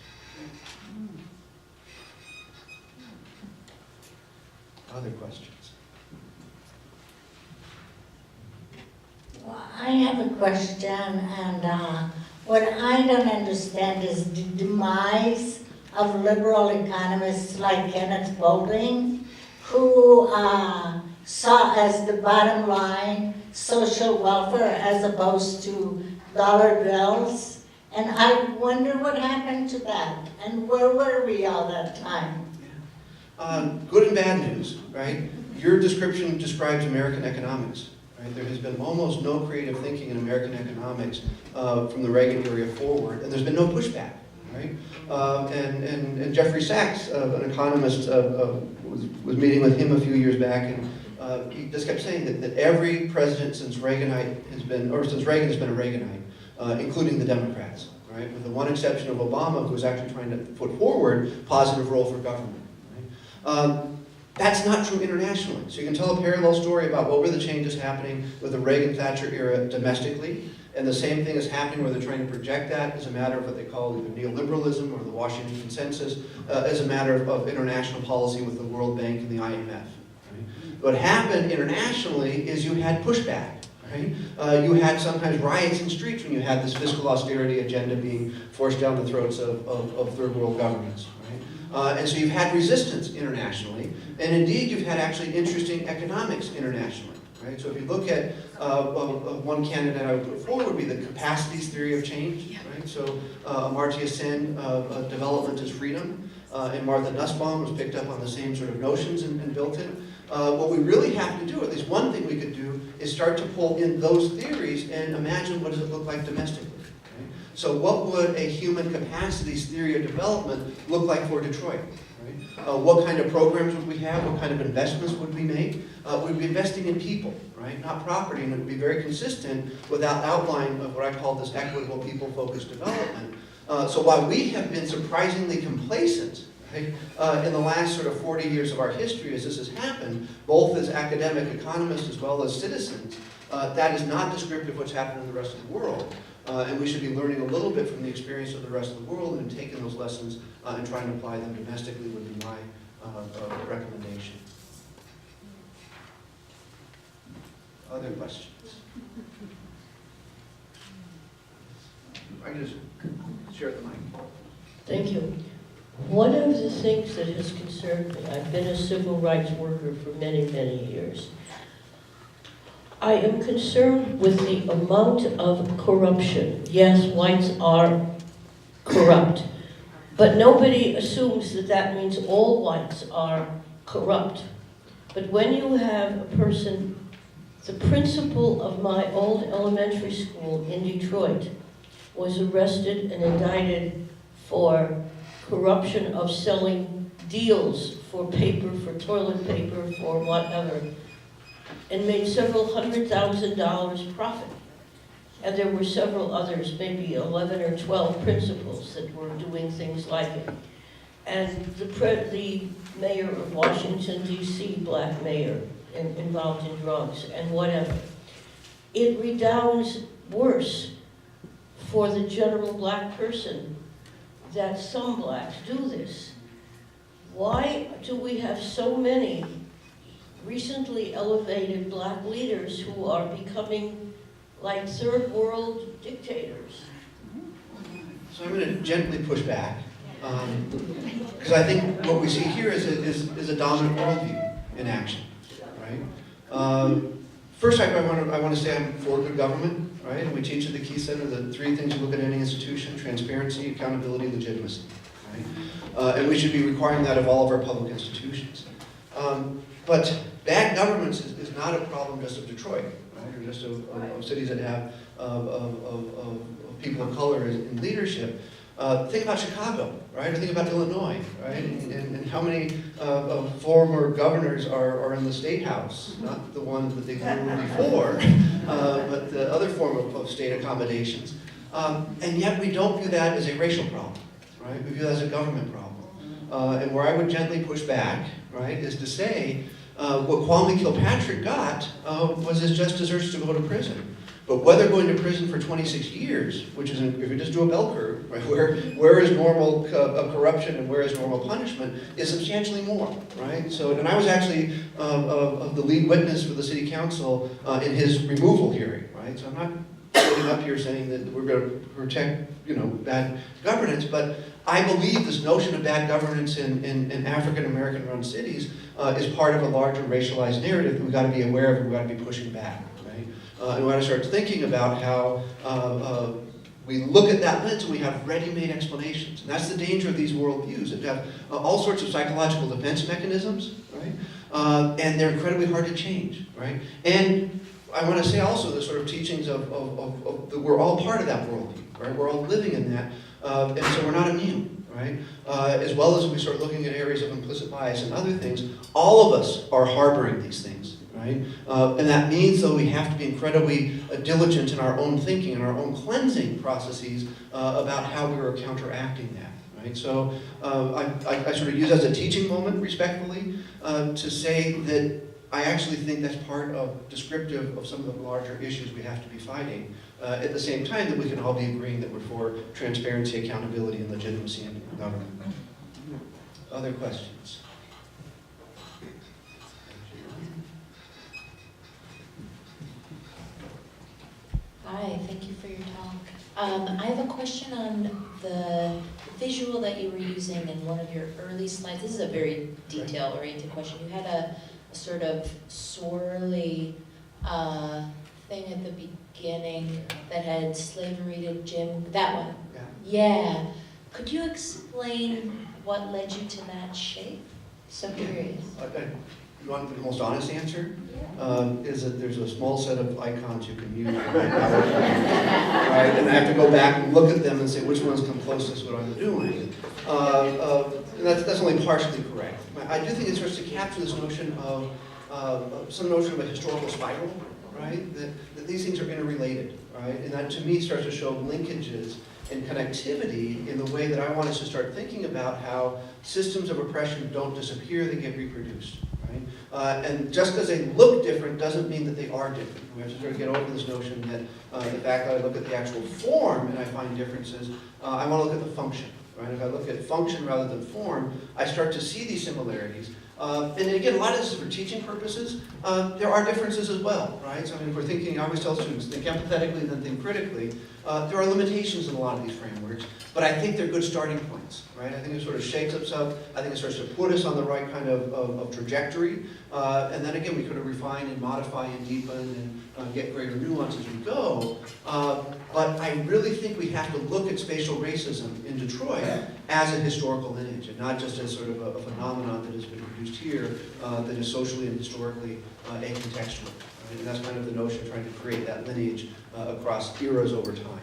Other questions? Well, I have a question, and what I don't understand is the demise of liberal economists like Kenneth Boulding, who saw as the bottom line social welfare as opposed to dollar bills. And I wonder what happened to that, and where were we all that time? Good and bad news, right? Your description describes American economics. Right? There has been almost no creative thinking in American economics from the Reagan era forward, and there's been no pushback. Right? And Jeffrey Sachs, an economist, was meeting with him a few years back, and he just kept saying that every president since Reagan has been a Reaganite, including the Democrats, right? With the one exception of Obama, who was actually trying to put forward a positive role for government. Right? That's not true internationally. So you can tell a parallel story about what were the changes happening with the Reagan-Thatcher era domestically, and the same thing is happening where they're trying to project that as a matter of what they call either neoliberalism or the Washington Consensus, as a matter of international policy with the World Bank and the IMF. Right? What happened internationally is you had pushback. Right? You had sometimes riots in streets when you had this fiscal austerity agenda being forced down the throats of third world governments. Right? And so you've had resistance internationally, and indeed you've had actually interesting economics internationally. Right? So if you look at one candidate I would put forward would be the capacities theory of change. Right? So Amartya Sen, development is freedom, and Martha Nussbaum was picked up on the same sort of notions and built it. What we really have to do, or at least one thing we could do, is start to pull in those theories and imagine what does it look like domestically. Right? So what would a human capacities theory of development look like for Detroit? Right? What kind of programs would we have? What kind of investments would we make? We'd be investing in people, right? Not property, and it would be very consistent with that outline of what I call this equitable people-focused development. So while we have been surprisingly complacent, right, in the last sort of 40 years of our history as this has happened, both as academic economists as well as citizens, that is not descriptive of what's happened in the rest of the world. And we should be learning a little bit from the experience of the rest of the world and taking those lessons and trying to apply them domestically would be my recommendation. Other questions? I can just share the mic. Thank you. One of the things that has concerned me, I've been a civil rights worker for many, many years. I am concerned with the amount of corruption. Yes, whites are corrupt, but nobody assumes that that means all whites are corrupt. But when you have a person, the principal of my old elementary school in Detroit was arrested and indicted for corruption of selling deals for paper, for toilet paper, for whatever, and made several $100,000 profit. And there were several others, maybe 11 or 12 principals that were doing things like it. And the mayor of Washington, D.C., black mayor, involved in drugs and whatever. It redounds worse for the general black person that some blacks do this. Why do we have so many recently elevated black leaders who are becoming like third world dictators? So I'm going to gently push back, because I think what we see here is a dominant worldview in action, right? First, I want to say I'm for good government, right? And we teach at the Key Center the three things you look at any institution: transparency, accountability, legitimacy, right? And we should be requiring that of all of our public institutions. But bad governance is not a problem just of Detroit, right? Or just of cities that have of people of color in leadership. Think about Chicago, right? Or think about Illinois, right? And how many former governors are in the State House, not the ones that they grew before, but the other form of state accommodations. And yet we don't view that as a racial problem, right? We view that as a government problem. And where I would gently push back, right, is to say what Kwame Kilpatrick got was his just desserts to go to prison. But whether going to prison for 26 years, which is, if you just do a bell curve, right, where is normal corruption and where is normal punishment, is substantially more, right? So, and I was actually the lead witness for the city council in his removal hearing, right? So I'm not sitting up here saying that we're going to protect, bad governance, but I believe this notion of bad governance in African American run cities is part of a larger racialized narrative that we've got to be aware of and we've got to be pushing back. And we want to start thinking about how we look at that lens and we have ready-made explanations. And that's the danger of these worldviews. They have all sorts of psychological defense mechanisms, right? And they're incredibly hard to change, right? And I want to say also the sort of teachings of that we're all part of that worldview, right? We're all living in that, and so we're not immune, right? As well as we start looking at areas of implicit bias and other things, all of us are harboring these things. Right? And that means, though, we have to be incredibly diligent in our own thinking and our own cleansing processes about how we are counteracting that. Right? So I sort of use as a teaching moment, respectfully, to say that I actually think that's part of descriptive of some of the larger issues we have to be fighting. At the same time that we can all be agreeing that we're for transparency, accountability, and legitimacy in government. Other questions? Hi, thank you for your talk. I have a question on the visual that you were using in one of your early slides. This is a very detail-oriented question. You had a sort of swirly thing at the beginning that had slavery to Jim, that one. Yeah. Could you explain what led you to that shape? So curious. You want the most honest answer? Is that there's a small set of icons you can use. Right? And I have to go back and look at them and say which ones come closest to what I'm doing. And that's only partially correct. I do think it starts to capture this notion of some notion of a historical spiral, right? That these things are interrelated, right? And that to me starts to show linkages and connectivity in the way that I want us to start thinking about how systems of oppression don't disappear, they get reproduced. And just because they look different doesn't mean that they are different. We have to sort of get over this notion that the fact that I look at the actual form and I find differences, I want to look at the function. Right? If I look at function rather than form, I start to see these similarities. And again, a lot of this is for teaching purposes. There are differences as well, right? So I mean, if we're thinking, I always tell students, think empathetically, then think critically. There are limitations in a lot of these frameworks, but I think they're good starting points, right? I think it sort of shakes us up. I think it starts to put us on the right kind of trajectory. And then again, we could refine and modify and deepen and get greater nuance as we go. But I really think we have to look at spatial racism in Detroit as a historical lineage, and not just as sort of a phenomenon that has been produced here that is socially and historically acontextual. Right? And that's kind of the notion of trying to create that lineage across eras over time.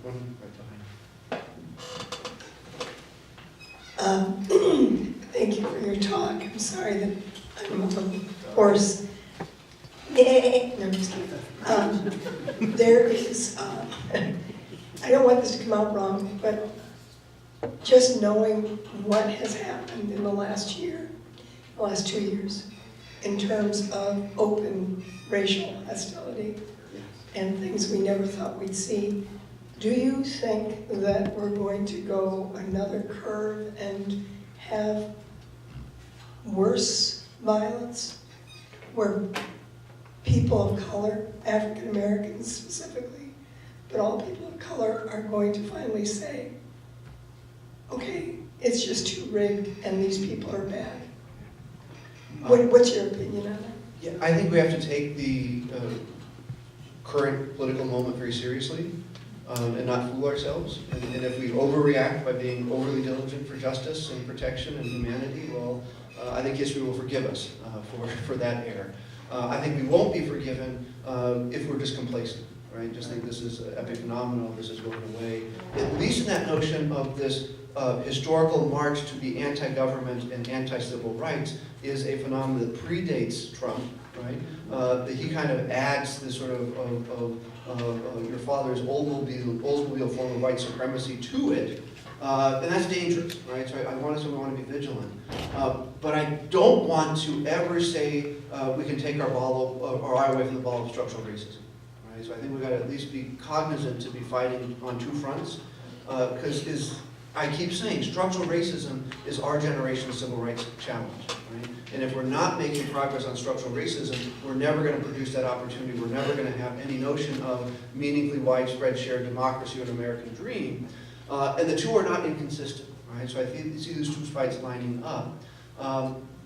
One right behind. Thank you for your talk. I'm sorry that I'm a little hoarse. No, I'm just kidding. There is, I don't want this to come out wrong, but just knowing what has happened in the last year, the last 2 years, in terms of open racial hostility, and things we never thought we'd see. Do you think that we're going to go another curve and have worse violence, where people of color, African Americans specifically, but all people of color are going to finally say, okay, it's just too rigged and these people are bad? What's your opinion on that? Yeah, I think we have to take the current political moment very seriously and not fool ourselves. And if we overreact by being overly diligent for justice and protection and humanity, well, I think history will forgive us for that error. I think we won't be forgiven if we're just complacent, right? Just think this is epic phenomenon, this is going away. At least in that notion of this historical march to be anti-government and anti-civil rights is a phenomenon that predates Trump, right? That he kind of adds this sort of your father's Oldsmobile form of white supremacy to it. And that's dangerous, right? So I want to be vigilant. But I don't want to ever say we can take our eye away from the ball of structural racism, right? So I think we've got to at least be cognizant to be fighting on two fronts. Because I keep saying, structural racism is our generation's civil rights challenge, right? And if we're not making progress on structural racism, we're never going to produce that opportunity. We're never going to have any notion of meaningfully widespread shared democracy or an American dream. And the two are not inconsistent, right? So I see these two fights lining up.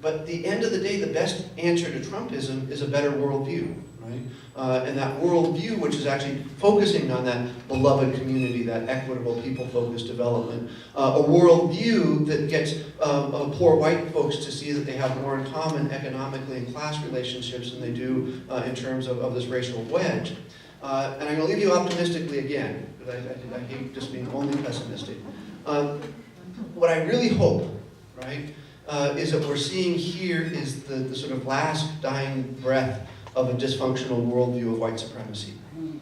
But at the end of the day, the best answer to Trumpism is a better worldview, right? And that worldview, which is actually focusing on that beloved community, that equitable, people-focused development, a worldview that gets poor white folks to see that they have more in common economically and class relationships than they do in terms of this racial wedge. And I'm going to leave you optimistically again, because I hate just being only pessimistic. What I really hope, right, is that we're seeing here is the sort of last dying breath of a dysfunctional worldview of white supremacy,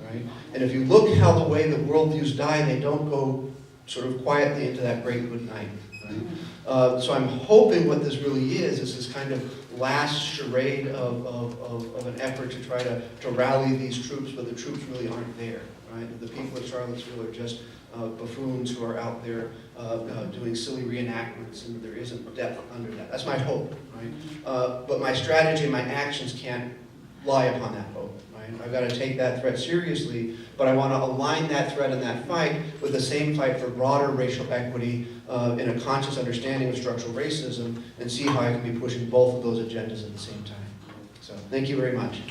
right? And if you look how the way that worldviews die, they don't go sort of quietly into that great good night, right? So I'm hoping what this really is this kind of last charade of an effort to try to rally these troops, but the troops really aren't there, right? The people of Charlottesville are just buffoons who are out there doing silly reenactments, and there isn't depth under that. That's my hope, right? But my strategy and my actions can't lie upon that hope, right? I've got to take that threat seriously, but I want to align that threat and that fight with the same fight for broader racial equity in a conscious understanding of structural racism, and see how I can be pushing both of those agendas at the same time. So, thank you very much.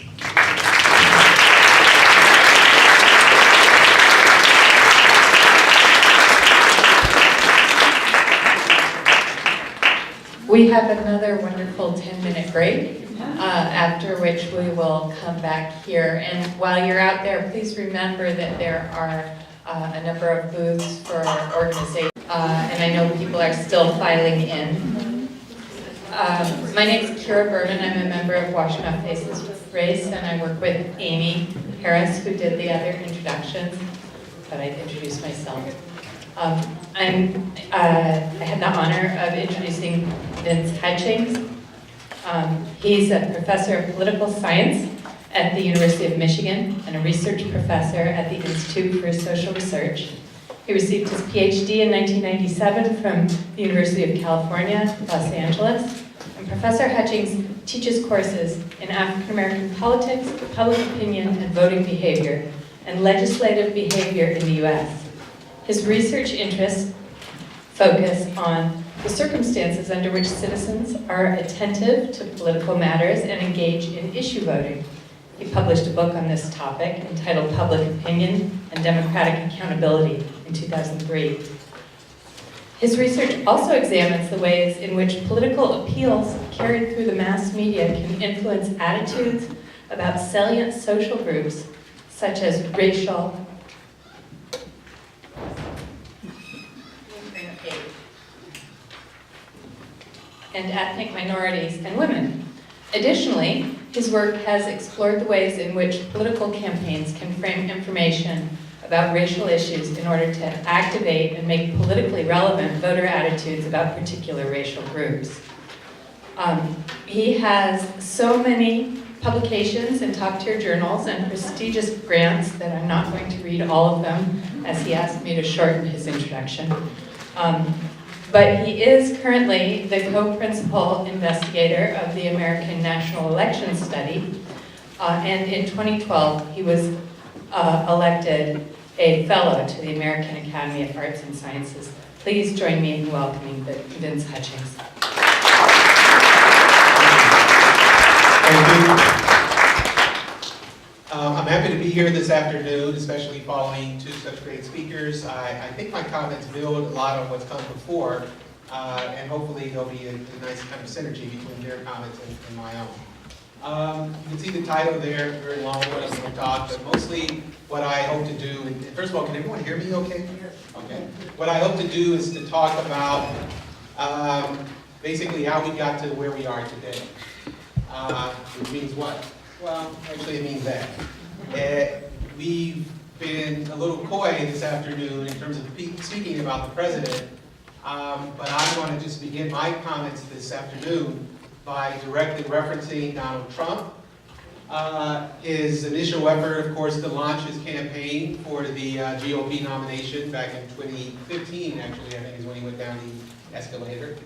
We have another wonderful 10-minute break, after which we will come back here. And while you're out there, please remember that there are a number of booths for our organization. And I know people are still filing in. My name is Kira Berman. I'm a member of Washtenaw Faces Race, and I work with Amy Harris, who did the other introductions, but I'd introduce myself. I had the honor of introducing Vince Hutchins. He's a professor of political science at the University of Michigan and a research professor at the Institute for Social Research. He received his Ph.D. in 1997 from the University of California, Los Angeles. And Professor Hutchins teaches courses in African American politics, public opinion, and voting behavior, and legislative behavior in the U.S. His research interests focus on the circumstances under which citizens are attentive to political matters and engage in issue voting. He published a book on this topic entitled Public Opinion and Democratic Accountability in 2003. His research also examines the ways in which political appeals carried through the mass media can influence attitudes about salient social groups such as racial, and ethnic minorities and women. Additionally, his work has explored the ways in which political campaigns can frame information about racial issues in order to activate and make politically relevant voter attitudes about particular racial groups. He has so many publications in top-tier journals and prestigious grants that I'm not going to read all of them, as he asked me to shorten his introduction. But he is currently the co-principal investigator of the American National Election Study, and in 2012 he was elected a fellow to the American Academy of Arts and Sciences. Please join me in welcoming Vince Hutchins. Thank you. I'm happy to be here this afternoon, especially following two such great speakers. I think my comments build a lot on what's come before, and hopefully there'll be a nice kind of synergy between their comments and my own. You can see the title there, very long one, I'm going to talk, but mostly what I hope to do, and first of all, can everyone hear me okay? Okay. What I hope to do is to talk about basically how we got to where we are today. Which means what? Well, actually it means that. We've been a little coy this afternoon in terms of speaking about the president, but I want to just begin my comments this afternoon by directly referencing Donald Trump. His initial effort, of course, to launch his campaign for the GOP nomination back in 2015, actually, I think is when he went down the escalator.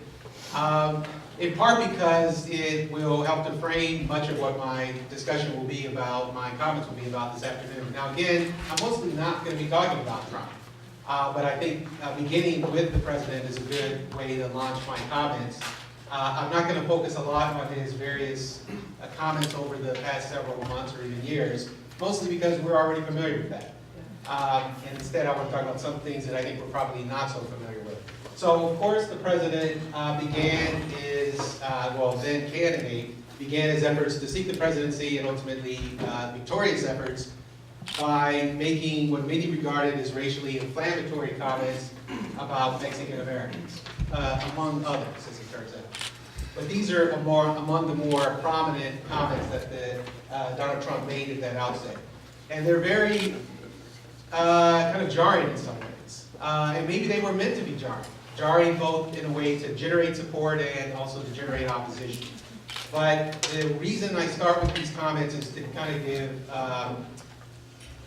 In part because it will help to frame much of what my discussion will be about, my comments will be about this afternoon. Now again, I'm mostly not going to be talking about Trump, but I think beginning with the president is a good way to launch my comments. I'm not going to focus a lot on his various comments over the past several months or even years, mostly because we're already familiar with that. And instead I want to talk about some things that I think we're probably not so familiar with. So, of course, the president began his, then candidate, began his efforts to seek the presidency and ultimately victorious efforts by making what many regarded as racially inflammatory comments about Mexican Americans, among others, as it turns out. But these are among the more prominent comments that Donald Trump made at that outset. And they're very kind of jarring in some ways. And maybe they were meant to be jarring. Jarring both in a way to generate support and also to generate opposition. But the reason I start with these comments is to kind of give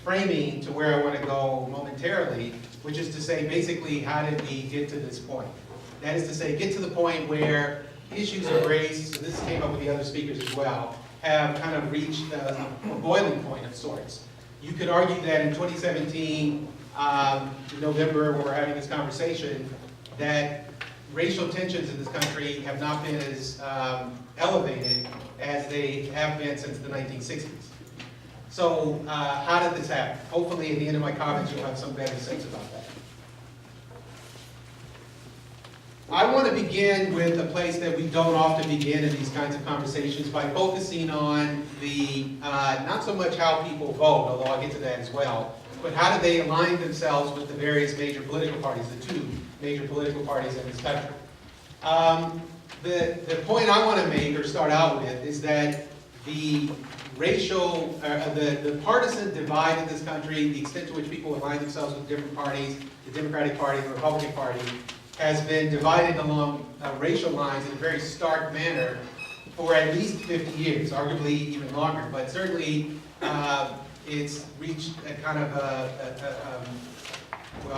framing to where I want to go momentarily, which is to say basically how did we get to this point? That is to say get to the point where issues of race, so this came up with the other speakers as well, have kind of reached a boiling point of sorts. You could argue that in 2017, in November, when we're having this conversation, that racial tensions in this country have not been as elevated as they have been since the 1960s. So how did this happen? Hopefully at the end of my comments you'll have some better sense about that. I want to begin with a place that we don't often begin in these kinds of conversations by focusing on the, not so much how people vote, although I'll get to that as well, but how do they align themselves with the various major political parties, the two major political parties in this country. The point I want to make or start out with is that the racial, the partisan divide in this country, the extent to which people align themselves with different parties, the Democratic Party and the Republican Party, has been divided along racial lines in a very stark manner for at least 50 years, arguably even longer, but certainly it's reached a kind of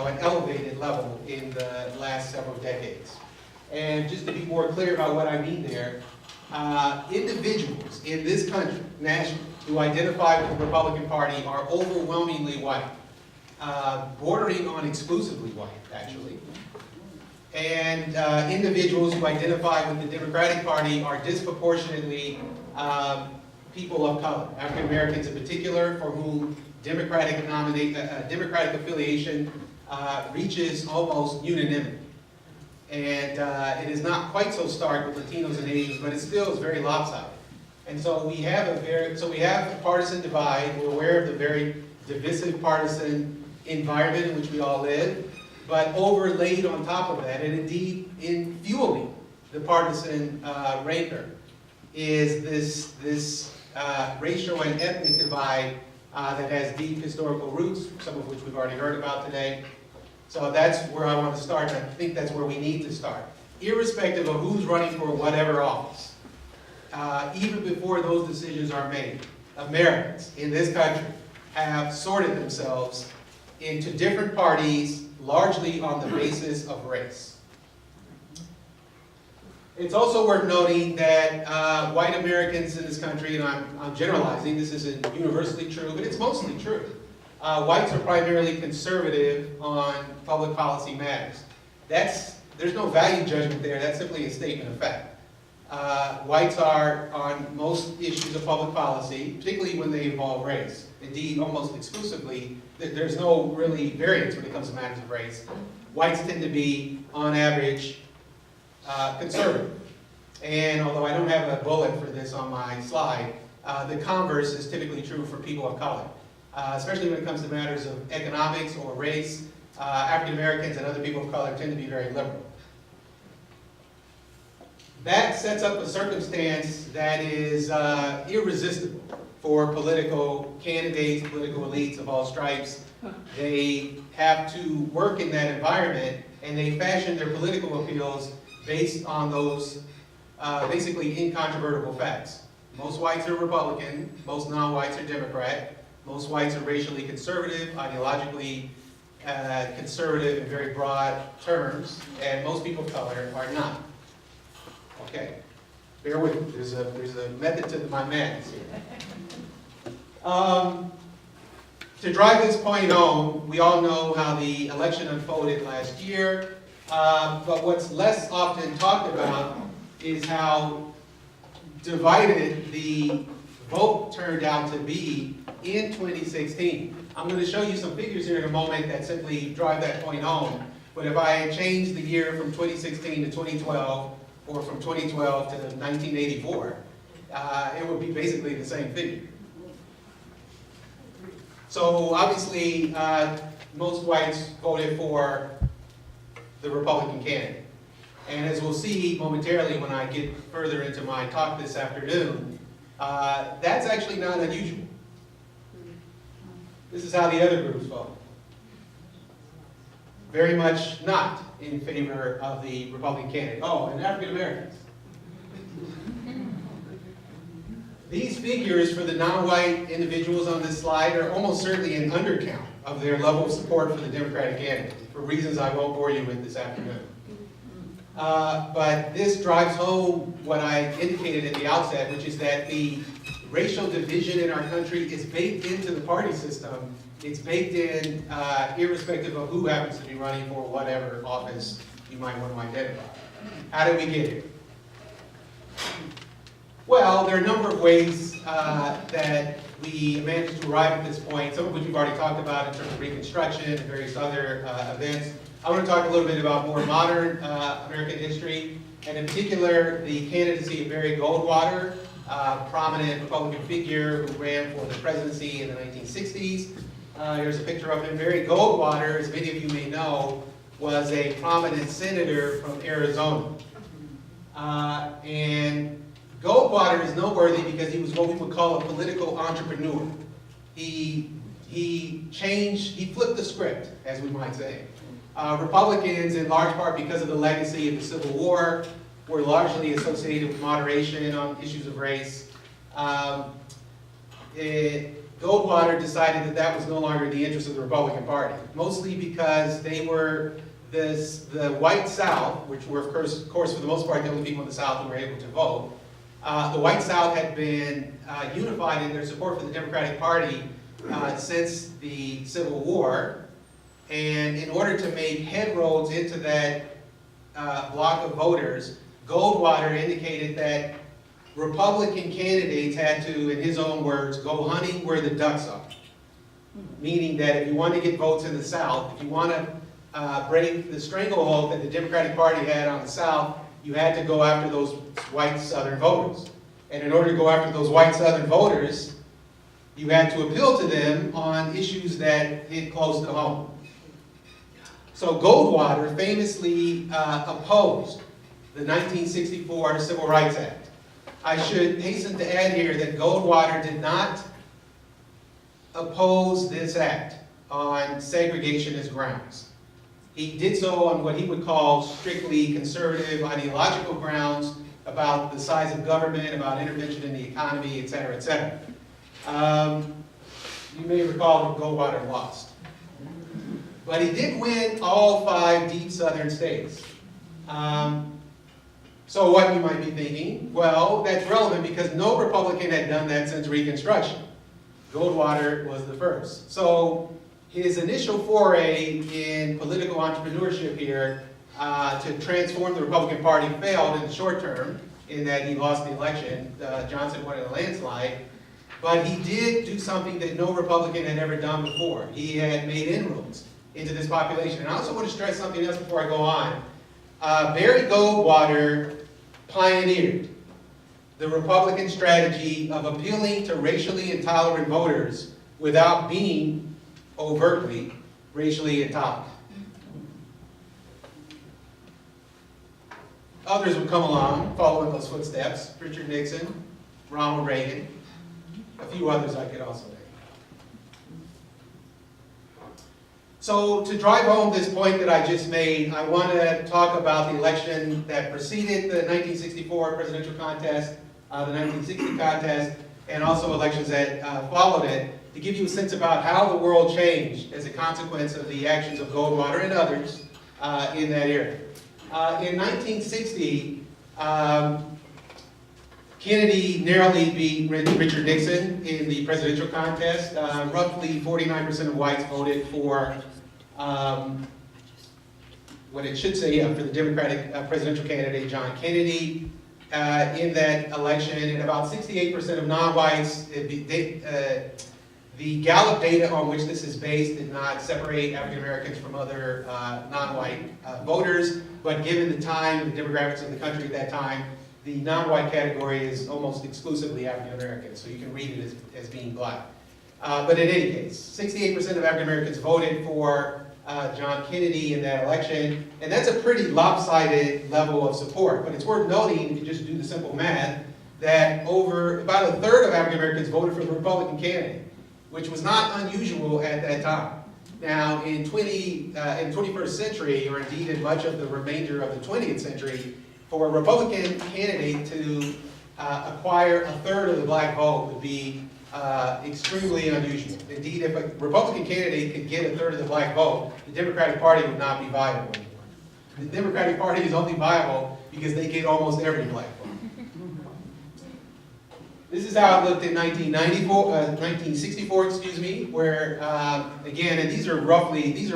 an elevated level in the last several decades. And just to be more clear about what I mean there, individuals in this country, nationally, who identify with the Republican Party are overwhelmingly white, bordering on exclusively white, actually. And individuals who identify with the Democratic Party are disproportionately people of color, African Americans in particular, for whom Democratic affiliation reaches almost unanimity. And it is not quite so stark with Latinos and Asians, but it still is very lopsided. And so we have a partisan divide. We're aware of the very divisive partisan environment in which we all live, but overlaid on top of that, and indeed in fueling the partisan rancor, is this racial and ethnic divide that has deep historical roots, some of which we've already heard about today. So that's where I want to start, and I think that's where we need to start. Irrespective of who's running for whatever office, even before those decisions are made, Americans in this country have sorted themselves into different parties, largely on the basis of race. It's also worth noting that white Americans in this country, and I'm generalizing, this isn't universally true, but it's mostly true. Whites are primarily conservative on public policy matters. There's no value judgment there, that's simply a statement of fact. Whites are on most issues of public policy, particularly when they involve race. Indeed, almost exclusively, there's no really variance when it comes to matters of race. Whites tend to be, on average, conservative. And although I don't have a bullet for this on my slide, the converse is typically true for people of color. Especially when it comes to matters of economics or race, African Americans and other people of color tend to be very liberal. That sets up a circumstance that is irresistible for political candidates, political elites of all stripes. They have to work in that environment, and they fashion their political appeals based on those basically incontrovertible facts. Most whites are Republican, most non-whites are Democrat, most whites are racially conservative, ideologically conservative in very broad terms, and most people of color are not. Okay, bear with me. There's a method to my madness here. To drive this point home, we all know how the election unfolded last year, but what's less often talked about is how divided the vote turned out to be in 2016. I'm going to show you some figures here in a moment that simply drive that point home, but if I change the year from 2016 to 2012, or from 2012 to 1984, it would be basically the same figure. So obviously, most whites voted for the Republican candidate. And as we'll see momentarily when I get further into my talk this afternoon, that's actually not unusual. This is how the other groups vote. Very much not in favor of the Republican candidate. Oh, and African Americans. These figures for the non-white individuals on this slide are almost certainly an undercount of their level of support for the Democratic candidate, for reasons I won't bore you with this afternoon. But this drives home what I indicated at the outset, which is that the racial division in our country is baked into the party system. It's baked in irrespective of who happens to be running for whatever office you might want to identify. How did we get here? Well, there are a number of ways that we managed to arrive at this point, some of which we've already talked about in terms of Reconstruction and various other events. I want to talk a little bit about more modern American history, and in particular, the candidacy of Barry Goldwater, a prominent Republican figure who ran for the presidency in the 1960s. Here's a picture of him. Barry Goldwater, as many of you may know, was a prominent senator from Arizona. And Goldwater is noteworthy because he was what we would call a political entrepreneur. He flipped the script, as we might say. Republicans, in large part because of the legacy of the Civil War, were largely associated with moderation on issues of race. Goldwater decided that that was no longer the interest of the Republican Party, mostly because they were the white South, which were, of course, for the most part, the only people in the South who were able to vote. The white South had been unified in their support for the Democratic Party since the Civil War, and in order to make headroads into that block of voters, Goldwater indicated that Republican candidates had to, in his own words, go hunting where the ducks are. Meaning that if you want to get votes in the South, if you want to break the stranglehold that the Democratic Party had on the South, you had to go after those white Southern voters. And in order to go after those white Southern voters, you had to appeal to them on issues that hit close to home. So Goldwater famously opposed the 1964 Civil Rights Act. I should hasten to add here that Goldwater did not oppose this act on segregationist grounds. He did so on what he would call strictly conservative ideological grounds, about the size of government, about intervention in the economy, et cetera, et cetera. You may recall that Goldwater lost. But he did win all 5 deep southern states. So what you might be thinking, well, that's relevant because no Republican had done that since Reconstruction. Goldwater was the first. So his initial foray in political entrepreneurship here to transform the Republican Party failed in the short term in that he lost the election. Johnson won in a landslide. But he did do something that no Republican had ever done before. He had made inroads into this population. And I also want to stress something else before I go on. Barry Goldwater pioneered the Republican strategy of appealing to racially intolerant voters without being overtly racially intolerant. Others would come along, following those footsteps. Richard Nixon, Ronald Reagan, a few others I could also name. So to drive home this point that I just made, I want to talk about the election that preceded the 1964 presidential contest, the 1960 contest, and also elections that followed it, to give you a sense about how the world changed as a consequence of the actions of Goldwater and others in that era. In 1960, Kennedy narrowly beat Richard Nixon in the presidential contest. Roughly 49% of whites voted for what it should say, for the Democratic presidential candidate, John Kennedy. In that election, and about 68% of non-whites, the Gallup data on which this is based did not separate African Americans from other non-white voters, but given the time and the demographics of the country at that time, the non-white category is almost exclusively African American, so you can read it as being black. But in any case, 68% of African Americans voted for John Kennedy in that election, and that's a pretty lopsided level of support. But it's worth noting, if you just do the simple math, that about a third of African Americans voted for the Republican candidate, which was not unusual at that time. Now, in 21st century, or indeed in much of the remainder of the 20th century, for a Republican candidate to acquire a third of the black vote would be extremely unusual. Indeed, if a Republican candidate could get a third of the black vote, the Democratic Party would not be viable anymore. The Democratic Party is only viable because they get almost every black vote. This is how it looked in 1964, excuse me, where, again, and these are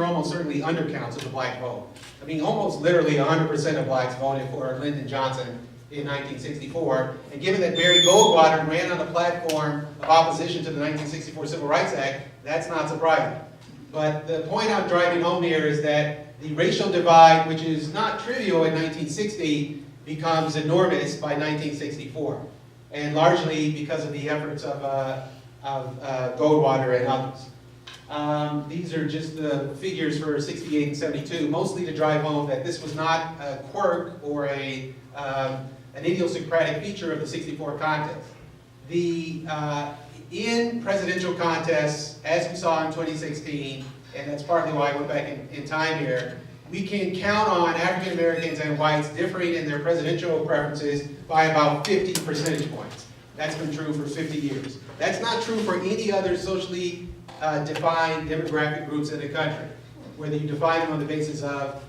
almost certainly undercounts of the black vote. I mean, almost literally 100% of blacks voted for Lyndon Johnson in 1964. And given that Barry Goldwater ran on a platform of opposition to the 1964 Civil Rights Act, that's not surprising. But the point I'm driving home here is that the racial divide, which is not trivial in 1960, becomes enormous by 1964. And largely because of the efforts of Goldwater and others. These are just the figures for 68 and 72, mostly to drive home that this was not a quirk or an idiosyncratic feature of the 64 contest. In presidential contests, as we saw in 2016, and that's partly why I went back in time here, we can count on African Americans and whites differing in their presidential preferences by about 50 percentage points. That's been true for 50 years. That's not true for any other socially defined demographic groups in the country, whether you define them on the basis of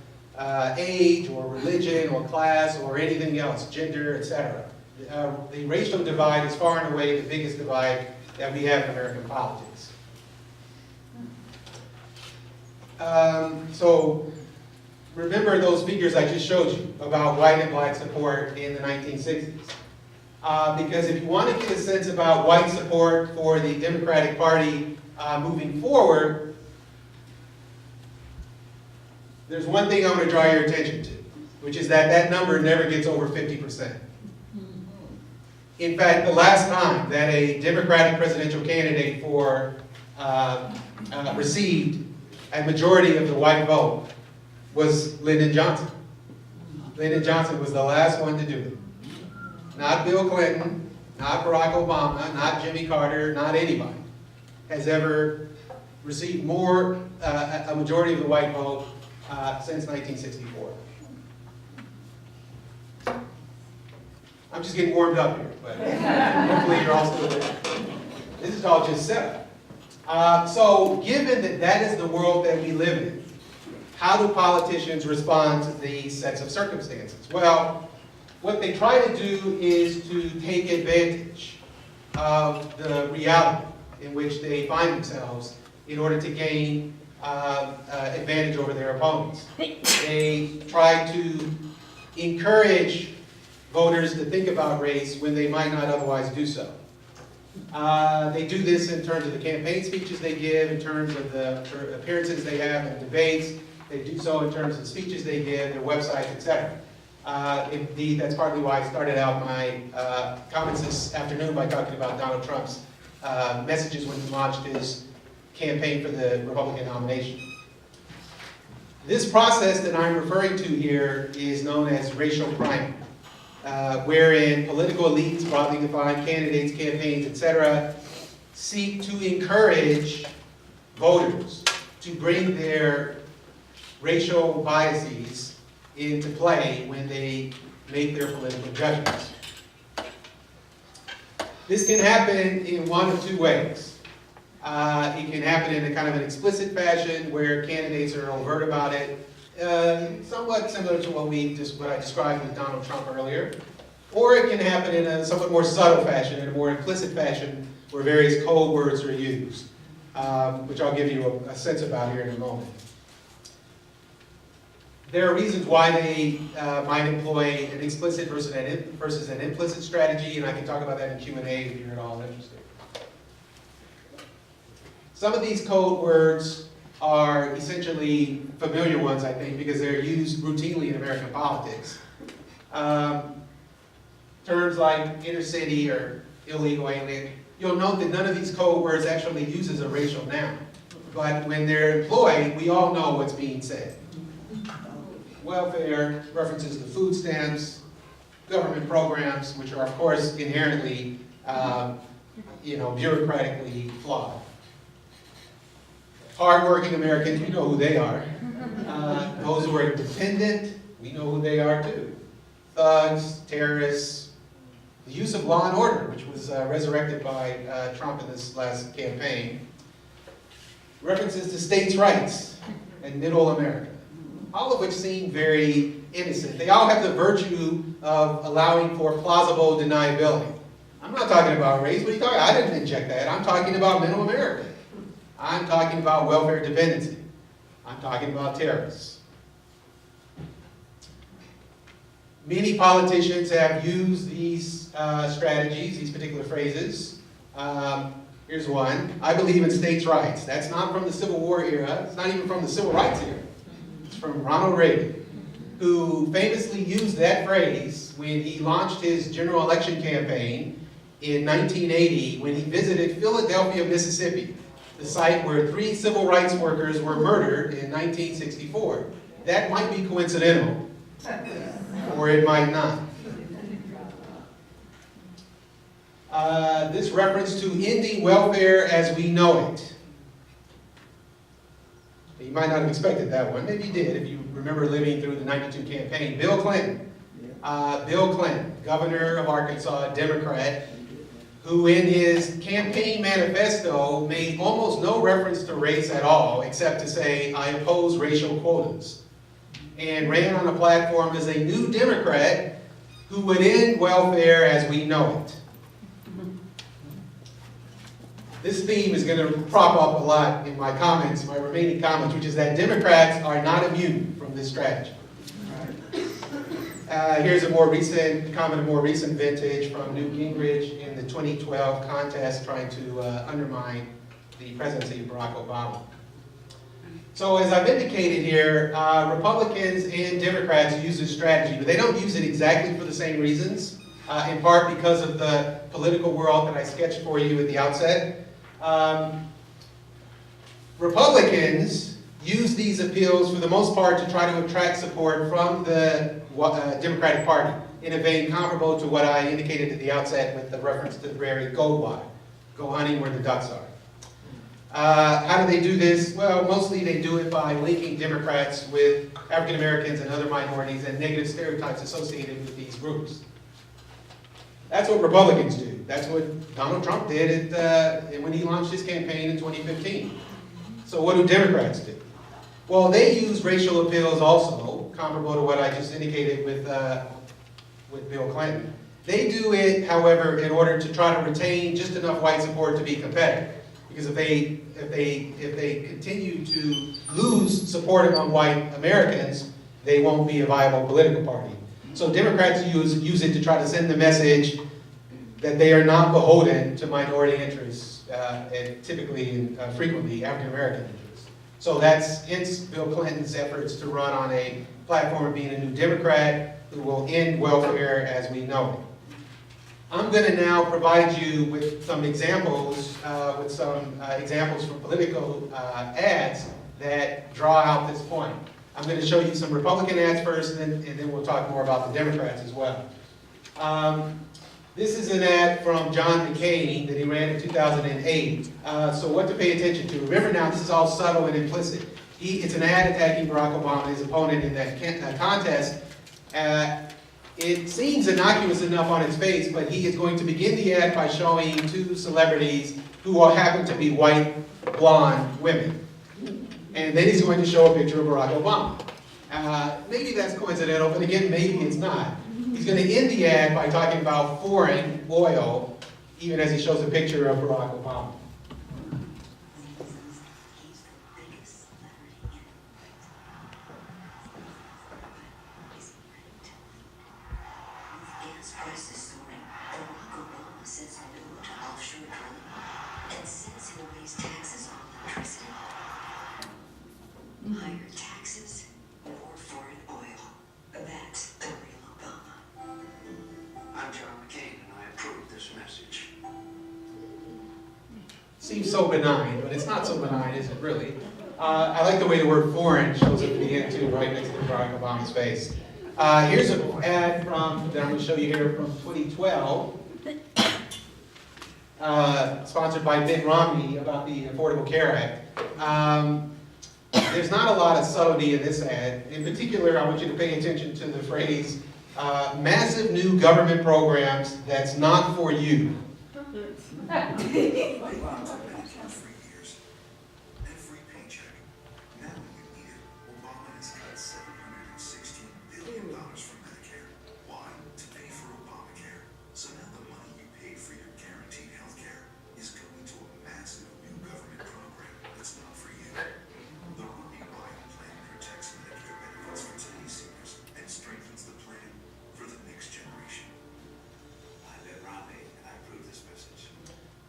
age or religion or class or anything else, gender, etc. The racial divide is far and away the biggest divide that we have in American politics. So remember those figures I just showed you about white and black support in the 1960s. Because if you want to get a sense about white support for the Democratic Party moving forward, there's one thing I'm going to draw your attention to, which is that that number never gets over 50%. In fact, the last time that a Democratic presidential candidate received a majority of the white vote was Lyndon Johnson. Lyndon Johnson was the last one to do it. Not Bill Clinton, not Barack Obama, not Jimmy Carter, not anybody has ever received more, a majority of the white vote since 1964. I'm just getting warmed up here, but hopefully you're all still there. This is all just setup. So given that that is the world that we live in, how do politicians respond to these sets of circumstances? Well, what they try to do is to take advantage of the reality in which they find themselves in order to gain advantage over their opponents. They try to encourage voters to think about race when they might not otherwise do so. They do this in terms of the campaign speeches they give, in terms of the appearances they have in debates. They do so in terms of speeches they give, their websites, etc. Indeed, that's partly why I started out my comments this afternoon by talking about Donald Trump's messages when he launched his campaign for the Republican nomination. This process that I'm referring to here is known as racial priming, wherein political elites, broadly defined candidates, campaigns, etc., seek to encourage voters to bring their racial biases into play when they make their political judgments. This can happen in one of two ways. It can happen in a kind of an explicit fashion where candidates are overt about it, somewhat similar to what I described with Donald Trump earlier. Or it can happen in a somewhat more subtle fashion, in a more implicit fashion, where various code words are used, which I'll give you a sense about here in a moment. There are reasons why they might employ an explicit versus an implicit strategy, and I can talk about that in Q&A if you're at all interested. Some of these code words are essentially familiar ones, I think, because they're used routinely in American politics. Terms like inner city or illegal alien, you'll note that none of these code words actually uses a racial noun. But when they're employed, we all know what's being said. Welfare references to food stamps, government programs, which are of course inherently, bureaucratically flawed. Hardworking Americans, we know who they are. Those who are dependent, we know who they are too. Thugs, terrorists, the use of law and order, which was resurrected by Trump in this last campaign. References to states' rights and middle America. All of which seem very innocent. They all have the virtue of allowing for plausible deniability. I'm not talking about race. What are you talking about? I didn't inject that. I'm talking about middle America. I'm talking about welfare dependency. I'm talking about terrorists. Many politicians have used these strategies, these particular phrases. Here's one. I believe in states' rights. That's not from the Civil War era. It's not even from the Civil Rights era. It's from Ronald Reagan, who famously used that phrase when he launched his general election campaign in 1980 when he visited Philadelphia, Mississippi, the site where 3 civil rights workers were murdered in 1964. That might be coincidental, or it might not. This reference to ending welfare as we know it. You might not have expected that one. Maybe you did if you remember living through the 92 campaign. Bill Clinton, governor of Arkansas, Democrat, who in his campaign manifesto made almost no reference to race at all, except to say, I oppose racial quotas, and ran on a platform as a new Democrat who would end welfare as we know it. This theme is going to prop up a lot in my comments, my remaining comments, which is that Democrats are not immune from this strategy. Here's a more recent comment, a more recent vintage from Newt Gingrich in the 2012 contest trying to undermine the presidency of Barack Obama. So as I've indicated here, Republicans and Democrats use this strategy, but they don't use it exactly for the same reasons, in part because of the political world that I sketched for you at the outset. Republicans use these appeals for the most part to try to attract support from the Democratic Party in a vein comparable to what I indicated at the outset with the reference to the Prairie Goldwater. Go hunting where the ducks are. How do they do this? Well, mostly they do it by linking Democrats with African Americans and other minorities and negative stereotypes associated with these groups. That's what Republicans do. That's what Donald Trump did when he launched his campaign in 2015. So what do Democrats do? Well, they use racial appeals also, comparable to what I just indicated with Bill Clinton. They do it, however, in order to try to retain just enough white support to be competitive. Because if they continue to lose support among white Americans, they won't be a viable political party. So Democrats use it to try to send the message that they are not beholden to minority interests, and typically and frequently African American interests. So that's hence Bill Clinton's efforts to run on a platform of being a new Democrat who will end welfare as we know it. I'm going to now provide you with some examples, from political ads that draw out this point. I'm going to show you some Republican ads first, and then we'll talk more about the Democrats as well. This is an ad from John McCain that he ran in 2008. So what to pay attention to. Remember now, this is all subtle and implicit. It's an ad attacking Barack Obama, his opponent in that contest. It seems innocuous enough on its face, but he is going to begin the ad by showing two celebrities who all happen to be white, blonde women. And then he's going to show a picture of Barack Obama. Maybe that's coincidental, but again, maybe it's not. He's going to end the ad by talking about foreign oil, even as he shows a picture of Barack Obama. Higher taxes or foreign oil. That's the real Obama. I'm John McCain and I approve this message. Seems so benign, but it's not so benign, is it really? I like the way the word foreign shows up at the end too, right next to Barack Obama's face. Here's an ad that I'm going to show you here from 2012. Sponsored by Mitt Romney about the Affordable Care Act. There's not a lot of subtlety in this ad. In particular, I want you to pay attention to the phrase, massive new government programs that's not for you.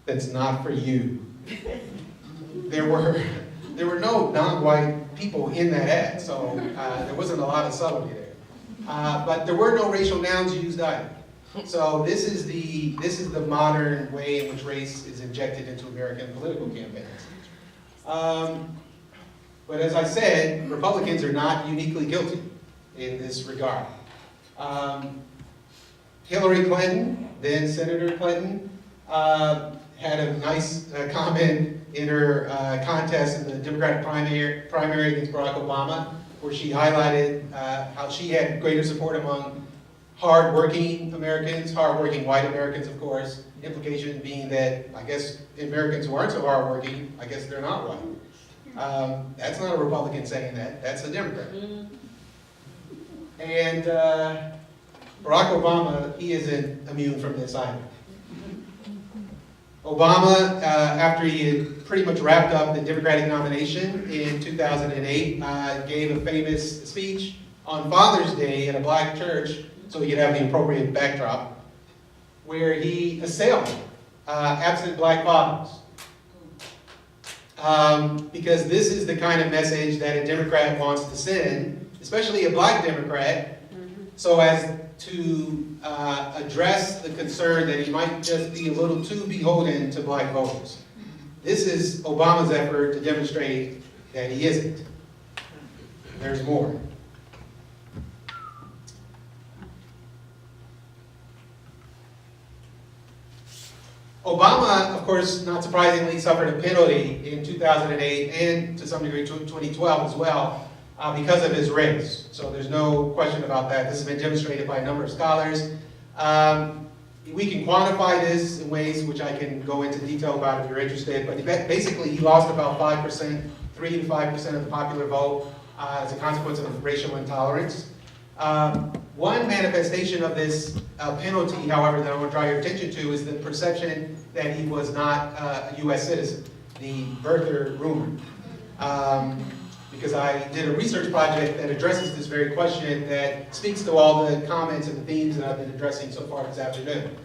That's not for you. There were no non-white people in that ad, so there wasn't a lot of subtlety there. But there were no racial nouns used either. So this is the modern way in which race is injected into American political campaigns. But as I said, Republicans are not uniquely guilty in this regard. Hillary Clinton, then Senator Clinton, had a nice comment in her contest in the Democratic primary against Barack Obama, where she highlighted how she had greater support among hard-working Americans, hard-working white Americans, of course, implication being that, I guess, Americans who aren't so hard-working, I guess they're not white. That's not a Republican saying that, that's a Democrat. And Barack Obama, he isn't immune from this either. Obama, after he had pretty much wrapped up the Democratic nomination in 2008, gave a famous speech on Father's Day at a black church, so he could have the appropriate backdrop, where he assailed absent black fathers. Because this is the kind of message that a Democrat wants to send, especially a black Democrat, so as to address the concern that he might just be a little too beholden to black voters. This is Obama's effort to demonstrate that he isn't. There's more. Obama, of course, not surprisingly, suffered a penalty in 2008 and to some degree 2012 as well because of his race. So there's no question about that. This has been demonstrated by a number of scholars. We can quantify this in ways which I can go into detail about if you're interested, but basically he lost about 5%, 3 to 5% of the popular vote as a consequence of racial intolerance. One manifestation of this penalty, however, that I want to draw your attention to is the perception that he was not a U.S. citizen, the birther rumor. Because I did a research project that addresses this very question that speaks to all the comments and the themes that I've been addressing so far this afternoon.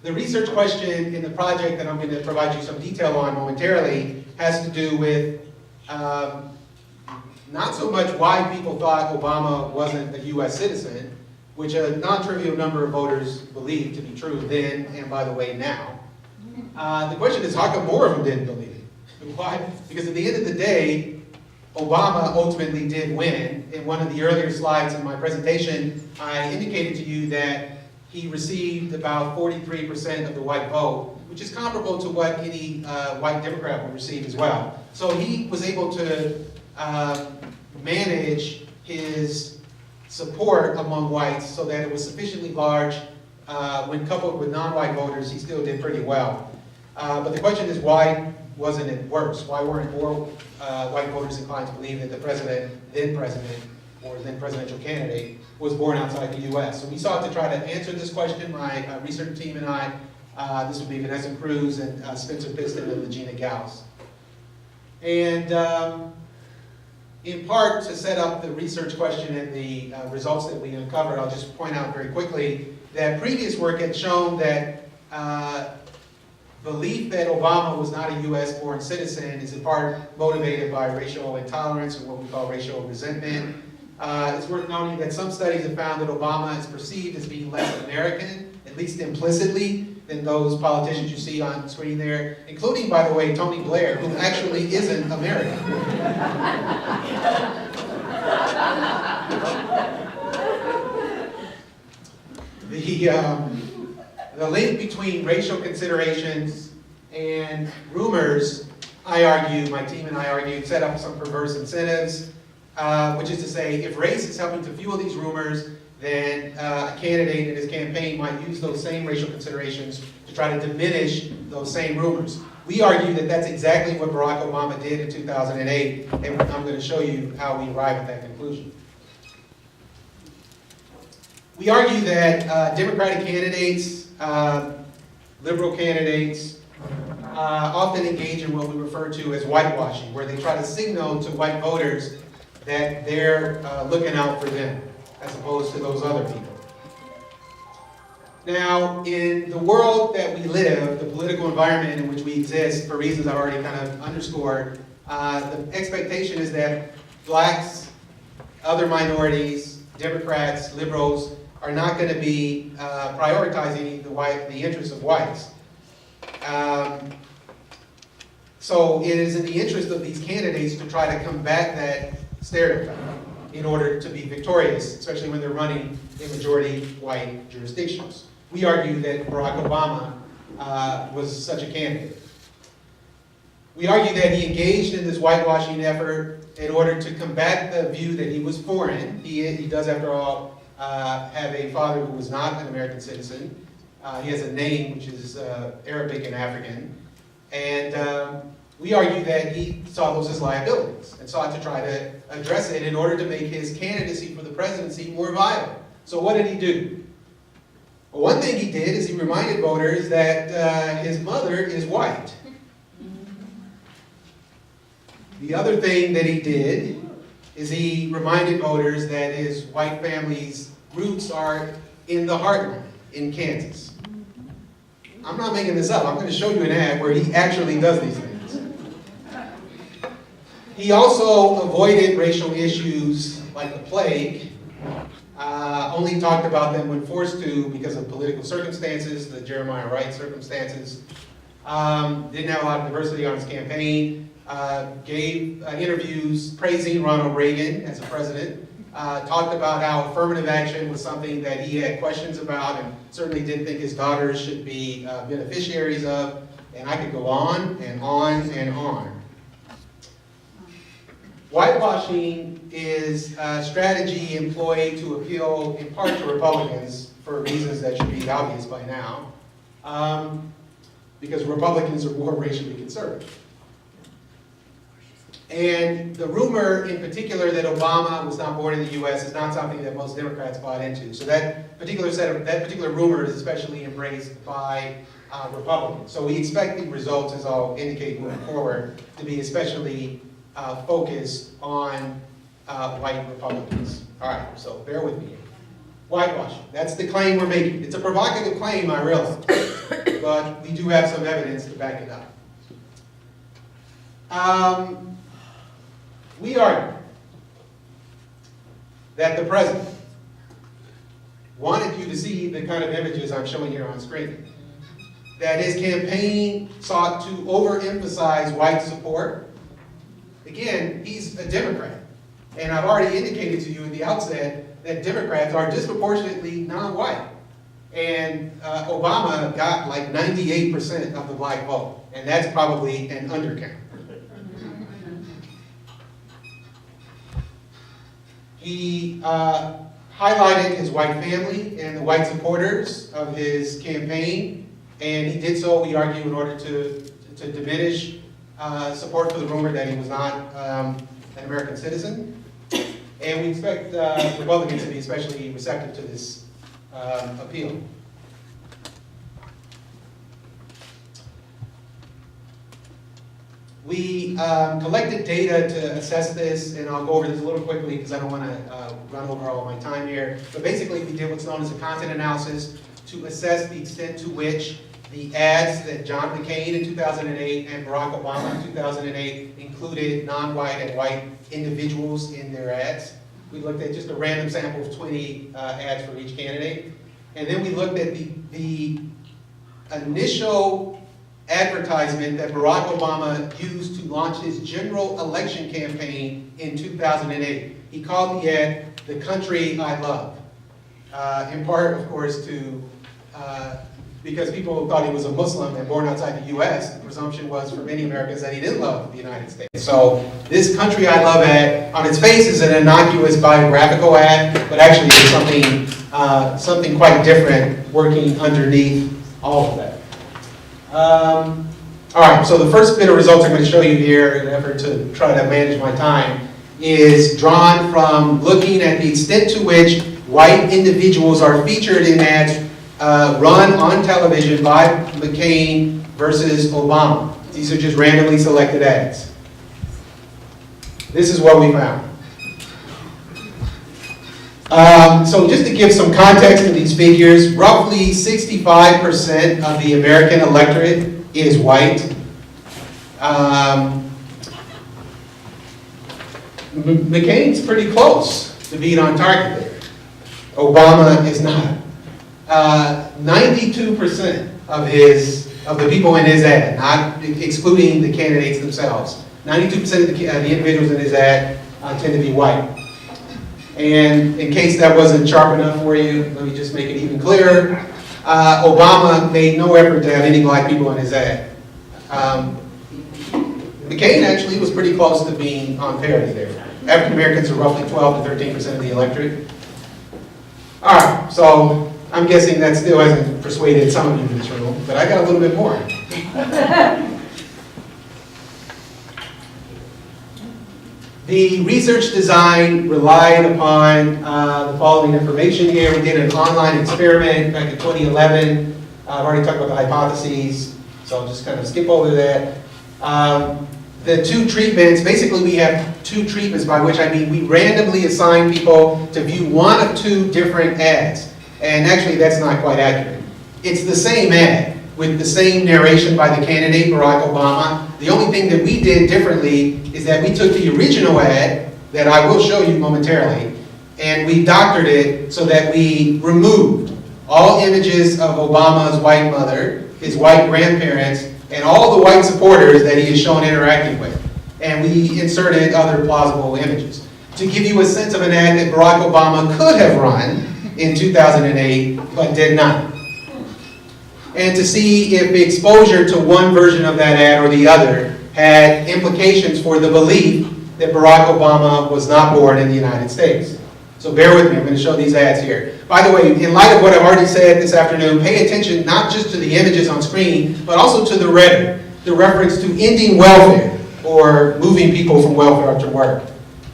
The research question in the project that I'm going to provide you some detail on momentarily has to do with not so much why people thought Obama wasn't a U.S. citizen, which a non-trivial number of voters believed to be true then and, by the way, now. The question is, how come more of them didn't believe it? Why? Because at the end of the day, Obama ultimately did win. In one of the earlier slides in my presentation, I indicated to you that he received about 43% of the white vote, which is comparable to what any white Democrat would receive as well. So he was able to manage his support among whites so that it was sufficiently large. When coupled with non-white voters, he still did pretty well. But the question is, why wasn't it worse? Why weren't more white voters inclined to believe that the then president, or then presidential candidate, was born outside the U.S.? So we sought to try to answer this question, my research team and I. This would be Vanessa Cruz and Spencer Piston and Legina Gauss. And in part, to set up the research question and the results that we uncovered, I'll just point out very quickly that previous work had shown that belief that Obama was not a U.S.-born citizen is in part motivated by racial intolerance, or what we call racial resentment. It's worth noting that some studies have found that Obama is perceived as being less American, at least implicitly, than those politicians you see on screen there, including, by the way, Tony Blair, who actually isn't American. The link between racial considerations and rumors, I argue, my team and I argue, set up some perverse incentives, which is to say, if race is helping to fuel these rumors, then a candidate in his campaign might use those same racial considerations to try to diminish those same rumors. We argue that that's exactly what Barack Obama did in 2008, and I'm going to show you how we arrive at that conclusion. We argue that Democratic candidates, liberal candidates, often engage in what we refer to as whitewashing, where they try to signal to white voters that they're looking out for them, as opposed to those other people. Now, in the world that we live, the political environment in which we exist, for reasons I've already kind of underscored, the expectation is that blacks, other minorities, Democrats, liberals, are not going to be prioritizing the interests of whites. So it is in the interest of these candidates to try to combat that stereotype in order to be victorious, especially when they're running in majority white jurisdictions. We argue that Barack Obama was such a candidate. We argue that he engaged in this whitewashing effort in order to combat the view that he was foreign. He does, after all, have a father who was not an American citizen. He has a name which is Arabic and African. And we argue that he saw those as liabilities and sought to try to address it in order to make his candidacy for the presidency more viable. So what did he do? Well, one thing he did is he reminded voters that his mother is white. The other thing that he did is he reminded voters that his white family's roots are in the heartland, in Kansas. I'm not making this up. I'm going to show you an ad where he actually does these things. He also avoided racial issues like the plague, only talked about them when forced to because of political circumstances, the Jeremiah Wright circumstances. Didn't have a lot of diversity on his campaign. Gave interviews praising Ronald Reagan as a president. Talked about how affirmative action was something that he had questions about and certainly didn't think his daughters should be beneficiaries of. And I could go on and on and on. whitewashing is a strategy employed to appeal in part to Republicans for reasons that should be obvious by now, because Republicans are more racially conservative. And the rumor in particular that Obama was not born in the US is not something that most Democrats bought into. So that particular rumor is especially embraced by Republicans. So we expect the results, as I'll indicate moving forward, to be especially focused on white Republicans. All right, so bear with me. Whitewashing, that's the claim we're making. It's a provocative claim, I realize, but we do have some evidence to back it up. We argue that the president wanted you to see the kind of images I'm showing here on screen. That his campaign sought to overemphasize white support. Again, he's a Democrat. And I've already indicated to you at the outset that Democrats are disproportionately non-white. And Obama got like 98% of the black vote. And that's probably an undercount. He highlighted his white family and the white supporters of his campaign, and he did so, we argue, in order to diminish support for the rumor that he was not an American citizen. And we expect Republicans to be especially receptive to this appeal. We collected data to assess this, and I'll go over this a little quickly because I don't want to run over all of my time here. But basically, we did what's known as a content analysis to assess the extent to which the ads that John McCain in 2008 and Barack Obama in 2008 included non-white and white individuals in their ads. We looked at just a random sample of 20 ads for each candidate. And then we looked at the initial advertisement that Barack Obama used to launch his general election campaign in 2008. He called the ad, "The Country I Love," in part, of course, because people thought he was a Muslim and born outside the US, the presumption was for many Americans that he didn't love the United States. So this "Country I Love" ad, on its face, is an innocuous biographical ad, but actually there's something quite different working underneath all of that. All right, so the first bit of results I'm going to show you here in an effort to try to manage my time is drawn from looking at the extent to which white individuals are featured in ads run on television by McCain versus Obama. These are just randomly selected ads. This is what we found. So just to give some context to these figures, roughly 65% of the American electorate is white. McCain's pretty close to being on target there. Obama is not. 92% of the people in his ad, not excluding the candidates themselves, 92% of the individuals in his ad tend to be white. And in case that wasn't sharp enough for you, let me just make it even clearer. Obama made no effort to have any black people in his ad. McCain actually was pretty close to being on parity there. African Americans are roughly 12 to 13% of the electorate. All right, so I'm guessing that still hasn't persuaded some of you in this room, but I got a little bit more. The research design relied upon the following information here. We did an online experiment back in 2011. I've already talked about the hypotheses, so I'll just kind of skip over that. The two treatments, basically we have two treatments, by which I mean we randomly assign people to view one of two different ads. And actually that's not quite accurate. It's the same ad with the same narration by the candidate, Barack Obama. The only thing that we did differently is that we took the original ad, that I will show you momentarily, and we doctored it so that we removed all images of Obama's white mother, his white grandparents, and all the white supporters that he is shown interacting with. And we inserted other plausible images to give you a sense of an ad that Barack Obama could have run in 2008, but did not. And to see if exposure to one version of that ad or the other had implications for the belief that Barack Obama was not born in the United States. So bear with me, I'm going to show these ads here. By the way, in light of what I've already said this afternoon, pay attention not just to the images on screen, but also to the rhetoric, the reference to ending welfare, or moving people from welfare to work.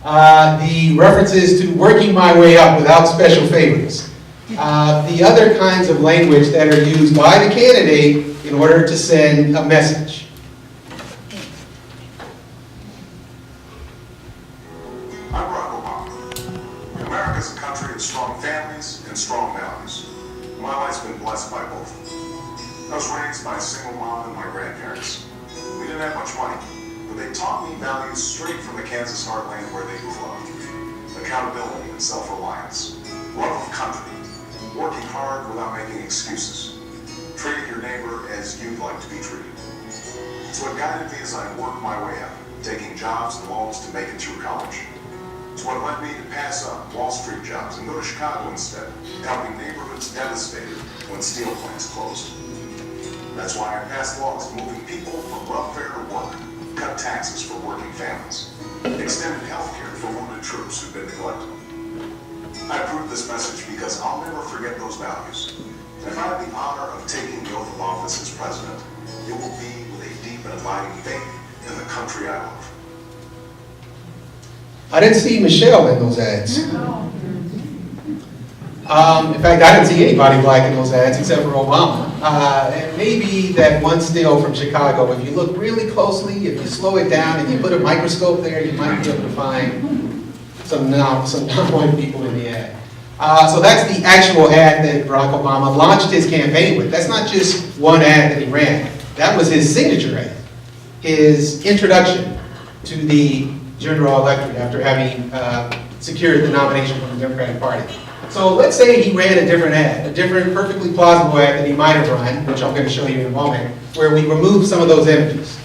The references to working my way up without special favors. The other kinds of language that are used by the candidate in order to send a message. I'm Barack Obama. America's a country of strong families and strong values. My life's been blessed by both. I was raised by a single mom and my grandparents. We didn't have much money, but they taught me values straight from the Kansas heartland where they grew up. Accountability and self-reliance, love of country, working hard without making excuses, treating your neighbor as you'd like to be treated. It's what guided me as I worked my way up, taking jobs and loans to make it through college. It's what led me to pass up Wall Street jobs and go to Chicago instead, helping neighborhoods devastated when steel plants closed. That's why I passed laws moving people from welfare to work, cut taxes for working families, extended health care for wounded troops who've been neglected. I approved this message because I'll never forget those values. And if I have the honor of taking the oath of office as president, it will be with a deep and abiding faith in the country I love. I didn't see Michelle in those ads. In fact, I didn't see anybody black in those ads except for Obama. And maybe that one still from Chicago. If you look really closely, if you slow it down and you put a microscope there, you might be able to find some non-white people in the ad. So that's the actual ad that Barack Obama launched his campaign with. That's not just one ad that he ran. That was his signature ad, his introduction to the general electorate after having secured the nomination from the Democratic Party. So let's say he ran a different ad, a different perfectly plausible ad that he might have run, which I'm going to show you in a moment, where we remove some of those images.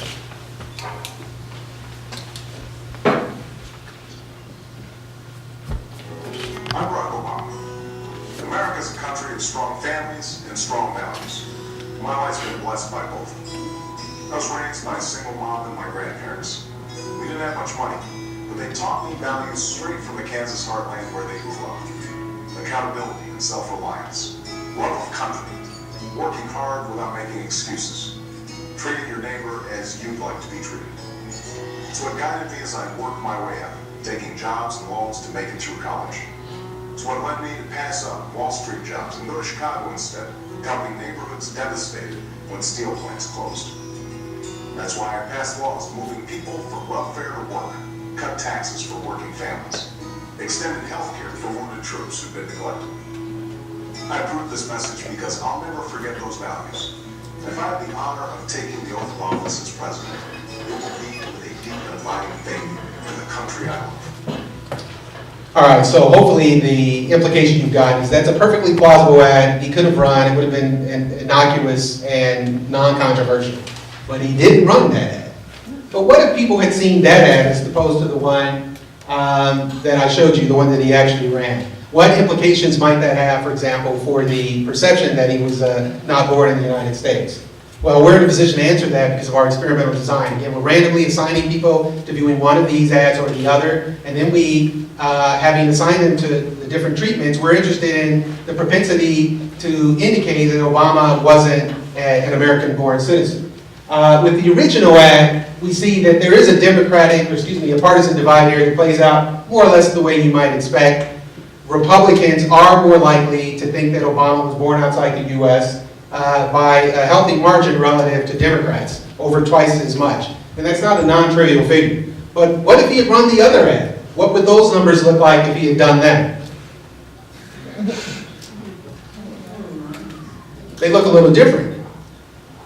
I'm Barack Obama. America's a country of strong families and strong values. My life's been blessed by both. I was raised by a single mom and my grandparents. We didn't have much money, but they taught me values straight from the Kansas heartland where they grew up. Accountability and self-reliance, love of country, working hard without making excuses, treating your neighbor as you'd like to be treated. It's what guided me as I worked my way up, taking jobs and loans to make it through college. It's what led me to pass up Wall Street jobs and go to Chicago instead, helping neighborhoods devastated when steel plants closed. That's why I passed laws moving people from welfare to work, cut taxes for working families, extended health care for wounded troops who've been neglected. I approved this message because I'll never forget those values. And if I have the honor of taking the oath of office as president, it will be with a deep and abiding faith in the country I love. All right, so hopefully the implication you've got is that's a perfectly plausible ad he could have run. It would have been innocuous and non-controversial. But he didn't run that ad. But what if people had seen that ad as opposed to the one that I showed you, the one that he actually ran? What implications might that have, for example, for the perception that he was not born in the United States? Well, we're in a position to answer that because of our experimental design. Again, we're randomly assigning people to viewing one of these ads or the other, and then we, having assigned them to the different treatments, we're interested in the propensity to indicate that Obama wasn't an American-born citizen. With the original ad, we see that there is a a partisan divide here that plays out more or less the way you might expect. Republicans are more likely to think that Obama was born outside the U.S. By a healthy margin relative to Democrats, over twice as much. And that's not a non-trivial figure. But what if he had run the other ad? What would those numbers look like if he had done that? They look a little different.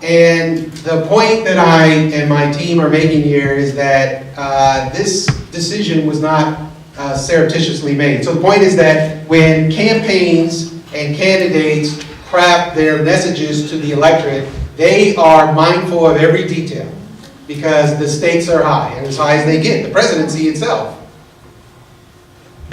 And the point that I and my team are making here is that this decision was not surreptitiously made. So the point is that when campaigns and candidates craft their messages to the electorate, they are mindful of every detail because the stakes are high, and as high as they get, the presidency itself.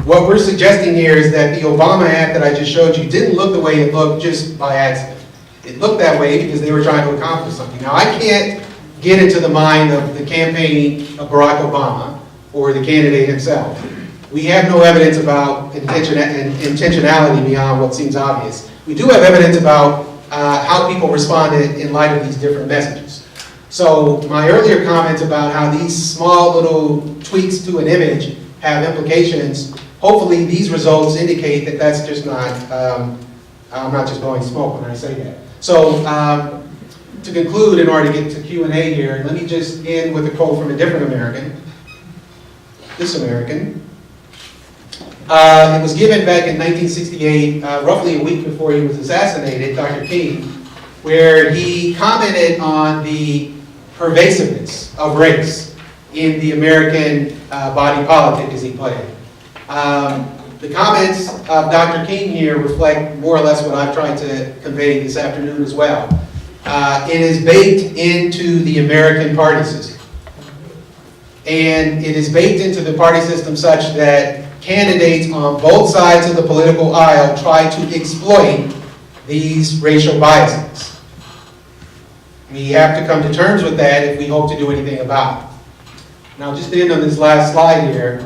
What we're suggesting here is that the Obama ad that I just showed you didn't look the way it looked just by accident. It looked that way because they were trying to accomplish something. Now, I can't get into the mind of the campaign of Barack Obama, or the candidate himself. We have no evidence about intentionality beyond what seems obvious. We do have evidence about how people responded in light of these different messages. So my earlier comments about how these small little tweaks to an image have implications, hopefully these results indicate that that's just not, I'm not just blowing smoke when I say that. So to conclude, in order to get to Q&A here, let me just end with a quote from a different American, this American. It was given back in 1968, roughly a week before he was assassinated, Dr. King, where he commented on the pervasiveness of race in the American body politic, as he put it. The comments of Dr. King here reflect more or less what I've tried to convey this afternoon as well. It is baked into the American party system. And it is baked into the party system such that candidates on both sides of the political aisle try to exploit these racial biases. We have to come to terms with that if we hope to do anything about it. Now, just to end on this last slide here,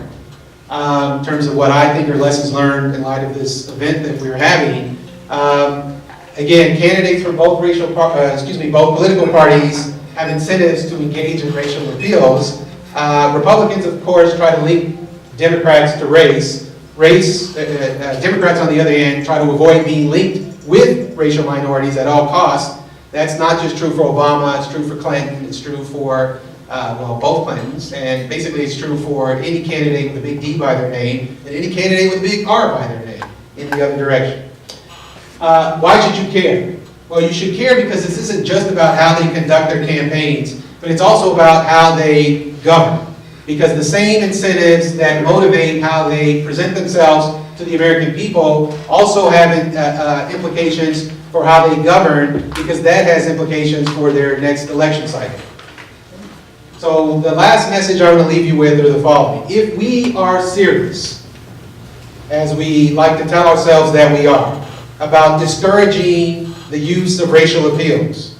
in terms of what I think are lessons learned in light of this event that we're having. Again, candidates from both both political parties have incentives to engage in racial appeals. Republicans, of course, try to link Democrats to race. Democrats, on the other hand, try to avoid being linked with racial minorities at all costs. That's not just true for Obama, it's true for Clinton, it's true for, well, both Clintons, and basically it's true for any candidate with a big D by their name, and any candidate with a big R by their name, in the other direction. Why should you care? Well, you should care because this isn't just about how they conduct their campaigns, but it's also about how they govern. Because the same incentives that motivate how they present themselves to the American people also have implications for how they govern, because that has implications for their next election cycle. So the last message I want to leave you with are the following. If we are serious, as we like to tell ourselves that we are, about discouraging the use of racial appeals,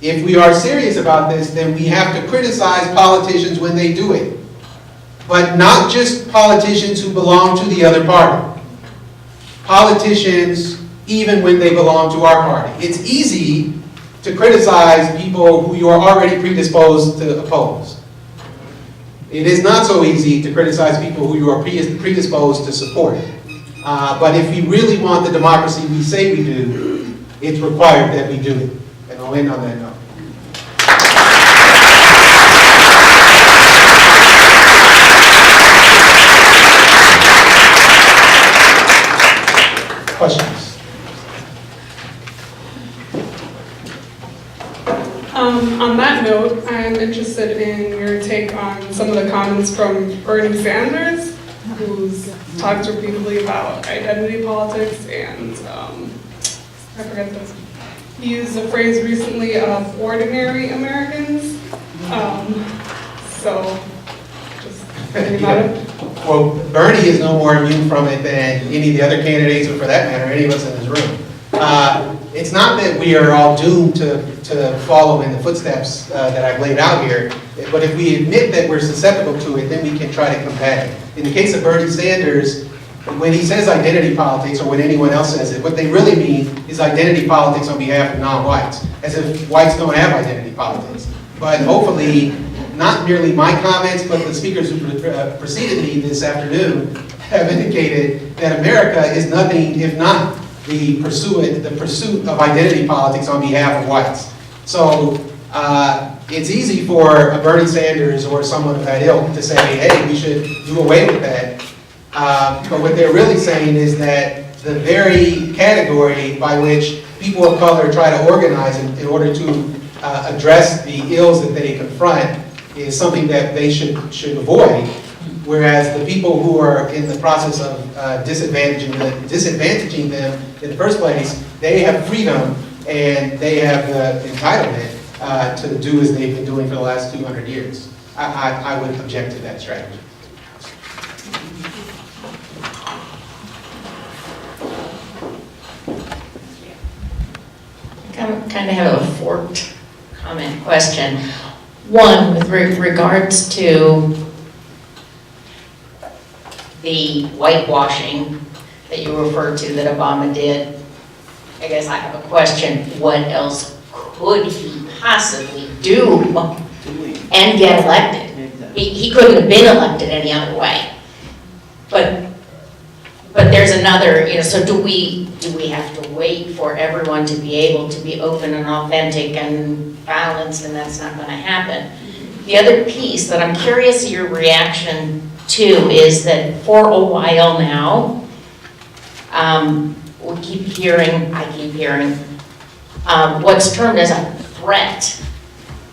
if we are serious about this, then we have to criticize politicians when they do it. But not just politicians who belong to the other party. Politicians even when they belong to our party. It's easy to criticize people who you are already predisposed to oppose. It is not so easy to criticize people who you are predisposed to support. But if we really want the democracy we say we do, it's required that we do it. And I'll end on that note. Questions? On that note, I'm interested in your take on some of the comments from Bernie Sanders, who's talked repeatedly about identity politics and I forget this. He used a phrase recently of ordinary Americans. So, just thinking about it. Well, Bernie is no more immune from it than any of the other candidates, or for that matter, any of us in this room. It's not that we are all doomed to follow in the footsteps that I've laid out here, but if we admit that we're susceptible to it, then we can try to combat it. In the case of Bernie Sanders, when he says identity politics, or when anyone else says it, what they really mean is identity politics on behalf of non-whites, as if whites don't have identity politics. But hopefully, not merely my comments, but the speakers who preceded me this afternoon have indicated that America is nothing if not the pursuit of identity politics on behalf of whites. So it's easy for a Bernie Sanders or someone of that ilk to say, hey, we should do away with that. But what they're really saying is that the very category by which people of color try to organize in order to address the ills that they confront is something that they should avoid, whereas the people who are in the process of disadvantaging them in the first place, they have freedom and they have the entitlement to do as they've been doing for the last 200 years. I would object to that strategy. I kind of have a forked comment question. One, with regards to the whitewashing that you referred to that Obama did, I guess I have a question. What else could he possibly do and get elected? He couldn't have been elected any other way. But there's another, so do we have to wait for everyone to be able to be open and authentic and balanced, and that's not going to happen? The other piece that I'm curious your reaction to is that for a while now, I keep hearing what's termed as a threat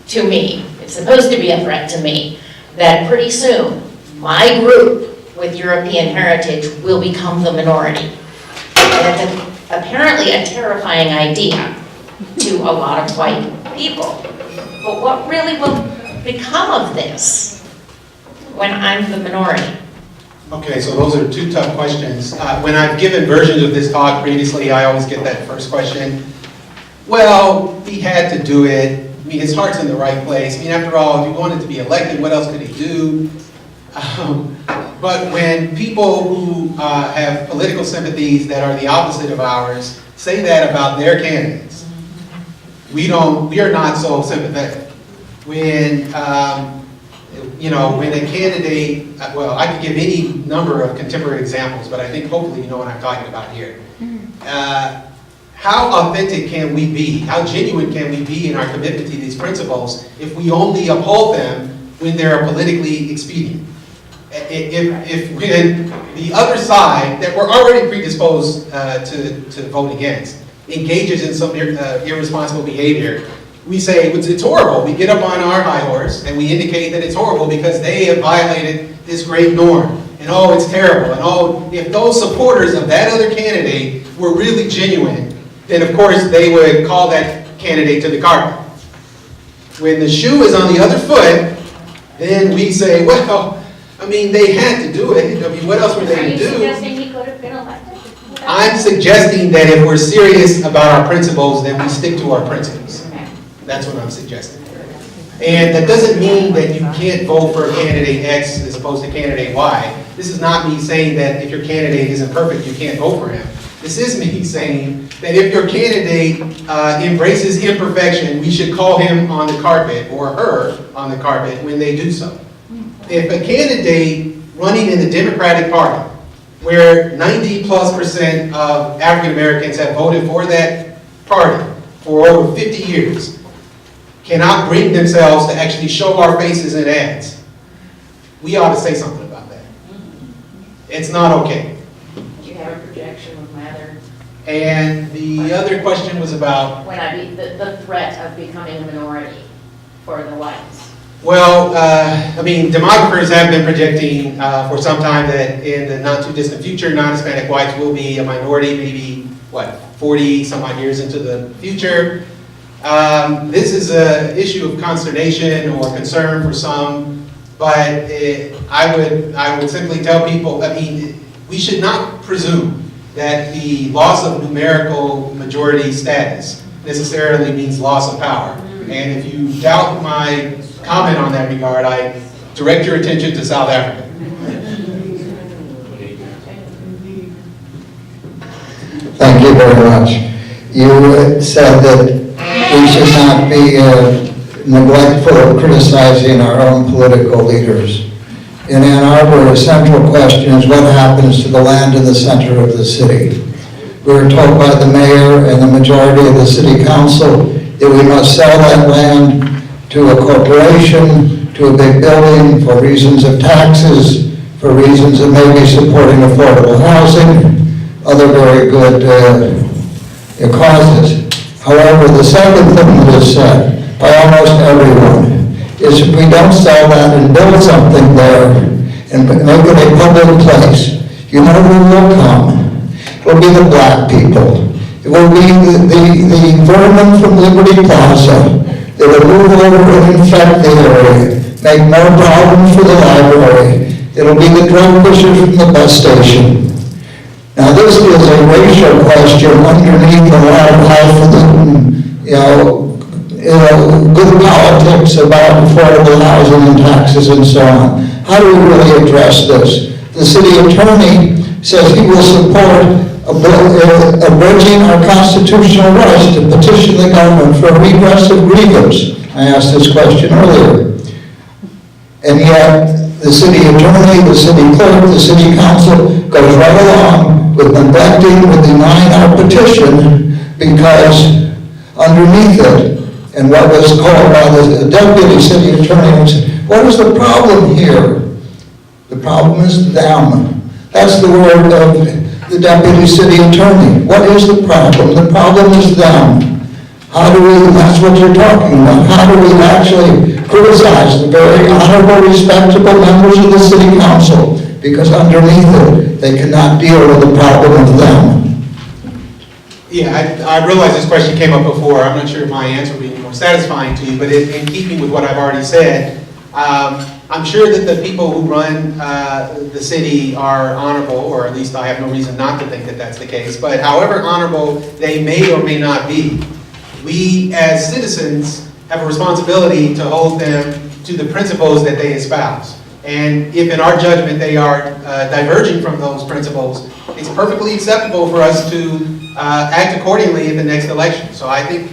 to me. It's supposed to be a threat to me that pretty soon my group with European heritage will become the minority. And it's apparently a terrifying idea to a lot of white people. But what really will become of this when I'm the minority? Okay, so those are two tough questions. When I've given versions of this talk previously, I always get that first question. Well, he had to do it. I mean, his heart's in the right place. I mean, after all, if he wanted to be elected, what else could he do? But when people who have political sympathies that are the opposite of ours say that about their candidates, we are not so sympathetic. When when a candidate, well, I could give any number of contemporary examples, but I think hopefully you know what I'm talking about here. How authentic can we be? How genuine can we be in our commitment to these principles if we only uphold them when they're politically expedient? If when the other side, that we're already predisposed to vote against, engages in some irresponsible behavior, we say it's horrible. We get up on our high horse and we indicate that it's horrible because they have violated this great norm. And oh, it's terrible. And oh, if those supporters of that other candidate were really genuine, then of course they would call that candidate to the carpet. When the shoe is on the other foot, then we say, well, I mean, they had to do it. I mean, what else were they to do? Are you suggesting he could have been elected? I'm suggesting that if we're serious about our principles, then we stick to our principles. That's what I'm suggesting. And that doesn't mean that you can't vote for candidate X as opposed to candidate Y. This is not me saying that if your candidate isn't perfect, you can't vote for him. This is me saying that if your candidate embraces imperfection, we should call him on the carpet or her on the carpet when they do so. If a candidate running in the Democratic Party, where 90+% of African Americans have voted for that party for over 50 years, cannot bring themselves to actually show our faces in ads, we ought to say something about that. It's not okay. Do you have a projection of my other? And the other question was about? When I be the threat of becoming a minority for the whites. Well, I mean, demographers have been projecting for some time that in the not too distant future, non-Hispanic whites will be a minority, maybe, 40 some odd years into the future. This is an issue of consternation or concern for some, but I would simply tell people, I mean, we should not presume that the loss of numerical majority status necessarily means loss of power. And if you doubt my comment on that regard, I direct your attention to South Africa. Thank you very much. You said that we should not be neglectful of criticizing our own political leaders. In Ann Arbor, a central question is what happens to the land in the center of the city. We were told by the mayor and the majority of the city council that we must sell that land to a corporation, to a big building for reasons of taxes, for reasons of maybe supporting affordable housing, other very good causes. However, the second thing that is said by almost everyone is if we don't sell that and build something there and make it a public place, you know who will come? It will be the black people. It will be the vermin from Liberty Plaza that will move over and infect the area, make more problems for the library. It will be the drug pushers from the bus station. Now this is a racial question underneath a lot of highfalutin, good politics about affordable housing and taxes and so on. How do we really address this? The the city attorney says he will support abridging our constitutional rights to petition the government for redress of grievance. I asked this question earlier. And yet, the city attorney, the city clerk, the city council goes right along with neglecting, with denying our petition, because underneath it, and what was called by the deputy city attorney, was, what is the problem here? The problem is them. That's the word of the deputy city attorney. What is the problem? The problem is them. How do we, that's what you're talking about, how do we actually criticize the very honorable, respectable members of the city council? Because underneath it, they cannot deal with the problem of them. Yeah, I realize this question came up before. I'm not sure if my answer will be more satisfying to you, but in keeping with what I've already said, I'm sure that the people who run the city are honorable, or at least I have no reason not to think that that's the case. But however honorable they may or may not be, we as citizens have a responsibility to hold them to the principles that they espouse. And if in our judgment they are diverging from those principles, it's perfectly acceptable for us to act accordingly in the next election. So I think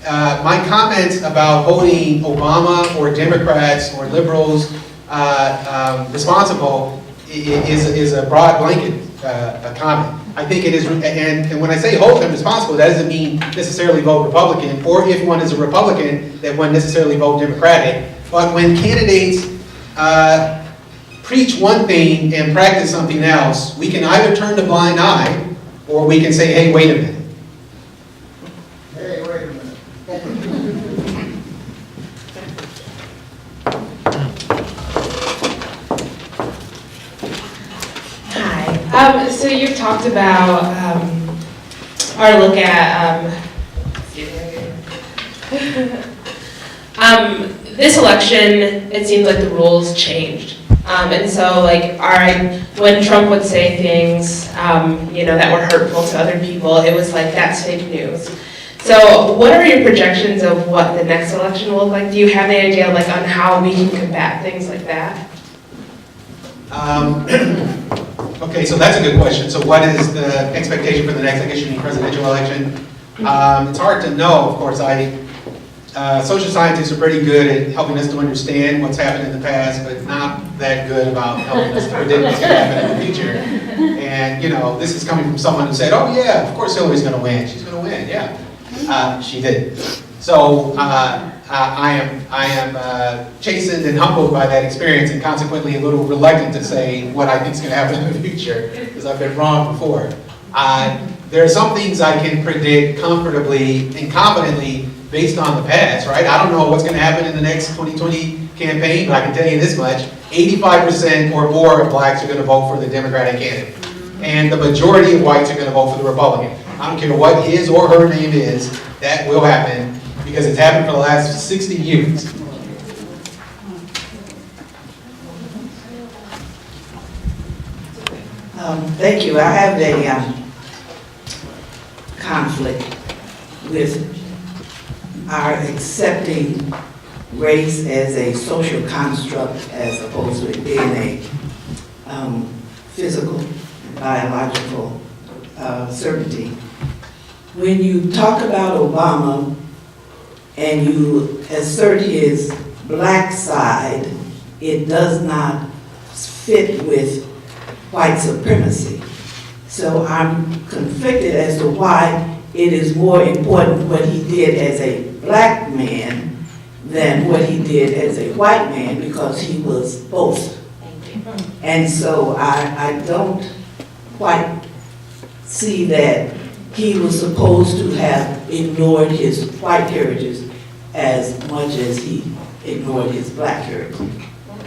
my comments about holding Obama or Democrats or liberals responsible is a broad blanket comment. I think it is, and when I say hold them responsible, that doesn't mean necessarily vote Republican, or if one is a Republican, that one necessarily vote Democratic. But when candidates preach one thing and practice something else, we can either turn a blind eye, or we can say, hey, wait a minute. Hey, wait a minute. Hi. So you've talked about our look at this election. It seems like the rules changed, and so like when Trump would say things, that were hurtful to other people, it was like that's fake news. So what are your projections of what the next election will look like? Do you have any idea on how we can combat things like that? Okay, so that's a good question. So what is the expectation for the next, I guess you mean presidential election? It's hard to know, of course. Social scientists are pretty good at helping us to understand what's happened in the past, but not that good about helping us to predict what's going to happen in the future. And, this is coming from someone who said, oh yeah, of course Hillary's going to win. She's going to win, yeah. She did. So I am chastened and humbled by that experience, and consequently a little reluctant to say what I think is going to happen in the future, because I've been wrong before. There are some things I can predict comfortably and confidently based on the past, right? I don't know what's going to happen in the next 2020 campaign, but I can tell you this much: 85% or more of blacks are going to vote for the Democratic candidate, and the majority of whites are going to vote for the Republican. I don't care what his or her name is, that will happen, because it's happened for the last 60 years. Thank you. I have a conflict with our accepting race as a social construct as opposed to it being a physical, biological certainty. When you talk about Obama and you assert his black side, it does not fit with white supremacy. So I'm conflicted as to why it is more important what he did as a black man than what he did as a white man, because he was both. And so I don't quite see that he was supposed to have ignored his white heritage as much as he ignored his black heritage.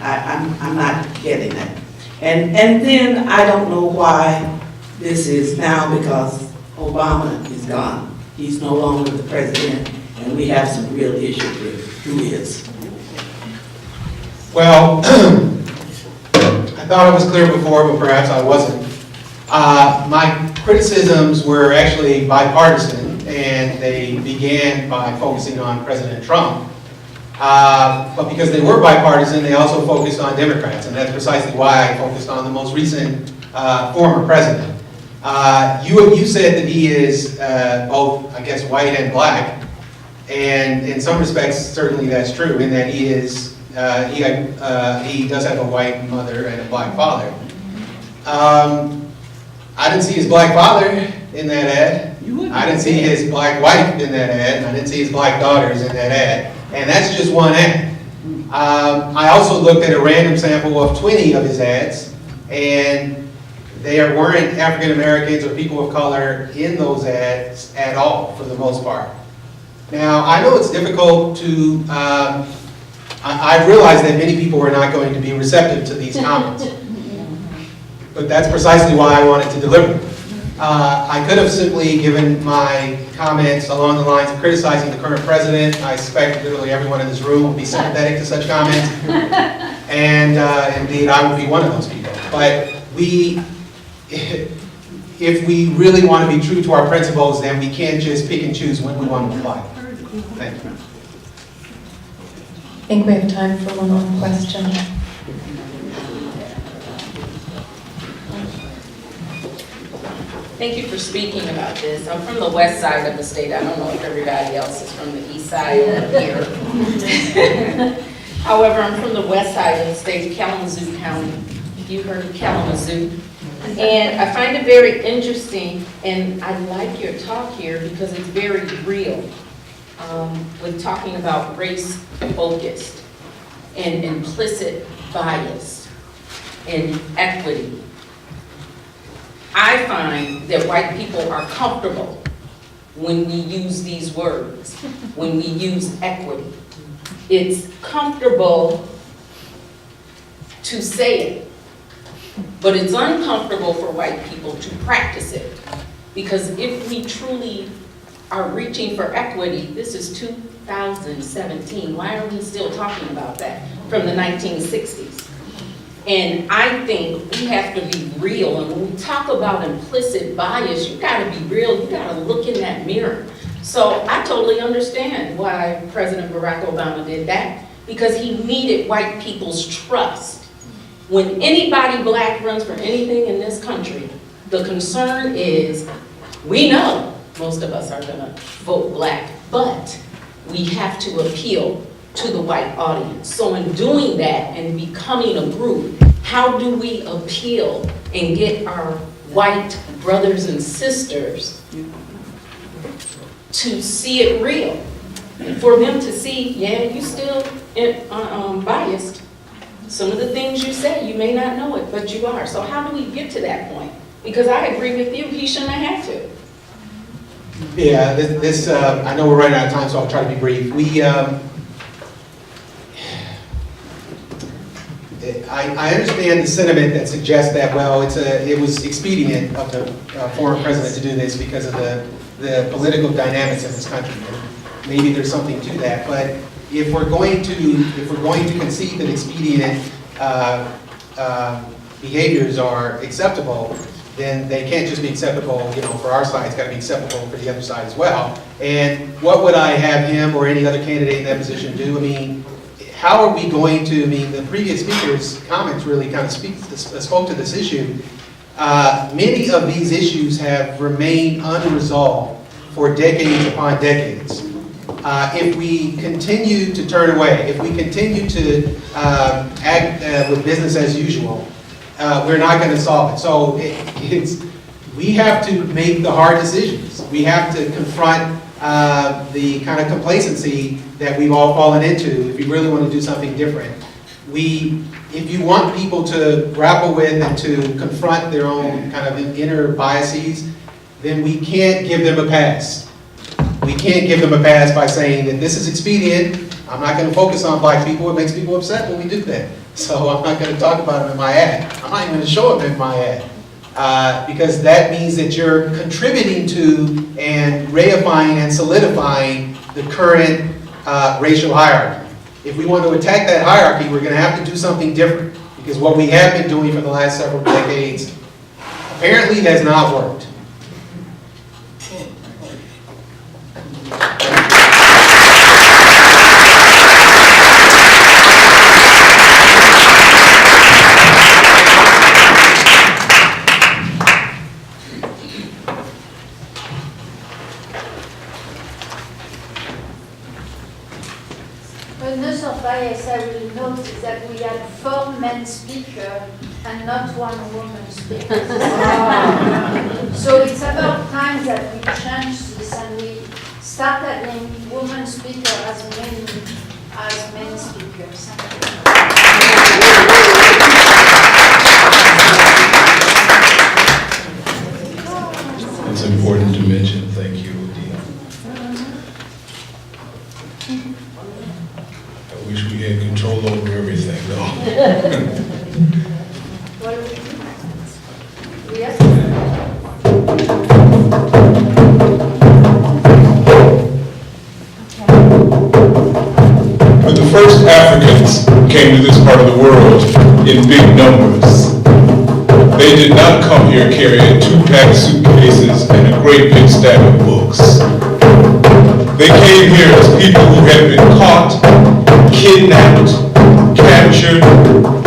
I'm not getting that. And then I don't know why this is now, because Obama is gone. He's no longer the president, and we have some real issues with who is. Well, I thought I was clear before, but perhaps I wasn't. My criticisms were actually bipartisan, and they began by focusing on President Trump. But because they were bipartisan, they also focused on Democrats, and that's precisely why I focused on the most recent former president. You said that he is both, I guess, white and black, and in some respects, certainly that's true, in that he is, he does have a white mother and a black father. I didn't see his black father in that ad. I didn't see his black wife in that ad. I didn't see his black daughters in that ad. And that's just one ad. I also looked at a random sample of 20 of his ads, and there weren't African Americans or people of color in those ads at all, for the most part. Now, I know it's difficult to, I realize that many people are not going to be receptive to these comments. But that's precisely why I wanted to deliver them. I could have simply given my comments along the lines of criticizing the current president. I suspect literally everyone in this room will be sympathetic to such comments. And indeed, I would be one of those people. But if we really want to be true to our principles, then we can't just pick and choose when we want to apply. Thank you. I think we have time for one more question. Thank you for speaking about this. I'm from the west side of the state. I don't know if everybody else is from the east side or here. However, I'm from the west side of the state, Kalamazoo County. You heard of Kalamazoo. And I find it very interesting, and I like your talk here because it's very real, with talking about race-focused and implicit bias and equity. I find that white people are comfortable when we use these words, when we use equity. It's comfortable to say it, but it's uncomfortable for white people to practice it. Because if we truly are reaching for equity, this is 2017, why are we still talking about that from the 1960s? And I think we have to be real. And when we talk about implicit bias, you gotta be real, you gotta look in that mirror. So I totally understand why President Barack Obama did that, because he needed white people's trust. When anybody black runs for anything in this country, the concern is, we know most of us are gonna vote black, but we have to appeal to the white audience. So in doing that and becoming a group, how do we appeal and get our white brothers and sisters to see it real? And for them to see, yeah, you still biased. Some of the things you say, you may not know it, but you are. So how do we get to that point? Because I agree with you, he shouldn't have had to. Yeah, I know we're running out of time, so I'll try to be brief. I understand the sentiment that suggests that, well, it was expedient of the former president to do this because of the political dynamics in this country. And maybe there's something to that, but if we're going to concede that expedient behaviors are acceptable, then they can't just be acceptable, for our side. It's got to be acceptable for the other side as well. And what would I have him or any other candidate in that position do? I mean, how are we going to? I mean, the previous speaker's comments really kind of spoke to this issue. Many of these issues have remained unresolved for decades upon decades. If we continue to turn away, if we continue to act with business as usual, we're not going to solve it. So we have to make the hard decisions. We have to confront the kind of complacency that we've all fallen into if we really want to do something different. If you want people to grapple with and to confront their own kind of inner biases, then we can't give them a pass. We can't give them a pass by saying that this is expedient. I'm not going to focus on black people. It makes people upset when we do that. So I'm not going to talk about them in my ad. I'm not even going to show them in my ad. Because that means that you're contributing to and reifying and solidifying the current racial hierarchy. If we want to attack that hierarchy, we're going to have to do something different. Because what we have been doing for the last several decades apparently has not worked. Another bias I will note is that we had 4 men speakers and not 1 woman speaker. So it's about time that we change this and we start having women speakers as men speakers. It's important to mention. Thank you, Dean. I wish we had control over everything, though. When the first Africans came to this part of the world in big numbers, they did not come here carrying 2-pack suitcases and a great big stack of books. They came here as people who had been caught, kidnapped, captured,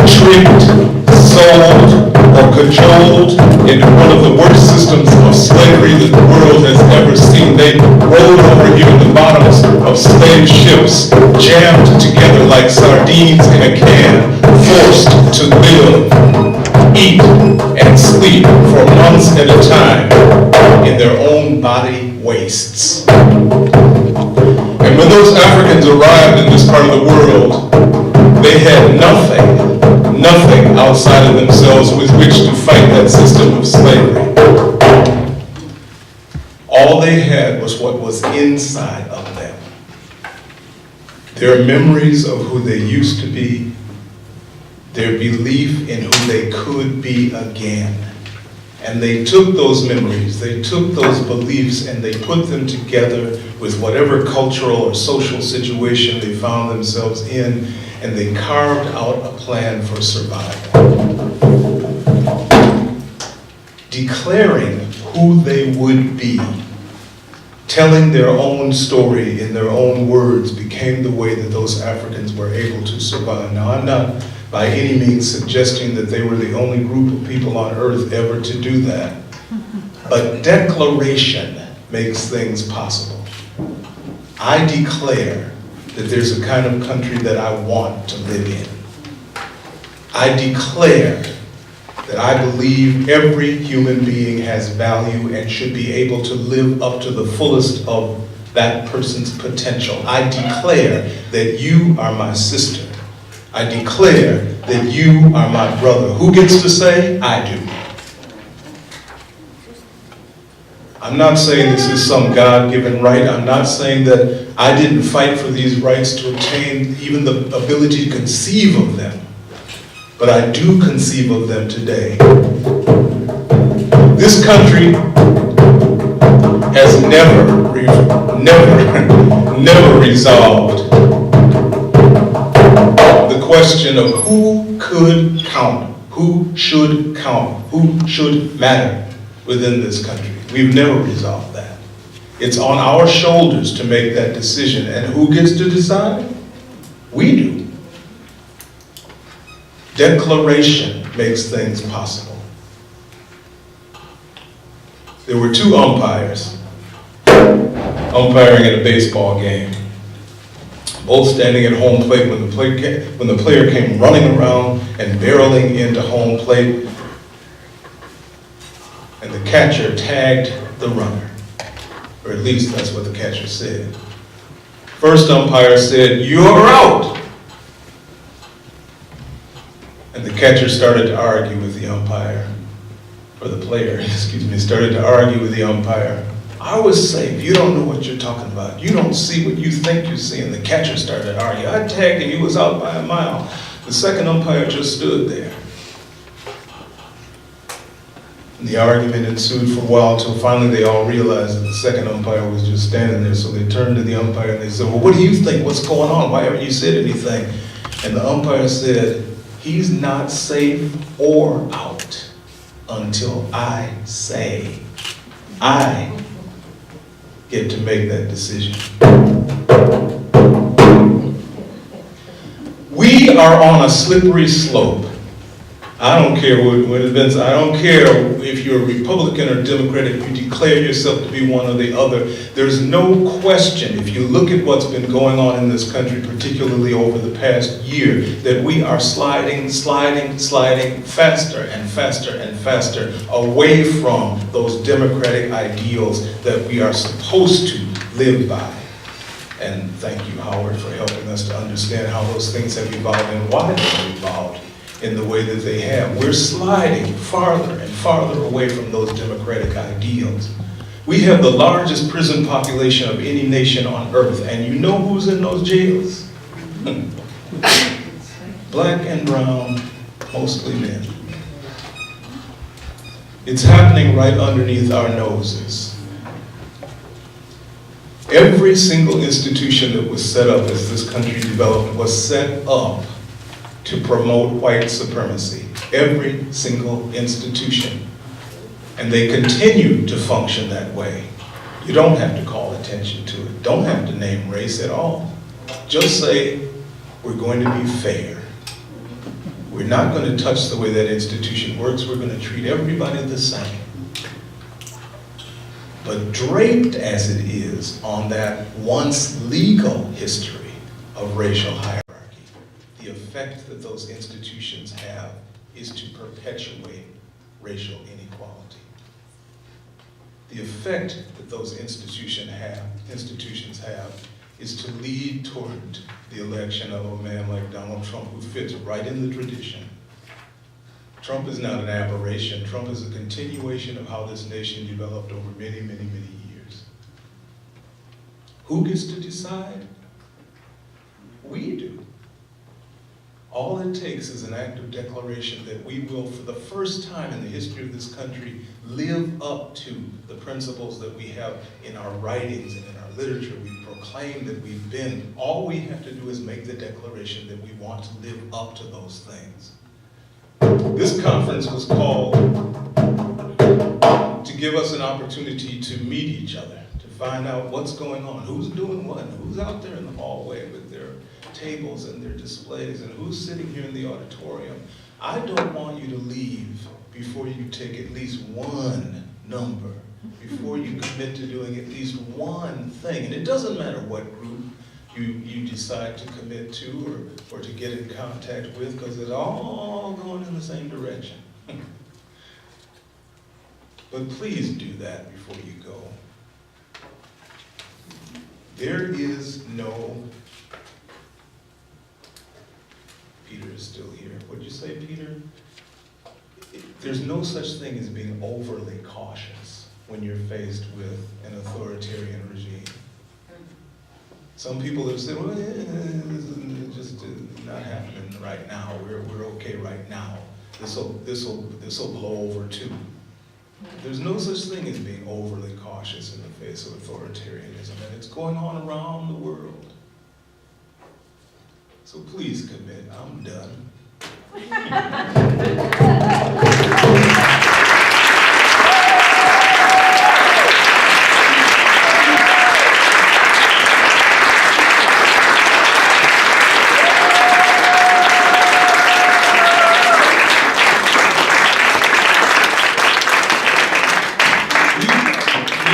tricked, sold, or cajoled into one of the worst systems of slavery that the world has ever seen. They rolled over here in the bottoms of slave ships, jammed together like sardines in a can, forced to live, eat, and sleep for months at a time in their own body wastes. And when those Africans arrived in this part of the world, they had nothing outside of themselves with which to fight that system of slavery. All they had was what was inside of them. Their memories of who they used to be, their belief in who they could be again. And they took those memories, they took those beliefs, and they put them together with whatever cultural or social situation they found themselves in, and they carved out a plan for survival. Declaring who they would be, telling their own story in their own words became the way that those Africans were able to survive. Now, I'm not by any means suggesting that they were the only group of people on earth ever to do that. But declaration makes things possible. I declare that there's a kind of country that I want to live in. I declare that I believe every human being has value and should be able to live up to the fullest of that person's potential. I declare that you are my sister. I declare that you are my brother. Who gets to say? I do. I'm not saying this is some God-given right. I'm not saying that I didn't fight for these rights to obtain even the ability to conceive of them. But I do conceive of them today. This country has never resolved the question of who could count, who should count, who should matter within this country. We've never resolved that. It's on our shoulders to make that decision. And who gets to decide? We do. Declaration makes things possible. There were 2 umpires umpiring in a baseball game, both standing at home plate when the player came running around and barreling into home plate, and the catcher tagged the runner, or at least that's what the catcher said. First umpire said, "You're out." And the catcher started to argue with the umpire, or the player, started to argue with the umpire. "I was safe. You don't know what you're talking about. You don't see what you think you see." And the catcher started to argue. "I tagged him. He was out by a mile." The second umpire just stood there. And the argument ensued for a while until finally they all realized that the second umpire was just standing there. So they turned to the umpire and they said, "Well, what do you think? What's going on? Why haven't you said anything?" And the umpire said, "He's not safe or out until I say. I get to make that decision." We are on a slippery slope I don't care what events, I don't care if you're a Republican or Democrat, if you declare yourself to be one or the other. There's no question, if you look at what's been going on in this country, particularly over the past year, that we are sliding faster and faster and faster away from those democratic ideals that we are supposed to live by. And thank you, Howard, for helping us to understand how those things have evolved and why they have evolved in the way that they have. We're sliding farther and farther away from those democratic ideals. We have the largest prison population of any nation on earth, and you know who's in those jails? Black and brown, mostly men. It's happening right underneath our noses. Every single institution that was set up as this country developed was set up to promote white supremacy. Every single institution. And they continue to function that way. You don't have to call attention to it. Don't have to name race at all. Just say, we're going to be fair. We're not going to touch the way that institution works. We're going to treat everybody the same. But draped as it is on that once legal history of racial hierarchy, the effect that those institutions have is to perpetuate racial inequality. The effect that those institutions have is to lead toward the election of a man like Donald Trump, who fits right in the tradition. Trump is not an aberration. Trump is a continuation of how this nation developed over many, many, many years. Who gets to decide? We do. All it takes is an act of declaration that we will, for the first time in the history of this country, live up to the principles that we have in our writings and in our literature. We proclaim that we've been. All we have to do is make the declaration that we want to live up to those things. This conference was called to give us an opportunity to meet each other, to find out what's going on, who's doing what, who's out there in the hallway with their tables and their displays, and who's sitting here in the auditorium. I don't want you to leave before you take at least one number, before you commit to doing at least one thing. And it doesn't matter what group you decide to commit to or to get in contact with, because it's all going in the same direction. But please do that before you go. There is no... Peter is still here. What'd you say, Peter? There's no such thing as being overly cautious when you're faced with an authoritarian regime. Some people have said, well, this is just not happening right now. We're okay right now. This'll blow over too. There's no such thing as being overly cautious in the face of authoritarianism, and it's going on around the world. So please commit. I'm done. We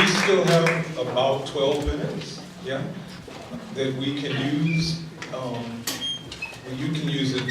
still have about 12 minutes, yeah, that we can use. You can use it